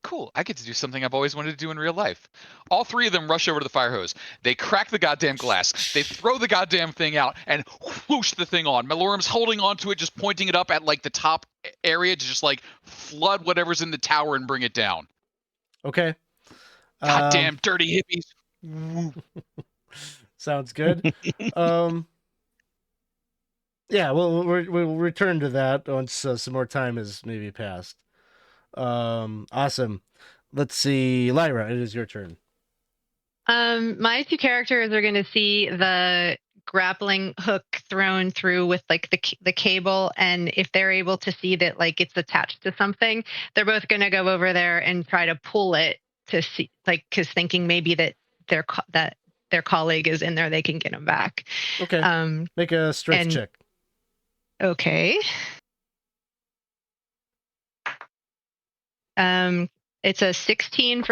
Cool. I get to do something I've always wanted to do in real life. All three of them rush over to the fire hose. They crack the goddamn glass. They throw the goddamn thing out and whoosh the thing on. Malorum's holding onto it, just pointing it up at like the top area to just like flood whatever's in the tower and bring it down. Okay. Goddamn dirty hippies. Sounds good. Yeah, we'll return to that once some more time has maybe passed. Awesome. Let's see, Lyra, it is your turn. My two characters are going to see the grappling hook thrown through with like the cable, and if they're able to see that like it's attached to something, they're both going to go over there and try to pull it to see, like, because thinking maybe that their colleague is in there, they can get him back. Okay. Make a strength check. Okay. It's a 16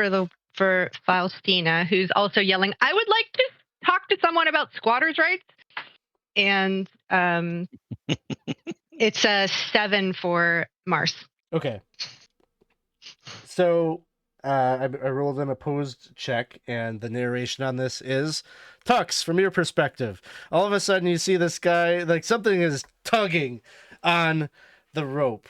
for Faustina, who's also yelling, "I would like to talk to someone about squatters' rights." And it's a 7 for Mars. Okay. So I rolled an opposed check, and the narration on this is, Tux, from your perspective, all of a sudden you see this guy, like something is tugging on the rope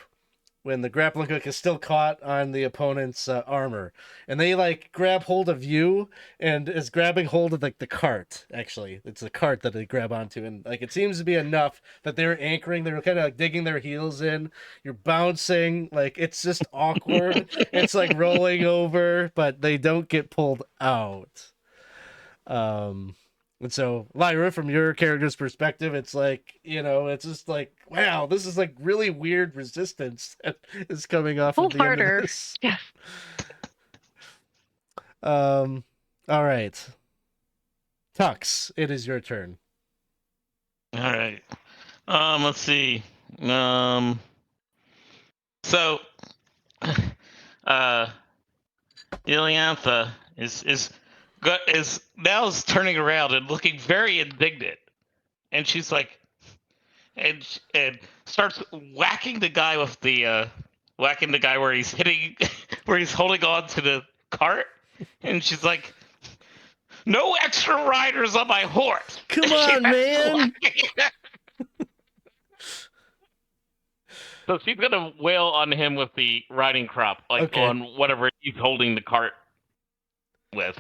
when the grappling hook is still caught on the opponent's armor, and they like grab hold of you and is grabbing hold of like the cart. Actually, it's the cart that they grab onto, and like it seems to be enough that they're anchoring. They're kind of like digging their heels in. You're bouncing, like it's just awkward. It's like rolling over, but they don't get pulled out. And so, Lyra, from your character's perspective, it's like, it's just like, wow, this is like really weird resistance that is coming off of the end of this. Yes. All right. Tux, it is your turn. All right. Let's see. So, Iliantha is now turning around and looking very indignant, and she's like, and starts whacking the guy with the whacking the guy where he's hitting, where he's holding on to the cart, and she's like, "No extra riders on my horse! Come on, man!" So she's gonna wail on him with the riding crop, like on whatever he's holding the cart with.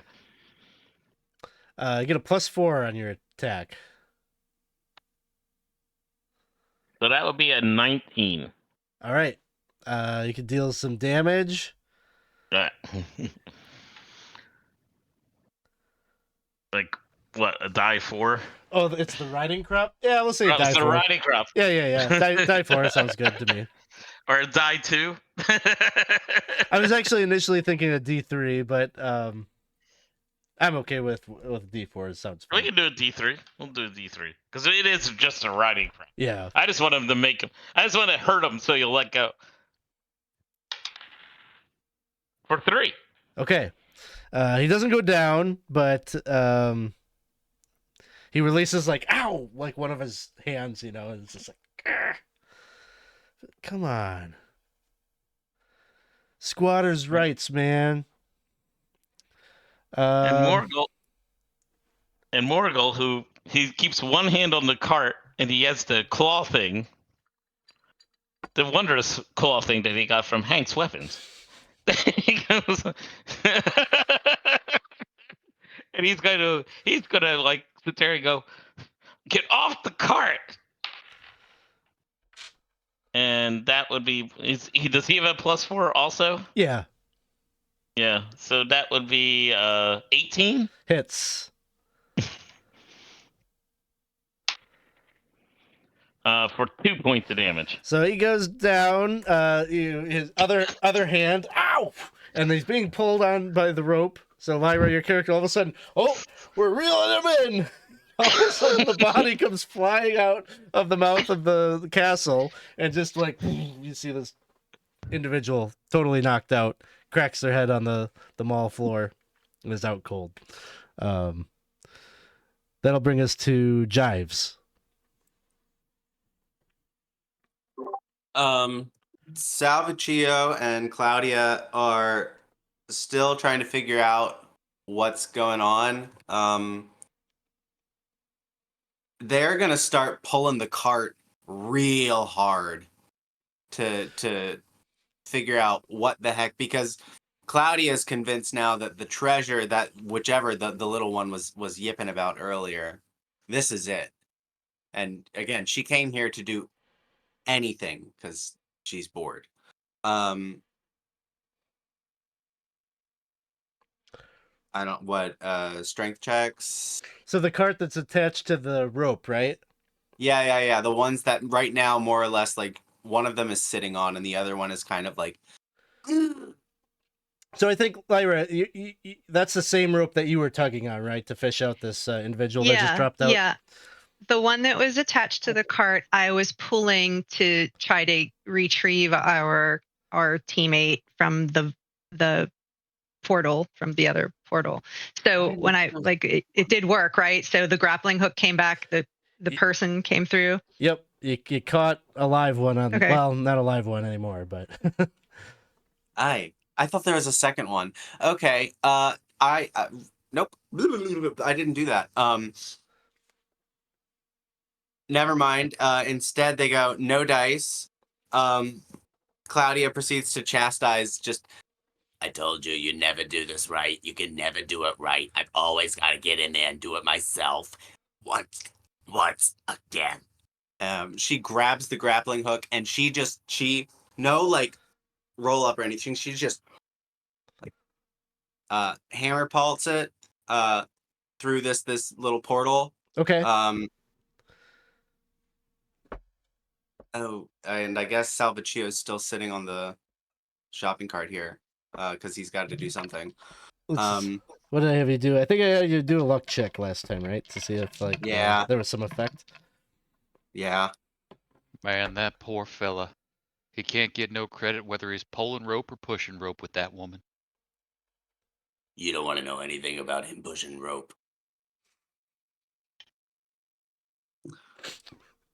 You get a +4 on your attack. So that would be a 19. All right. You can deal some damage. Like what? A die 4? Oh, it's the riding crop? Yeah, we'll say die 4. It's the riding crop. Yeah. Die 4 sounds good to me. Or a die 2. I was actually initially thinking a D3, but I'm okay with D4. It sounds fun. We can do a D3. We'll do a D3 because it is just a riding crop. Yeah. I just want him to make him. I just want to hurt him so you'll let go. For 3. Okay. He doesn't go down, but he releases like ow, like one of his hands, and it's just like, Argh. Come on. Squatters' rights, man. And Morgul, who he keeps one hand on the cart and he has the claw thing, the wondrous claw thing that he got from Hank's Weapons. He goes, and he's gonna like sit there and go, "Get off the cart!" And that would be does he have a +4 also? Yeah. Yeah. So that would be 18 hits. For 2 points of damage. So he goes down. His other hand, ow, and he's being pulled on by the rope. So Lyra, your character, all of a sudden, oh, we're reeling him in. All of a sudden, the body comes flying out of the mouth of the castle, and just like you see this individual totally knocked out, cracks their head on the mall floor, and is out cold. That'll bring us to Jives. Salvatio and Claudia are still trying to figure out what's going on. They're gonna start pulling the cart real hard to figure out what the heck, because Claudia is convinced now that the treasure, that whichever the little one was yipping about earlier, this is it. And again, she came here to do anything because she's bored. I don't what strength checks. So the cart that's attached to the rope, right? Yeah. The ones that right now more or less like one of them is sitting on and the other one is kind of like. So I think, Lyra, you, that's the same rope that you were tugging on, right, to fish out this individual that just dropped out? Yeah. The one that was attached to the cart, I was pulling to try to retrieve our teammate from the portal, from the other portal. So when I it did work, right? So the grappling hook came back, the person came through. Yep, you caught a live one on. Okay. Well, not a live one anymore, but. I thought there was a second one. Okay. Nope. I didn't do that. Never mind. Instead, they go no dice. Claudia proceeds to chastise. I told you, you never do this right. You can never do it right. I've always got to get in there and do it myself. Once again. She grabs the grappling hook and she no like roll up or anything. She just like hammer pulse it through this little portal. Okay. Oh, and I guess Salvatio is still sitting on the shopping cart here because he's got to do something. What did I have you do? I think I had you do a luck check last time, right? To see if there was some effect. Yeah. Man, that poor fella. He can't get no credit whether he's pulling rope or pushing rope with that woman. You don't want to know anything about him pushing rope.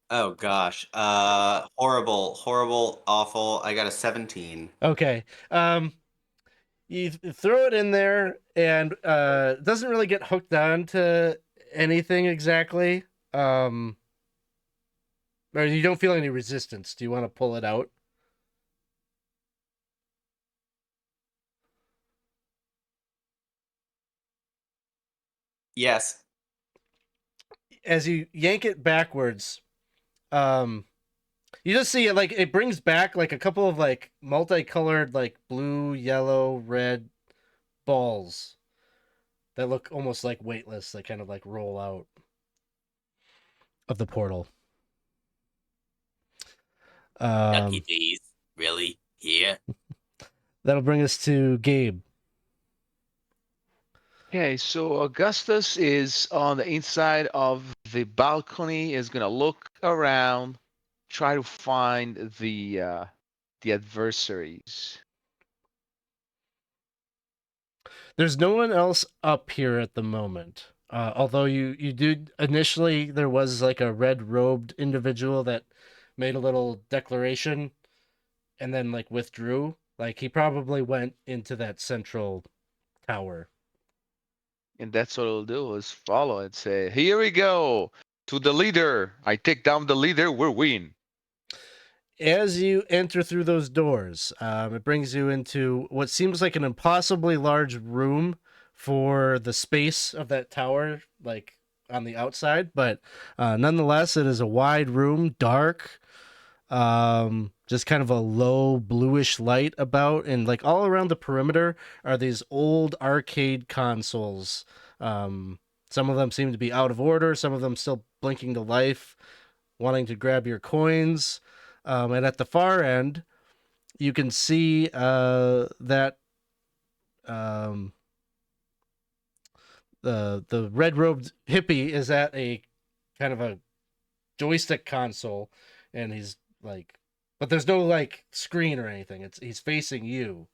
Oh gosh. Horrible, awful. I got a 17. Okay. You throw it in there and it doesn't really get hooked on to anything exactly. Or you don't feel any resistance. Do you want to pull it out? Yes. As you yank it backwards, you just see it it brings back a couple of multicolored blue, yellow, red balls that look almost weightless. They kind of roll out of the portal. Ducky D's, really? Here? That'll bring us to Gabe. Okay, so Augustus is on the inside of the balcony, is gonna look around, try to find the adversaries. There's no one else up here at the moment. Although you did initially, there was a red-robed individual that made a little declaration and then withdrew. He probably went into that central tower. And that's what it'll do, is follow and say, here we go, to the leader. I take down the leader, we're win. As you enter through those doors, it brings you into what seems like an impossibly large room for the space of that tower, on the outside. But nonetheless, it is a wide room, dark, just kind of a low bluish light about, and all around the perimeter are these old arcade consoles. Some of them seem to be out of order, some of them still blinking to life. wanting to grab your coins. And at the far end, you can see that the red-robed hippie is at a kind of a joystick console, and he's like, but there's no like screen or anything. He's facing you.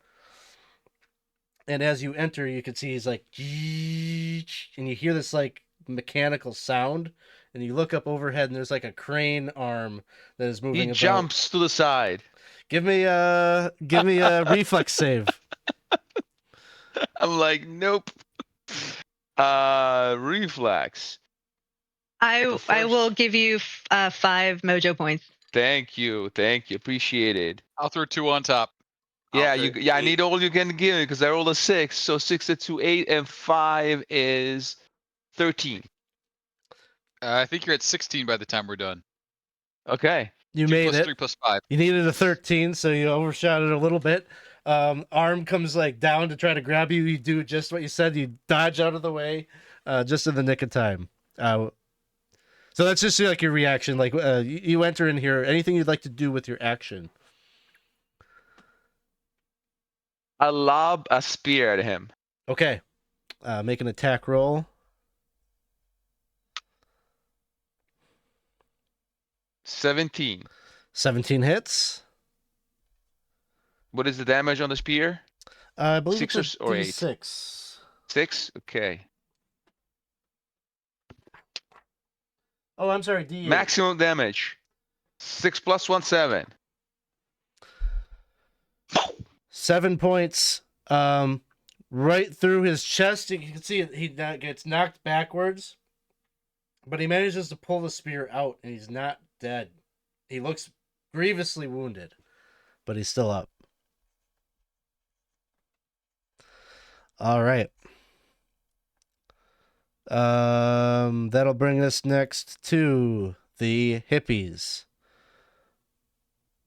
And as you enter, you can see he's like, and you hear this like mechanical sound, and you look up overhead, and there's like a crane arm that is moving. He about. jumps to the side. Give me a reflex save. I'm like, nope. Reflex. I will give you 5 mojo points. Thank you. Appreciate it. I'll throw 2 on top. Yeah, I need all you can give me because I rolled a 6. So 6 is 2, 8, and 5 is 13. I think you're at 16 by the time we're done. Okay. You 2 made plus it. 3 plus 5. You needed a 13, so you overshot it a little bit. Arm comes like down to try to grab you. You do just what you said. You dodge out of the way, just in the nick of time. So that's just like your reaction. Like you enter in here. Anything you'd like to do with your action? I lob a spear at him. Okay. Make an attack roll. 17. 17 hits. What is the damage on the spear? I believe 6 it's a or 8? D6. 6? Okay. Oh, I'm sorry. D8. Maximum damage. 6 plus 1, 7. 7 points. Right through his chest. You can see he gets knocked backwards, but he manages to pull the spear out, and he's not dead. He looks grievously wounded, but he's still up. All right. That'll bring us next to the hippies,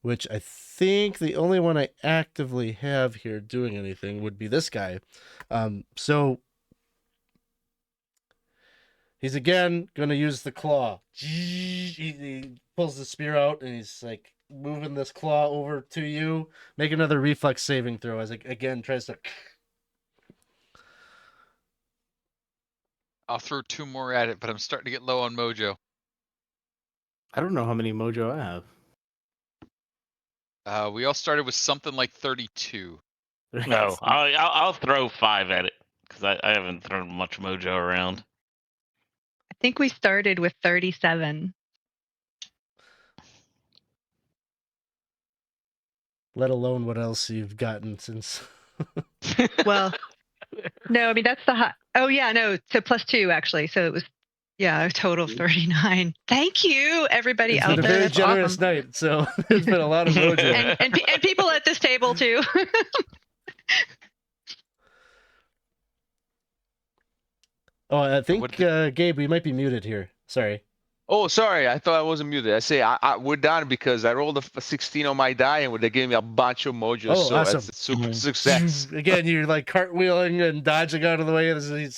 which I think the only one I actively have here doing anything would be this guy. So he's again going to use the claw. He pulls the spear out, and he's like moving this claw over to you. Make another reflex saving throw as it again tries to... I'll throw 2 more at it, but I'm starting to get low on mojo. I don't know how many mojo I have. We all started with something like 32. No, I'll throw 5 at it because I haven't thrown much mojo around. I think we started with 37. Let alone what else you've gotten since... Well, no, I mean, that's the high. Oh, yeah, no, so plus 2, actually. So it was, a total of 39. Thank you, everybody It's out been a there. very That's generous awesome. night, so there's been a lot of mojo. And people at this table, too. Oh, I think, Gabe, we might be muted here. Sorry. Oh, sorry. I thought I wasn't muted. I say we're done because I rolled a 16 on my die and they gave me a bunch of mojo. Oh, so awesome. it's a super success. Again, you're like cartwheeling and dodging out of the way. There's the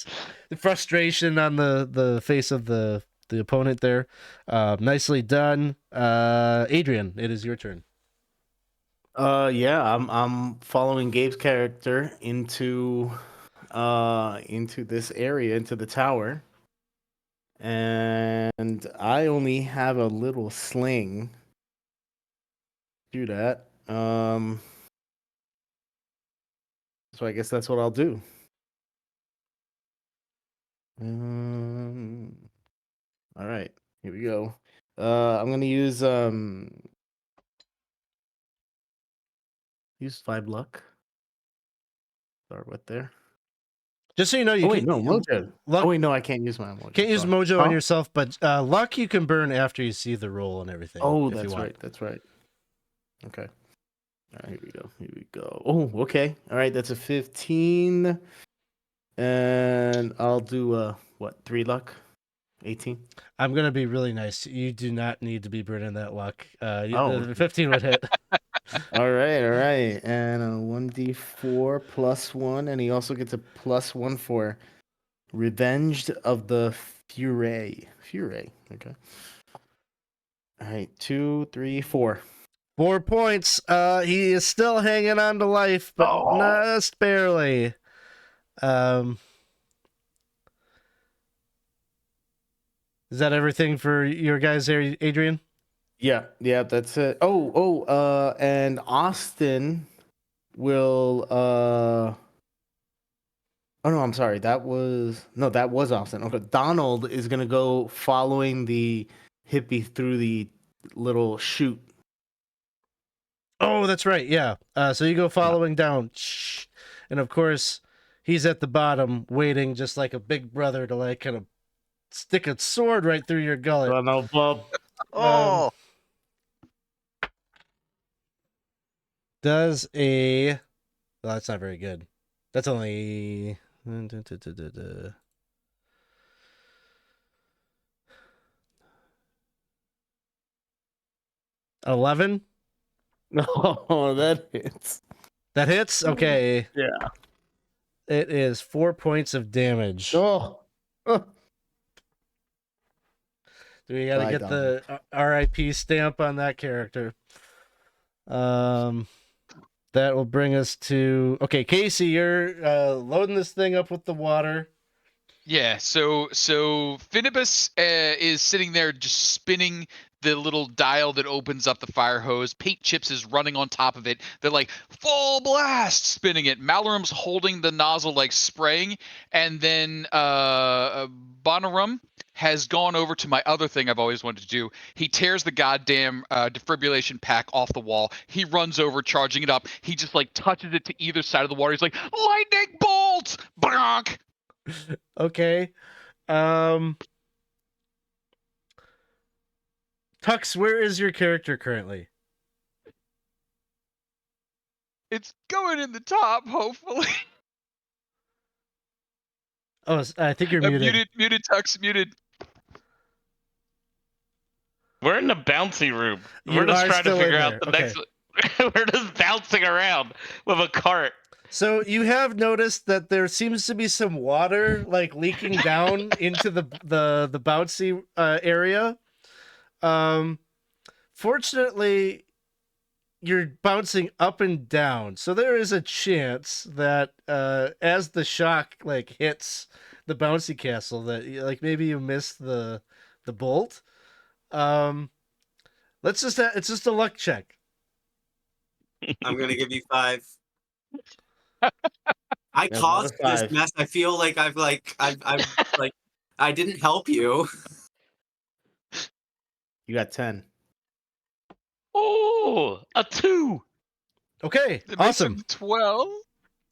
frustration on the face of the opponent there. Nicely done. Adrian, it is your turn. Yeah, I'm following Gabe's character into this area, into the tower. And I only have a little sling. Do that. So I guess that's what I'll do. All right, here we go. I'm gonna use 5 luck. Start with there. Just so you know, you wait, no mojo. Luck, oh wait, no, I can't use my mojo. Can't use Sorry. mojo on yourself, but luck you can burn after you see the roll and everything. Oh, if that's you want. right. That's right. Okay. All right, here we go. Here we go. Oh, okay. All right, that's a 15. And I'll do 3 luck? 18. I'm gonna be really nice. You do not need to be burning that luck. Oh. 15 would hit. All right. And a 1d4 plus 1, and he also gets a plus 1 for Revenged of the Fury. Okay. All right, 2, 3, 4. 4 points. He is still hanging on to life, but just barely. Is that everything for your guys there, Adrian? Yeah, that's it. And Austin will Oh no, I'm sorry. That was Austin. Okay, Donald is gonna go following the hippie through the little chute. Oh, that's right. Yeah. So you go following down, and of course, he's at the bottom, waiting, just like a big brother, to like kind of stick a sword right through your gullet. Donald Bob. Oh, Does a? Well, that's not very good. That's only. 11. Oh, that hits. That hits. Okay. Yeah. It is 4 points of damage. Oh. Do we got to Bye, get the RIP stamp on that character? That will bring us to Casey. You're loading this thing up with the water. Yeah, so Finibus is sitting there just spinning the little dial that opens up the fire hose. Paint Chips is running on top of it. They're like full blast spinning it. Malorum's holding the nozzle like spraying, and then Bonarum has gone over to my other thing I've always wanted to do. He tears the goddamn defibrillation pack off the wall. He runs over, charging it up. He just like touches it to either side of the water. He's like, lightning bolts! Bonk! Okay. Tux, where is your character currently? It's going in the top, hopefully. Oh, I think you're muted. Muted, Tux, muted. We're in the bouncy room. You We're just are trying to still figure in out there. the Okay. next. We're just bouncing around with a cart. So you have noticed that there seems to be some water like leaking down into the bouncy area. Fortunately, you're bouncing up and down, so there is a chance that as the shock like hits the bouncy castle, that like maybe you miss the bolt. Let's just it's just a luck check. I'm gonna give you 5. I Yeah, caused another this 5. mess. I feel like I've like I didn't help you. You got 10. Oh, a 2. Okay, It awesome. makes him 12.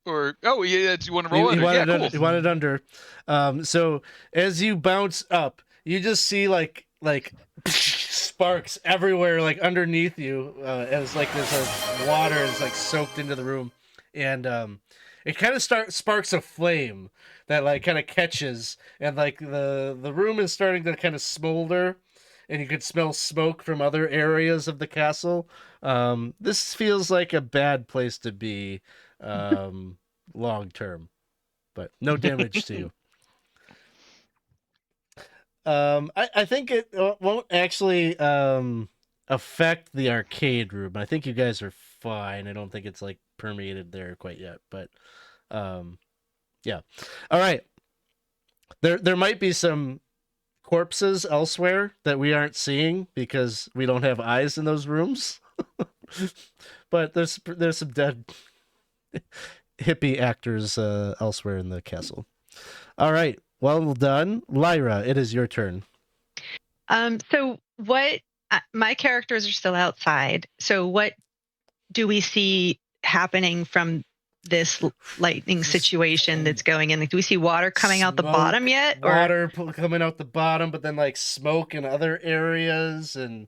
Or do you want to roll He under? wanted Yeah, cool. he wanted under. So as you bounce up, you just see like sparks everywhere, like underneath you, as like there's a water is like soaked into the room, and it kind of sparks a flame that like kind of catches, and like the room is starting to kind of smolder, and you could smell smoke from other areas of the castle. This feels like a bad place to be. Long term, but no damage to you. I think it won't actually affect the arcade room. I think you guys are fine. I don't think it's like permeated there quite yet, but yeah. All right. There might be some corpses elsewhere that we aren't seeing because we don't have eyes in those rooms. But there's some dead hippie actors elsewhere in the castle. All right, well done, Lyra. It is your turn. So what? My characters are still outside. So what do we see happening from this lightning situation that's going in? Like, do we see water coming out the bottom yet? Water coming out the bottom, but then like smoke in other areas, and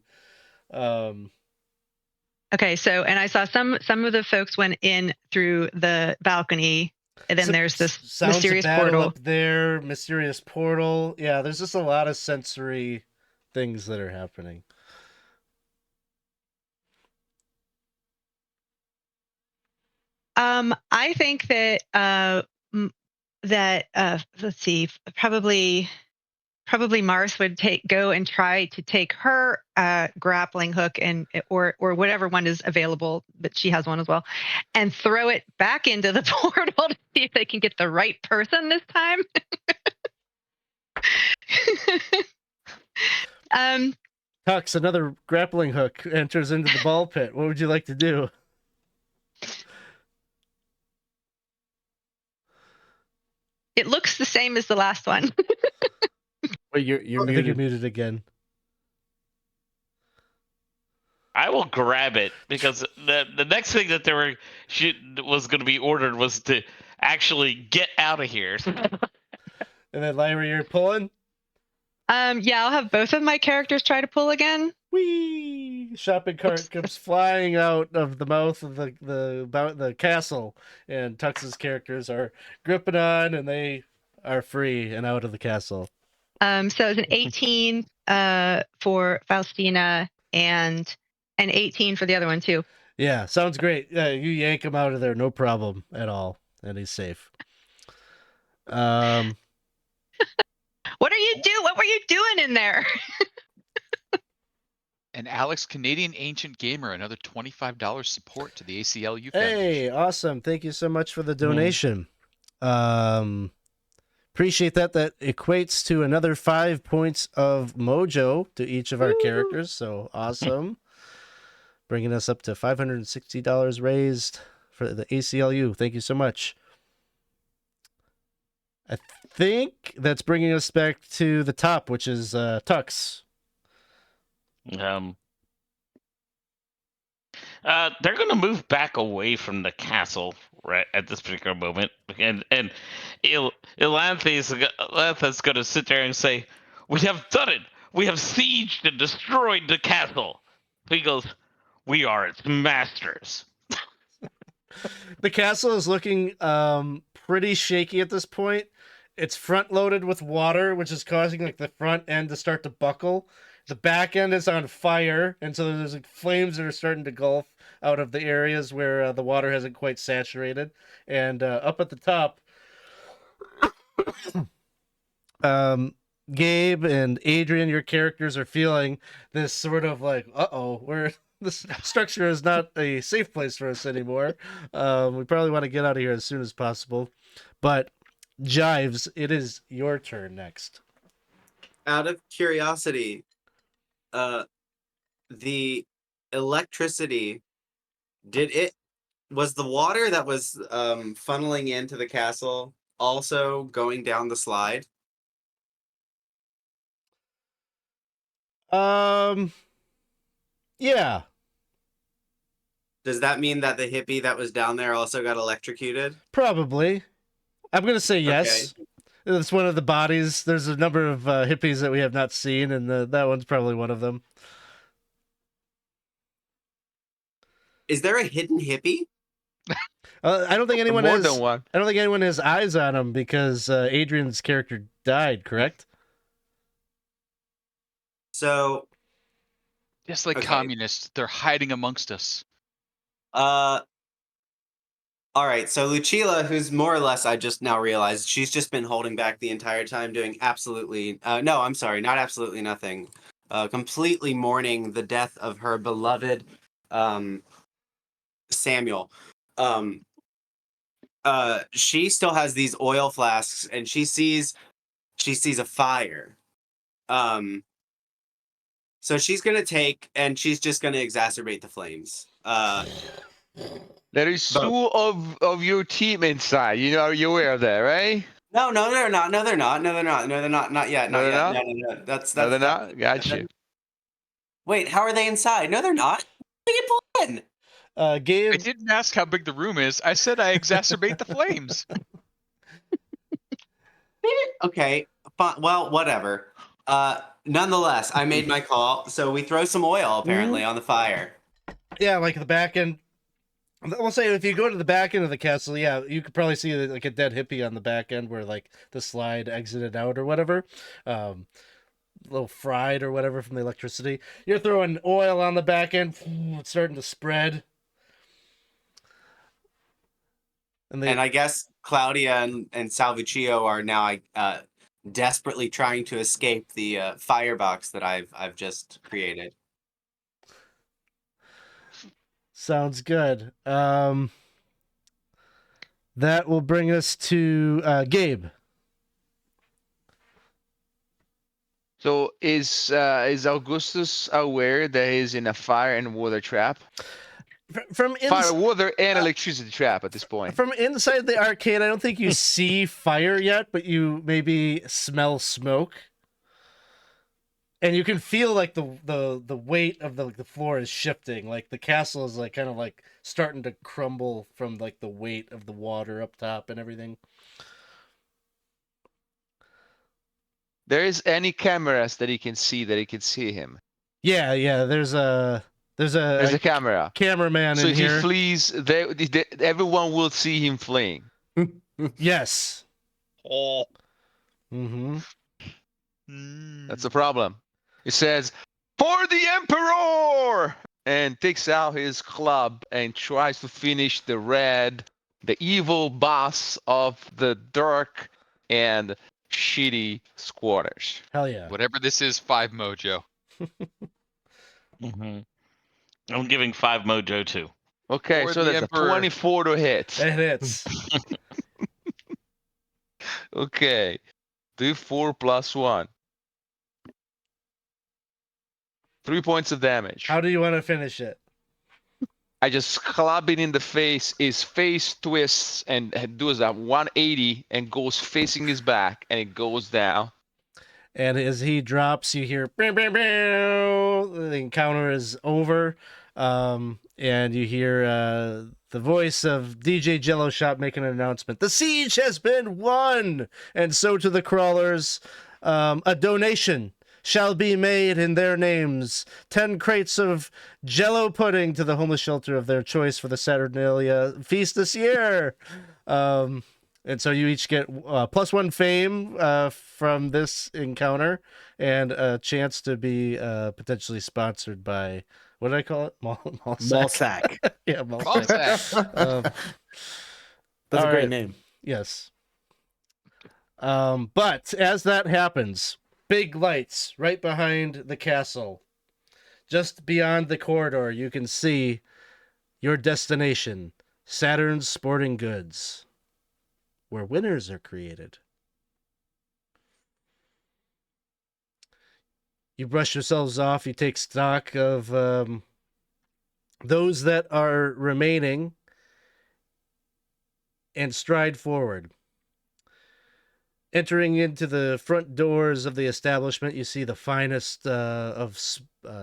Okay, so and I saw some of the folks went in through the balcony, and then there's this sounds mysterious of battle portal up there. Mysterious portal. Yeah, there's just a lot of sensory things that are happening. I think that let's see, probably probably Mars would go and try to take her grappling hook or whatever one is available, but she has one as well, and throw it back into the portal to see if they can get the right person this time. Tux, another grappling hook enters into the ball pit. What would you like to do? It looks the same as the last one. Wait, you're I think you're muted. muted again. I will grab it because the next thing that was going to be ordered was to actually get out of here. And then Lyra, you're pulling. Yeah, I'll have both of my characters try to pull again. Whee! Shopping cart comes flying out of the mouth of the castle, and Tux's characters are gripping on, and they are free and out of the castle. So it's an 18 for Faustina and an 18 for the other one too. Yeah, sounds great. You yank him out of there, no problem at all, and he's safe. What were you doing in there? And Alex, Canadian Ancient Gamer, another $25 support to the ACLU Foundation. Hey, awesome! Thank you so much for the donation. Appreciate that. That equates to another 5 points of mojo to each of our characters. So awesome. Bringing us up to $560 raised for the ACLU. Thank you so much. I think that's bringing us back to the top, which is Tux. They're going to move back away from the castle right at this particular moment, and Elantha's going to sit there and say, "We have done it. We have sieged and destroyed the castle." He goes, "We are its masters." The castle is looking pretty shaky at this point. It's front loaded with water, which is causing like the front end to start to buckle. The back end is on fire, and so there's like flames that are starting to gulf out of the areas where the water hasn't quite saturated. And up at the top, Gabe and Adrian, your characters are feeling this sort of like, this structure is not a safe place for us anymore. We probably want to get out of here as soon as possible. But Jives, it is your turn next. Out of curiosity, the electricity, was the water that was funneling into the castle also going down the slide? Yeah. Does that mean that the hippie that was down there also got electrocuted? Probably. I'm going to say yes. Okay. It's one of the bodies. There's a number of hippies that we have not seen, and that one's probably one of them. Is there a hidden hippie? I don't think anyone More has. than one. I don't think anyone has eyes on him because Adrian's character died. Correct? So, Just like Okay. communists, they're hiding amongst us. all right. So Lucilla, who's more or less, I just now realized, she's just been holding back the entire time, doing absolutely no. I'm sorry, not absolutely nothing. Completely mourning the death of her beloved Samuel. She still has these oil flasks, and she sees a fire. So she's gonna take, and she's just gonna exacerbate the flames. There is two of your team inside. You're aware of that, right? No, they're not. No, they're not. Not yet. No, they're not? No. That's No, they're not? Got you. Wait, how are they inside? No, they're not. They get pulled in. Gabe. I didn't ask how big the room is. I said I exacerbate the flames. Okay, fine. Well, whatever. Nonetheless, I made my call. So we throw some oil apparently on the fire. Yeah, like the back end. We'll say if you go to the back end of the castle, yeah, you could probably see like a dead hippie on the back end where like the slide exited out or whatever. A little fried or whatever from the electricity. You're throwing oil on the back end, it's starting to spread. And I guess Claudia and Salvuccio are desperately trying to escape the firebox that I've just created. Sounds good. That will bring us to Gabe. So is Augustus aware that he's in a fire and water trap? From Fire, water, and electricity trap at this point. From inside the arcade, I don't think you see fire yet, but you maybe smell smoke, and you can feel like the weight of the floor is shifting. Like the castle is like kind of like starting to crumble from like the weight of the water up top and everything. There is any cameras that he can see him. Yeah. There's a camera. Cameraman So in if he here. flees, everyone will see him fleeing. Yes. Oh. Mm-hmm. That's the problem. He says, "For the Emperor!" and takes out his club and tries to finish the evil boss of the dark and shitty squatters. Hell yeah. Whatever this is, 5 mojo. Mm-hmm. I'm giving 5 mojo too. Okay, For so the that's Emperor. a 24 to hit. It hits. Okay. Do 4 plus 1. 3 points of damage. How do you want to finish it? I just club it in the face. His face twists and does a 180 and goes facing his back, and it goes down. And as he drops, you hear "Bam, bam, bam." The encounter is over, and you hear the voice of DJ Jello Shop making an announcement: "The siege has been won!" And so to the crawlers, a donation shall be made in their names. 10 crates of Jello pudding to the homeless shelter of their choice for the Saturnalia feast this year. And so you each get +1 fame from this encounter and a chance to be potentially sponsored by, what did I call it? Mall Sack. Yeah, Mall Mall Sack. Sack. That's a all great right. name. Yes. But as that happens, big lights right behind the castle. Just beyond the corridor, you can see your destination, Saturn's Sporting Goods, where winners are created. You brush yourselves off, you take stock of those that are remaining, and stride forward. Entering into the front doors of the establishment, you see the finest of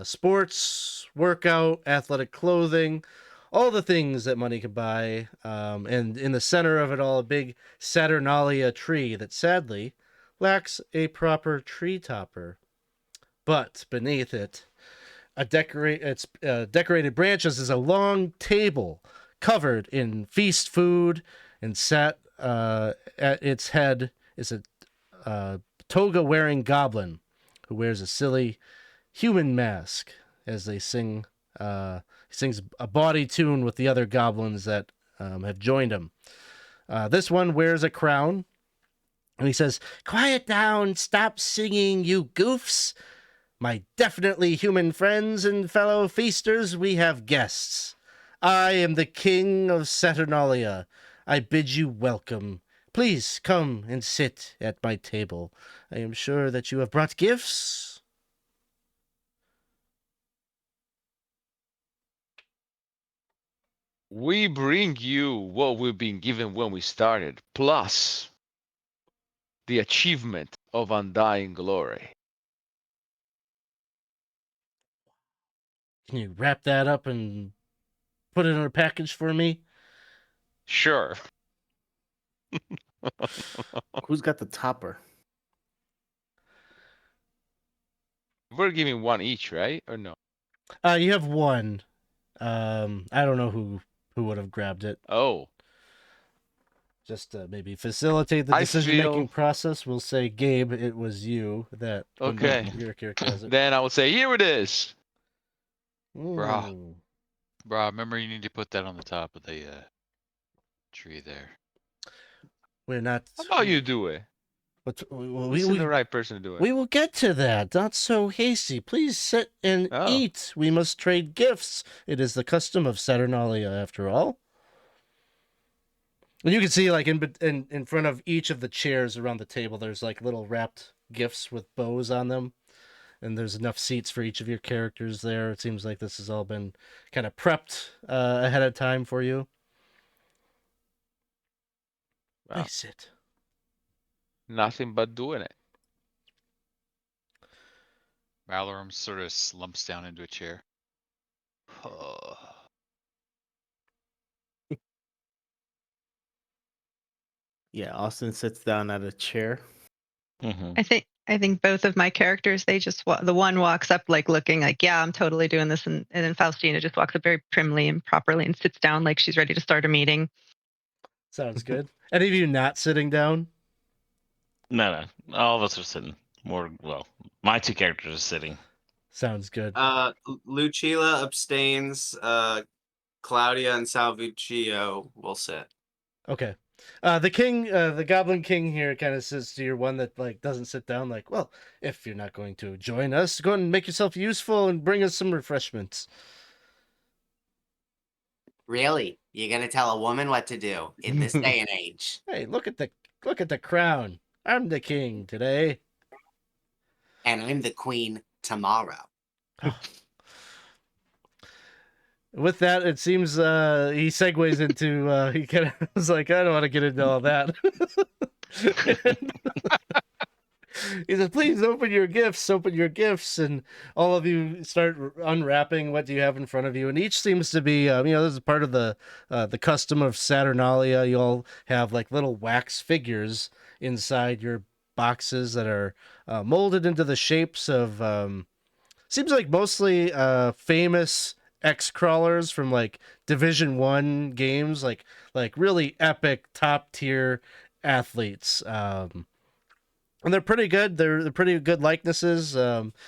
sports, workout, athletic clothing, all the things that money can buy. And in the center of it all, a big Saturnalia tree that sadly lacks a proper tree topper. But beneath it, decorated branches is a long table covered in feast food, and sat at its head is a toga-wearing goblin who wears a silly human mask as they sing. He sings a bawdy tune with the other goblins that have joined him. This one wears a crown, and he says, "Quiet down, stop singing, you goofs. My definitely human friends and fellow feasters, we have guests. I am the king of Saturnalia. I bid you welcome. Please come and sit at my table. I am sure that you have brought gifts." We bring you what we've been given when we started, plus the achievement of undying glory. Can you wrap that up and put it in a package for me? Sure. Who's got the topper? We're giving one each, right? Or no? You have one. I don't know who would have grabbed it. Oh. Just to maybe facilitate the decision-making process, we'll say, Gabe, it was you that. Okay. Your character has it. Then I will say, here it is. Bruh. Bruh, remember you need to put that on the top of the tree there. We're not. How about you do it? But Who's the right person to do it? we will get to that. Not so hasty. Please sit and Oh. eat. We must trade gifts. It is the custom of Saturnalia, after all. And you can see, like, in front of each of the chairs around the table, there's like little wrapped gifts with bows on them. And there's enough seats for each of your characters there. It seems like this has all been kind of prepped ahead of time for you. Wow. Please sit. Nothing but doing it. Valorum sort of slumps down into a chair. Yeah, Austin sits down at a chair. Mm-hmm. I think both of my characters, they just the one walks up like looking like, yeah, I'm totally doing this, and then Faustina just walks up very primly and properly and sits down like she's ready to start a meeting. Sounds good. Any of you not sitting down? No, all of us are sitting. Well, my two characters are sitting. Sounds good. Lucilla abstains. Claudia and Salvuccio will sit. Okay. The king, the Goblin King here kind of says to your one that like doesn't sit down, like, well, if you're not going to join us, go and make yourself useful and bring us some refreshments. Really? You're gonna tell a woman what to do in this day and age? Hey, look at the crown. I'm the king today. And I'm the queen tomorrow. With that, it seems he segues into he kind of was like, I don't want to get into all that. He said, please open your gifts, and all of you start unwrapping what do you have in front of you, and each seems to be this is part of the custom of Saturnalia. You all have like little wax figures inside your boxes that are molded into the shapes of seems like mostly famous X-crawlers from like Division 1 games, like really epic top tier athletes. And they're pretty good. They're pretty good likenesses.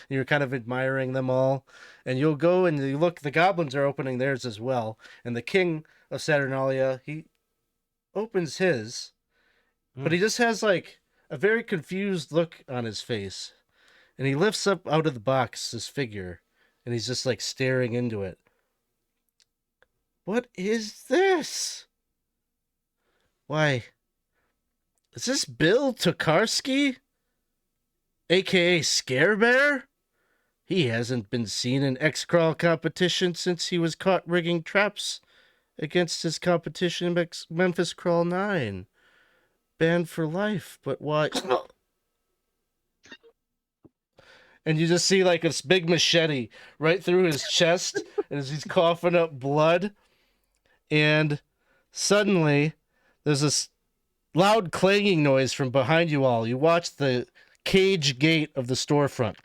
You're kind of admiring them all. And you'll go and you look, the goblins are opening theirs as well. And the king of Saturnalia, he opens his, but he just has like a very confused look on his face. And he lifts up out of the box this figure, and he's just like staring into it. What is this? Why, is this Bill Tokarski? AKA Scare Bear? He hasn't been seen in XCrawl competition since he was caught rigging traps against his competition Memphis Crawl 9. Banned for life, but why? And you just see like this big machete right through his chest as he's coughing up blood. And suddenly there's this loud clanging noise from behind you all. You watch the cage gate of the storefront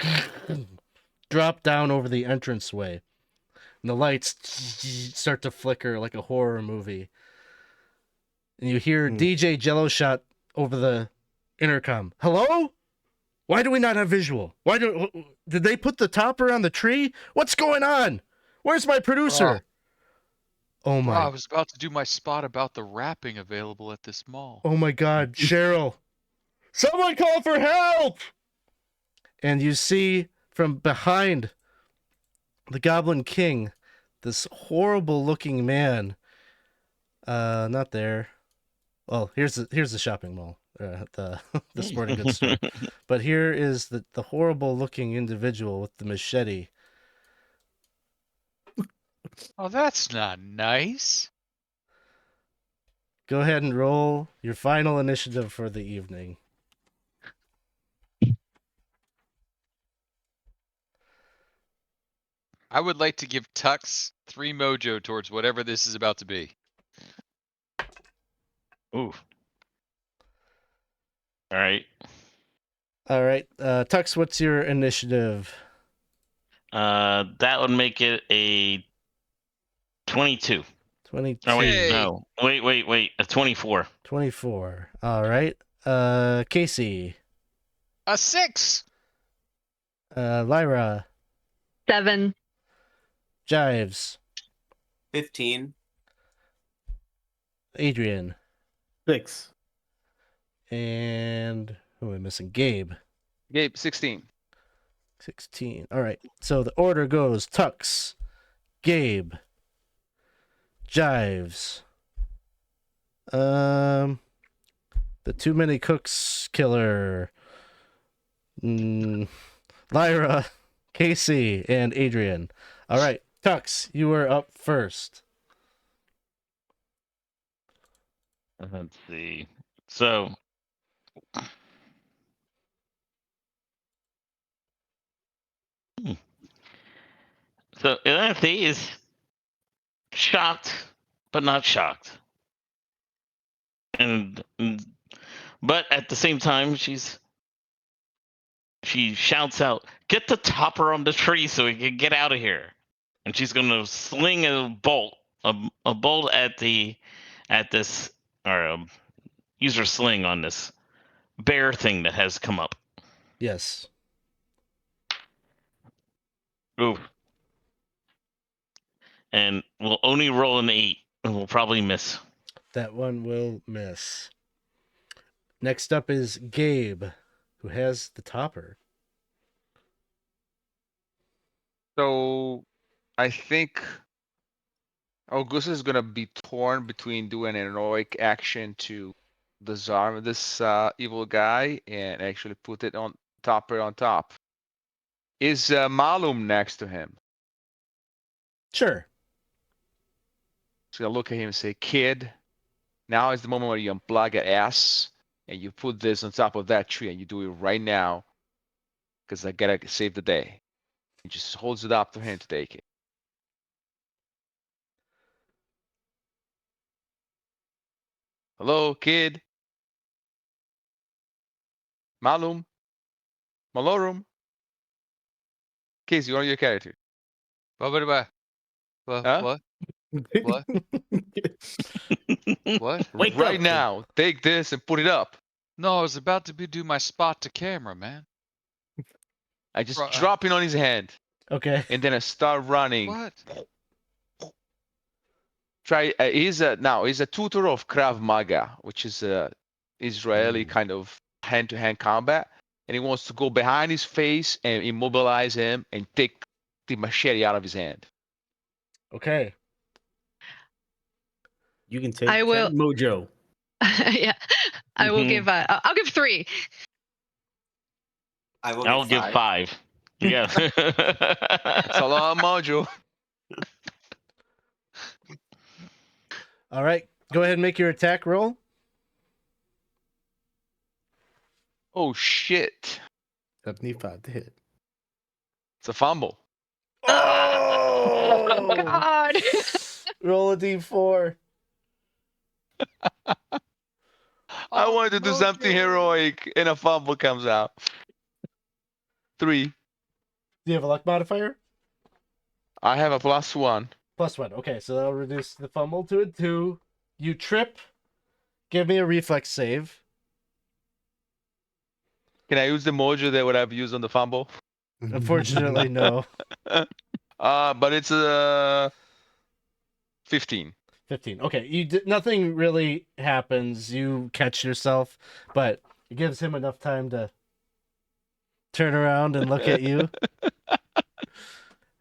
drop down over the entranceway. And the lights start to flicker like a horror movie. And you hear DJ Jello Shot over the intercom. Hello? Why do we not have visual? Did they put the topper on the tree? What's going on? Where's my producer? Oh my. I was about to do my spot about the wrapping available at this mall. Oh my God, Cheryl. Someone call for help! And you see from behind the Goblin King, this horrible looking man. Not there. Well, here's the shopping mall, the sporting goods store. But here is the horrible looking individual with the machete. Oh, that's not nice. Go ahead and roll your final initiative for the evening. I would like to give Tux 3 mojo towards whatever this is about to be. Ooh. All right. All right. Tux, what's your initiative? That would make it a 22. 22. Oh, wait, Hey. no. Wait. A 24. 24. All right. Casey. A 6! Lyra. 7. Jives. 15. Adrian. 6. And Who am I missing? Gabe. Gabe, 16. 16. All right. So the order goes Tux, Gabe, Jives, the Too Many Cooks killer, Lyra, Casey, and Adrian. All right. Tux, you are up first. Let's see. So, so Elanthe is shocked, but not shocked, and but at the same time, she shouts out, "Get the topper on the tree so we can get out of here!" And she's gonna sling a bolt, a bolt at this, or use her sling on this bear thing that has come up. Yes. Ooh. And we'll only roll an 8, and we'll probably miss. That one will miss. Next up is Gabe, who has the topper. So I think Augustus is gonna be torn between doing an heroic action to disarm this evil guy and actually put it on topper on top. Is Malum next to him? Sure. So I look at him and say, "Kid, now is the moment where you unplug your ass and you put this on top of that tree, and you do it right now, because I gotta save the day." He just holds it up to him to take it. Hello, kid. Malum. Malorum. Casey, what are your character? What? Huh? What? What? What? Wake Right up. now, take this and put it up. No, I was about to do my spot to camera, man. I just Right. drop it on his hand, Okay. and then I start running. What? Try. He's a tutor of Krav Maga, which is a Israeli kind of hand-to-hand combat, and he wants to go behind his face and immobilize him and take the machete out of his hand. Okay. You can take I will- Cat Mojo. Yeah, I will Mhm. give. I'll give 3. I will I'll give 5. Yeah. It's a lot of mojo. All right. Go ahead and make your attack roll. Oh shit! 75 to hit. It's a fumble. Oh! God. Roll a d4. I wanted to do something heroic, and a fumble comes out. 3. Do you have a luck modifier? I have a +1. +1. Okay, so that'll reduce the fumble to a 2. You trip. Give me a reflex save. Can I use the mojo that would have used on the fumble? Unfortunately, no. But it's a 15. 15. Okay, nothing really happens. You catch yourself, but it gives him enough time to turn around and look at you.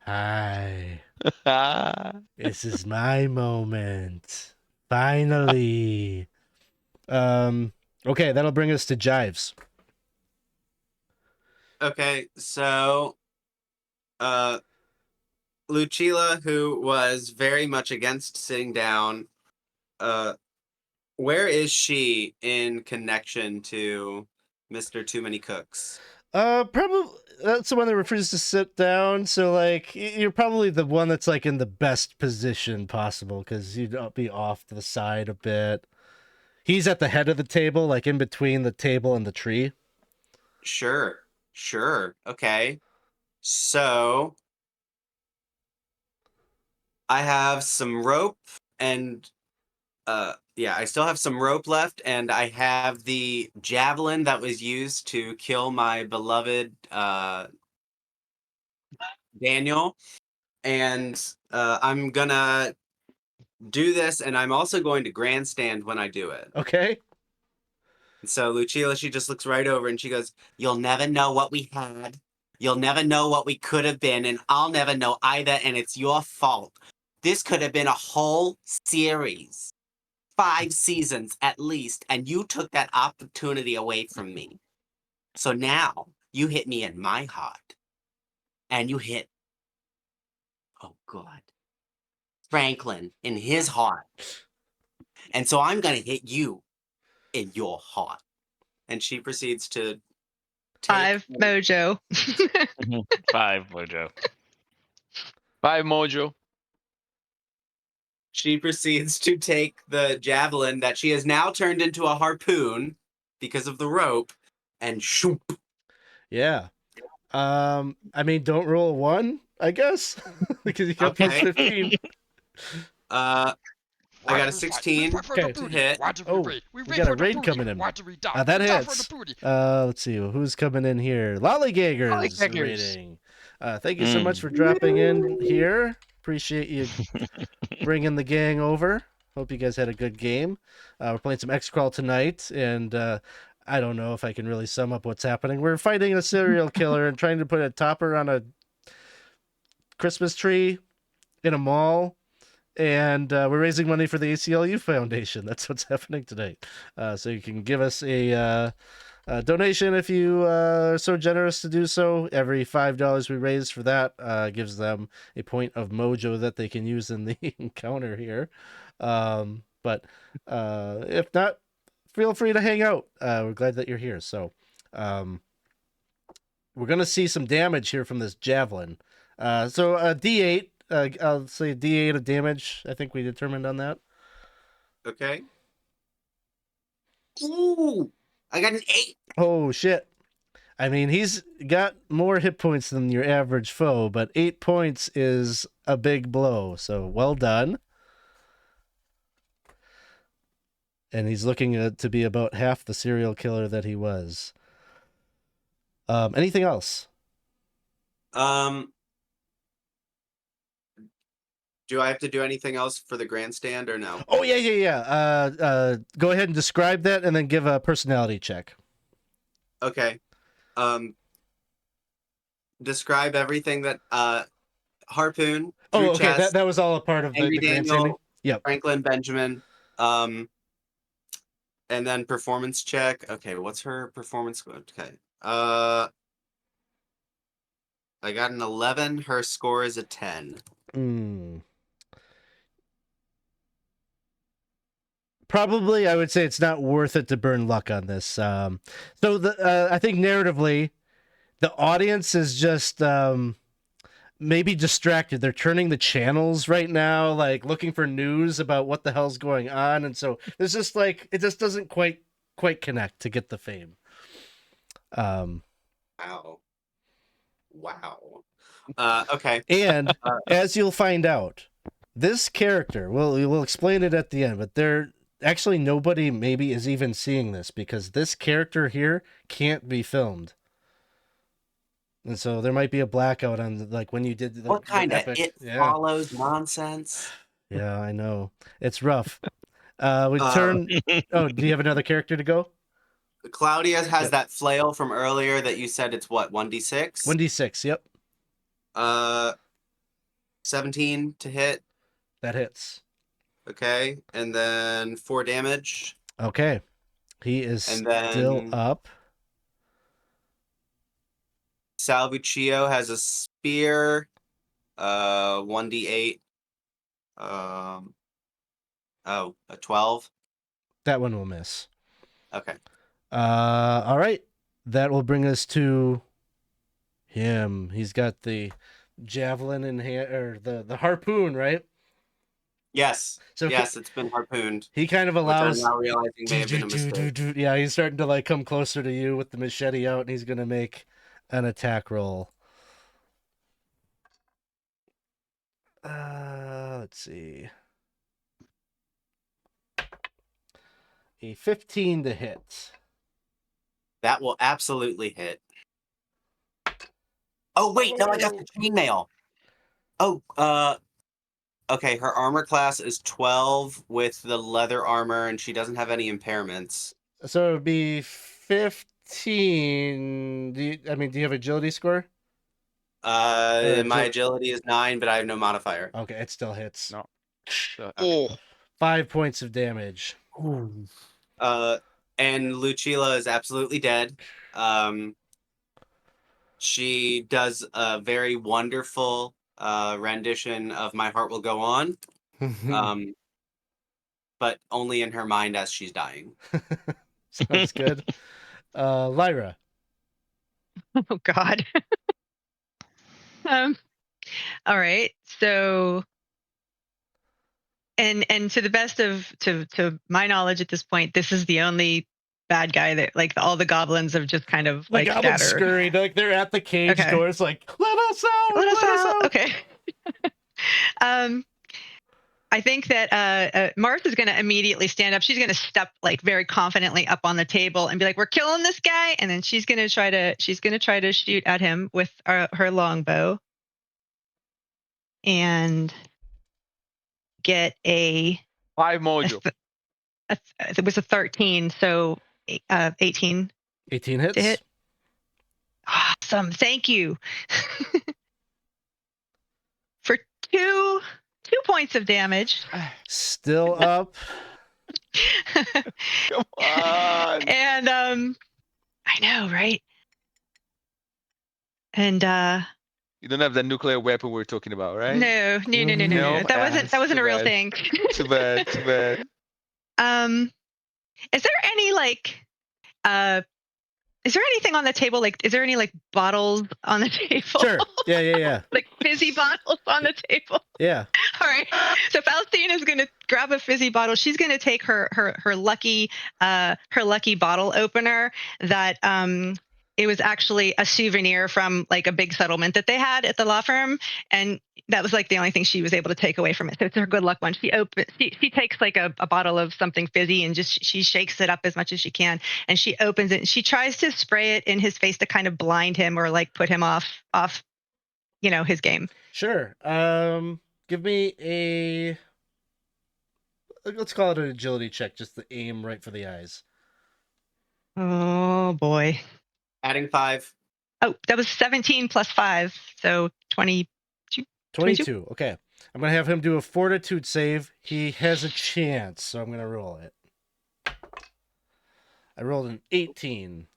Hi. This is my moment. Finally. Okay, that'll bring us to Jives. Okay, so Lucilla, who was very much against sitting down, where is she in connection to Mr. Too Many Cooks? Probably that's the one that refuses to sit down. So like, you're probably the one that's like in the best position possible because you'd be off to the side a bit. He's at the head of the table, like in between the table and the tree. Sure. Okay. So I have some rope and I still have some rope left, and I have the javelin that was used to kill my beloved Daniel, and I'm gonna do this, and I'm also going to grandstand when I do it. Okay. And so Lucilla, she just looks right over and she goes, "You'll never know what we had. You'll never know what we could have been, and I'll never know either, and it's your fault. This could have been a whole series. 5 seasons at least, and you took that opportunity away from me. So now you hit me in my heart. And you hit, oh God, Franklin in his heart. And so I'm going to hit you in your heart." And she proceeds to take 5 mojo. 5 mojo. 5 mojo. She proceeds to take the javelin that she has now turned into a harpoon because of the rope and shoop. Yeah. I mean, don't roll a 1, I guess, because you got plus Okay. 15. I got a 16 Okay. to hit. Why do Oh, we we got a raid coming in. Why do we die? That We die for hits. the booty. Let's see who's coming in here. Lollygaggers Lollygaggers. rating. Thank you so much for dropping in here. Appreciate you bringing the gang over. Hope you guys had a good game. We're playing some XCrawl tonight, and I don't know if I can really sum up what's happening. We're fighting a serial killer and trying to put a topper on a Christmas tree in a mall. And we're raising money for the ACLU Foundation. That's what's happening tonight. So you can give us a donation if you are so generous to do so. Every $5 we raise for that gives them a point of mojo that they can use in the encounter here. But if not, feel free to hang out. We're glad that you're here. So we're going to see some damage here from this javelin. So a D8. I'll say D8 of damage. I think we determined on that. Okay. Ooh, I got an 8. Oh, shit. I mean, he's got more hit points than your average foe, but 8 points is a big blow. So well done. And he's looking to be about half the serial killer that he was. Anything else? Do I have to do anything else for the grandstand or no? Oh, yeah. Go ahead and describe that and then give a personality check. Okay. Describe everything that harpoon. Oh, through okay. chest, That was all a part of the Henry grandstanding. Daniel, Yep. Franklin Benjamin. And then performance check. Okay, what's her performance? Okay. I got an 11. Her score is a 10. Probably, I would say it's not worth it to burn luck on this. So I think narratively, the audience is just maybe distracted. They're turning the channels right now, like looking for news about what the hell's going on, and so it's just like it just doesn't quite connect to get the fame. Wow. Okay. And as you'll find out, this character, we'll explain it at the end, but actually nobody maybe is even seeing this because this character here can't be filmed. And so there might be a blackout on like when you did the What kind of epic. follows nonsense? Yeah, I know. It's rough. We turn Oh, do you have another character to go? Claudia has that flail from earlier that you said it's what, 1d6? 1d6, yep. 17 to hit. That hits. Okay. And then 4 damage. Okay. He is And then still up. Salvuccio has a spear. 1d8. A 12. That one will miss. Okay. All right. That will bring us to him. He's got the javelin in hand, or the harpoon, right? Yes. So yes, it's been harpooned. He kind of allows. Which I'm now realizing may have been a mistake. Yeah, he's starting to like come closer to you with the machete out, and he's gonna make an attack roll. Let's see. A 15 to hit. That will absolutely hit. Oh wait, no, I got the chainmail. Oh, okay, her armor class is 12 with the leather armor, and she doesn't have any impairments. So it would be 15. Do you have agility score? My agility is 9, but I have no modifier. Okay, it still hits. No. So, Oh, 5 points of damage. And Lucilla is absolutely dead. She does a very wonderful rendition of "My Heart Will Go On," but only in her mind as she's dying. Sounds good. Lyra. Oh God. All right. So, and to the best of to my knowledge at this point, this is the only bad guy that like all the goblins have just kind of like goblins scattered. scurried, like they're at the cage Okay. doors, like let us out, Let us us out. Okay. I think that Martha is going to immediately stand up. She's going to step like very confidently up on the table and be like, "We're killing this guy," and then she's going to try to shoot at him with her longbow and get a 5 mojo. it was a 13, so 18 18 hits. to hit. Awesome, thank you. For two points of damage. Still up. Come on. And I know, right? And You don't have the nuclear weapon we're talking about, right? no. No? That wasn't Too a real bad. thing. Too bad. Too bad. Is there any like is there anything on the table? Like, is there any like bottles on the table? Sure. Yeah. Like fizzy bottles on the table. Yeah. All right. So Faustina is going to grab a fizzy bottle. She's going to take her lucky bottle opener that it was actually a souvenir from like a big settlement that they had at the law firm, and that was like the only thing she was able to take away from it. So it's her good luck one. She takes like a bottle of something fizzy and just she shakes it up as much as she can, and she opens it and she tries to spray it in his face to kind of blind him or like put him off his game. Sure. Give me let's call it an agility check, just to aim right for the eyes. Oh boy. Adding 5. Oh, that was 17 plus 5, so 22. 22. Okay. I'm going to have him do a fortitude save. He has a chance, so I'm going to roll it. I rolled an 18.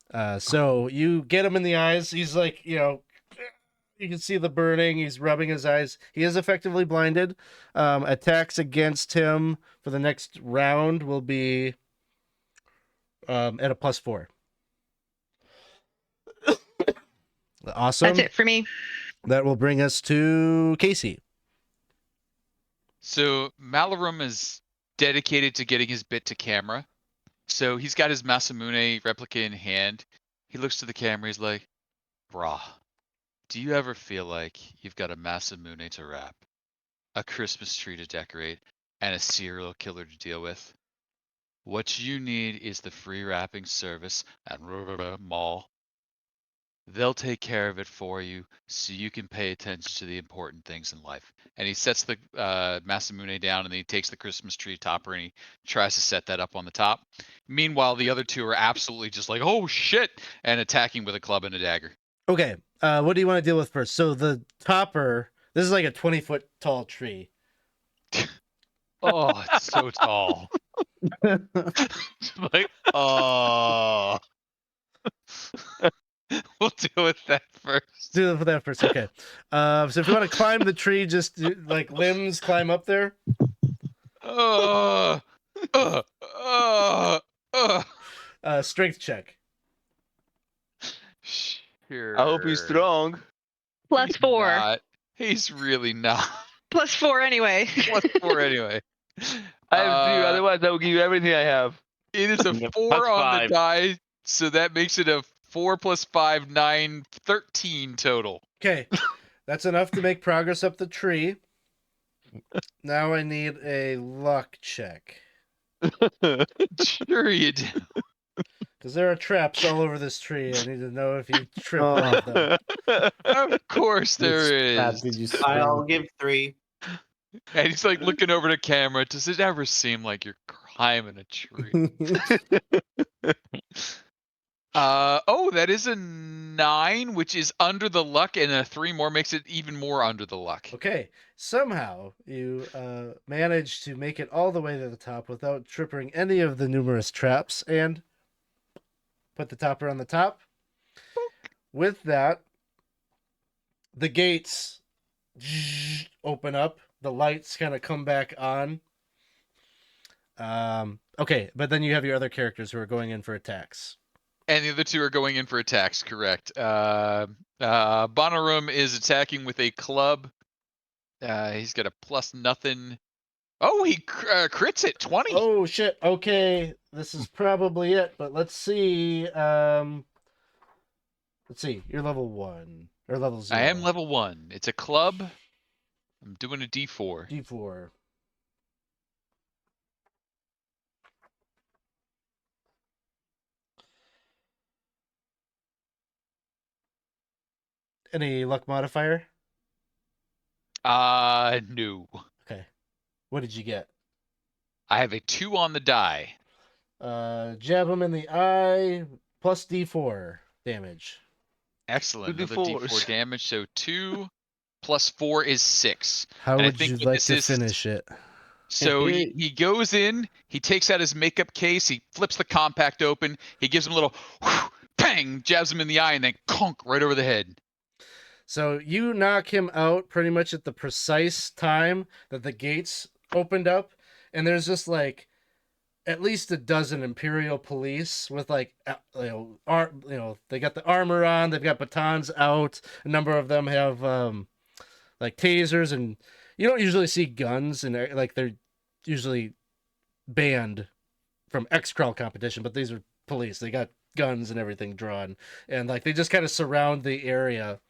So you get him in the eyes. He's like, you can see the burning. He's rubbing his eyes. He is effectively blinded. Attacks against him for the next round will be at a +4. Awesome. That's it for me. That will bring us to Casey. so Malarum is dedicated to getting his bit to camera. So he's got his Masamune replica in hand. He looks to the camera. He's like, "Brah, do you ever feel like you've got a Masamune to wrap, a Christmas tree to decorate, and a serial killer to deal with? What you need is the free wrapping service at Mall. They'll take care of it for you so you can pay attention to the important things in life." And he sets the Masamune down, and then he takes the Christmas tree topper and he tries to set that up on the top. Meanwhile, the other two are absolutely just like, "Oh shit," and attacking with a club and a dagger. Okay. What do you want to deal with first? So the topper, this is like a 20-foot tall tree. Oh, it's so tall. Like, oh. We'll deal with that first. Do that first. Okay. So if you want to climb the tree, just like limbs climb up there. Strength check. Sure. I hope he's strong. Plus 4. Not. He's really not. Plus 4 anyway. +4 anyway. I have 2. Otherwise, I will give you everything I have. It is a Yeah, 4 on +5. the die, so that makes it a 4 + 5, 9, 13 total. Okay. That's enough to make progress up the tree. Now I need a luck check. Sure you do. Because there are traps all over this tree. I need to know if you trip off them. Of course there is. Did you I'll give 3. And he's like looking over the camera. Does it ever seem like you're climbing a tree? That is a 9, which is under the luck, and a 3 more makes it even more under the luck. Okay, somehow you manage to make it all the way to the top without tripping any of the numerous traps, and put the topper on the top. With that, the gates open up. The lights kind of come back on. Okay, but then you have your other characters who are going in for attacks. And the other 2 are going in for attacks, correct. Bonarum is attacking with a club. He's got a plus nothing. Oh, he crits it, 20. Oh, shit. Okay, this is probably it, but let's see. Let's see. You're level 1. Or level 0. I am level 1. It's a club. I'm doing a D4. D4. Any luck modifier? No. Okay. What did you get? I have a 2 on the die. Jab him in the eye, plus D4 damage. Excellent. Two Another D4s. D4 damage. So 2 plus 4 is 6. How And I would think you what like this to is- finish it? So he goes in, he takes out his makeup case, he flips the compact open, he gives him a little whoosh, bang, jabs him in the eye, and then conk right over the head. So you knock him out pretty much at the precise time that the gates opened up, and there's just like at least a dozen Imperial police with like they got the armor on, they've got batons out. A number of them have like tasers, and you don't usually see guns, and like they're usually banned from XCrawl competition, but these are police. They got guns and everything drawn, and like they just kind of surround the area.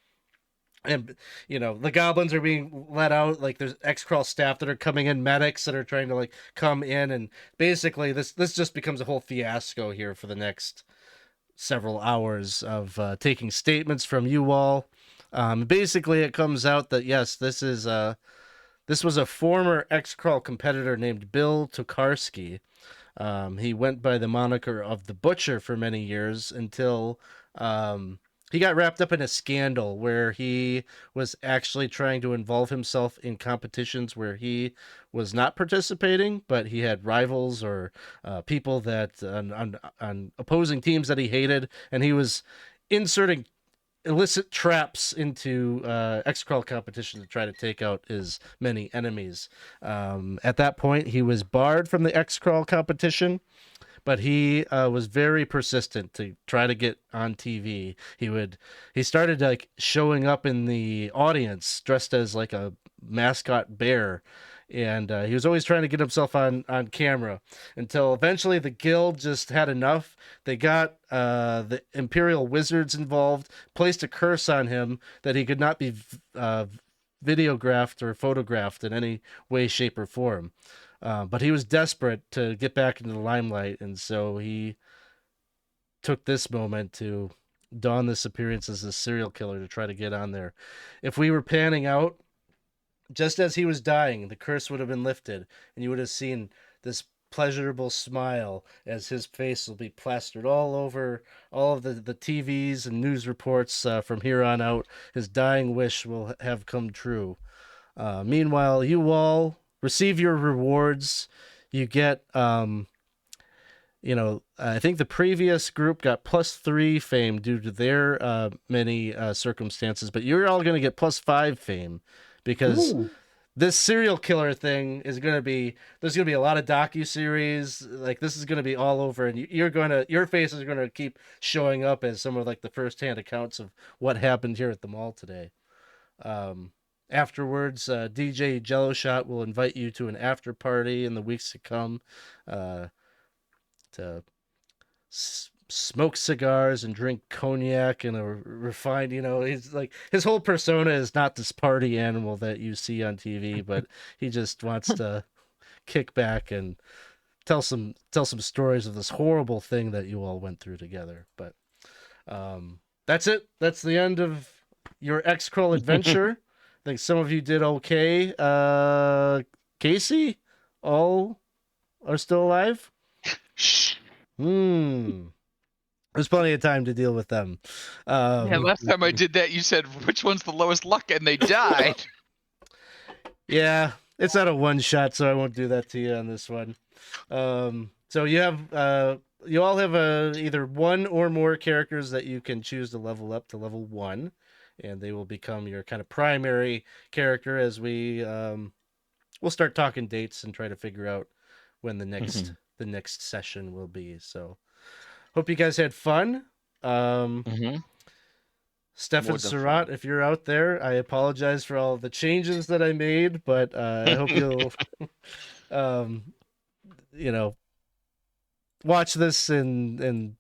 And the goblins are being let out. Like there's XCrawl staff that are coming in, medics that are trying to like come in, and basically this just becomes a whole fiasco here for the next several hours of taking statements from you all. Basically, it comes out that yes, this was a former XCrawl competitor named Bill Tokarski. He went by the moniker of the Butcher for many years until he got wrapped up in a scandal where he was actually trying to involve himself in competitions where he was not participating, but he had rivals or people that on opposing teams that he hated, and he was inserting illicit traps into XCrawl competition to try to take out his many enemies. At that point, he was barred from the XCrawl competition, but he was very persistent to try to get on TV. He started like showing up in the audience dressed as like a mascot bear, and he was always trying to get himself on camera until eventually the guild just had enough. They got the Imperial Wizards involved, placed a curse on him that he could not be videographed or photographed in any way, shape, or form. But he was desperate to get back into the limelight, and so he took this moment to don this appearance as a serial killer to try to get on there. If we were panning out, just as he was dying, the curse would have been lifted, and you would have seen this pleasurable smile as his face will be plastered all over all of the TVs and news reports from here on out. His dying wish will have come true. Meanwhile, you all receive your rewards. You get, I think the previous group got +3 fame due to their many circumstances, but you're all going to get +5 fame because this serial killer thing is going to be, there's going to be a lot of docuseries. Like this is going to be all over, and your face is going to keep showing up as some of like the firsthand accounts of what happened here at the mall today. Afterwards, DJ Jello Shot will invite you to an after party in the weeks to come to smoke cigars and drink cognac in a refined, he's like, his whole persona is not this party animal that you see on TV, but he just wants to kick back and tell some stories of this horrible thing that you all went through together. But that's it. That's the end of your XCrawl adventure. I think some of you did okay. Casey, all are still alive? Shh. There's plenty of time to deal with them. Yeah, last time I did that, you said which one's the lowest luck, and they died. Yeah, it's not a one shot, so I won't do that to you on this one. So you have you all have either one or more characters that you can choose to level up to level 1, and they will become your kind of primary character as we'll start talking dates and try to figure out when the next session will be. So hope you guys had fun. Stefan Surratt, if you're out there, I apologize for all the changes that I made, but I hope you'll watch this and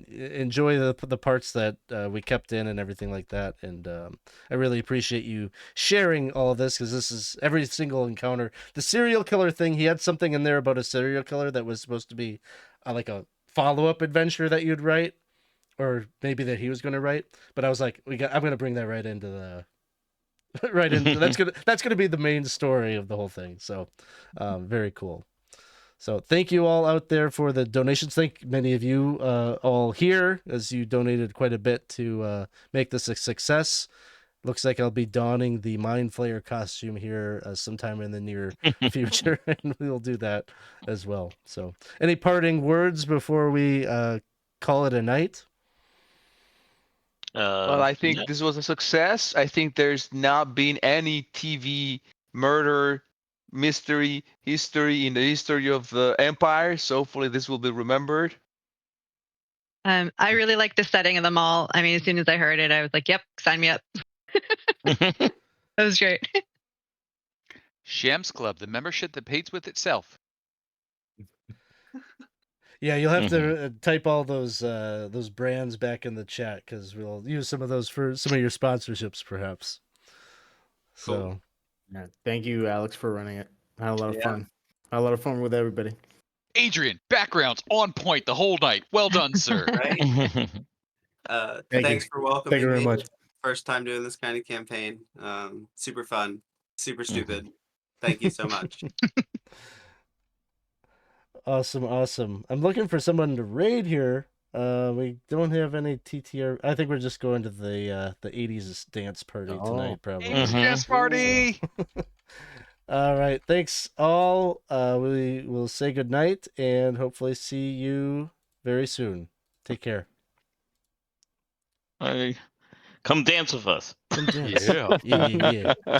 enjoy the parts that we kept in and everything like that. And I really appreciate you sharing all of this, because this is every single encounter. The serial killer thing, he had something in there about a serial killer that was supposed to be like a follow-up adventure that you'd write, or maybe that he was going to write. But I was like, I'm going to bring that right into the that's gonna be the main story of the whole thing. So very cool. So thank you all out there for the donations. Thank many of you all here, as you donated quite a bit to make this a success. Looks like I'll be donning the Mind Flayer costume here sometime in the near future, and we'll do that as well. So any parting words before we call it a night? Well, I think this was a success. I think there's not been any TV murder mystery history in the history of the Empire, so hopefully this will be remembered. I really like the setting of the mall. I mean, as soon as I heard it, I was like, yep, sign me up. That was great. Shams Club, the membership that pays with itself. Yeah, you'll have to type all those brands back in the chat, because we'll use some of those for some of your sponsorships, perhaps. So, yeah, thank you, Alex, for running it. I had a lot of fun. I had a lot of fun with everybody. Adrian, backgrounds on point the whole night. Well done, sir. Right? Thanks for welcoming Thank you very me. much. First time doing this kind of campaign. Super fun, super stupid. Thank you so much. Awesome. I'm looking for someone to raid here. We don't have any TTR. I think we're just going to the 80s dance party tonight, probably. Dance party. All right. Thanks all. We will say goodnight and hopefully see you very soon. Take care. Come dance with us. Come dance. Yeah. Yeah.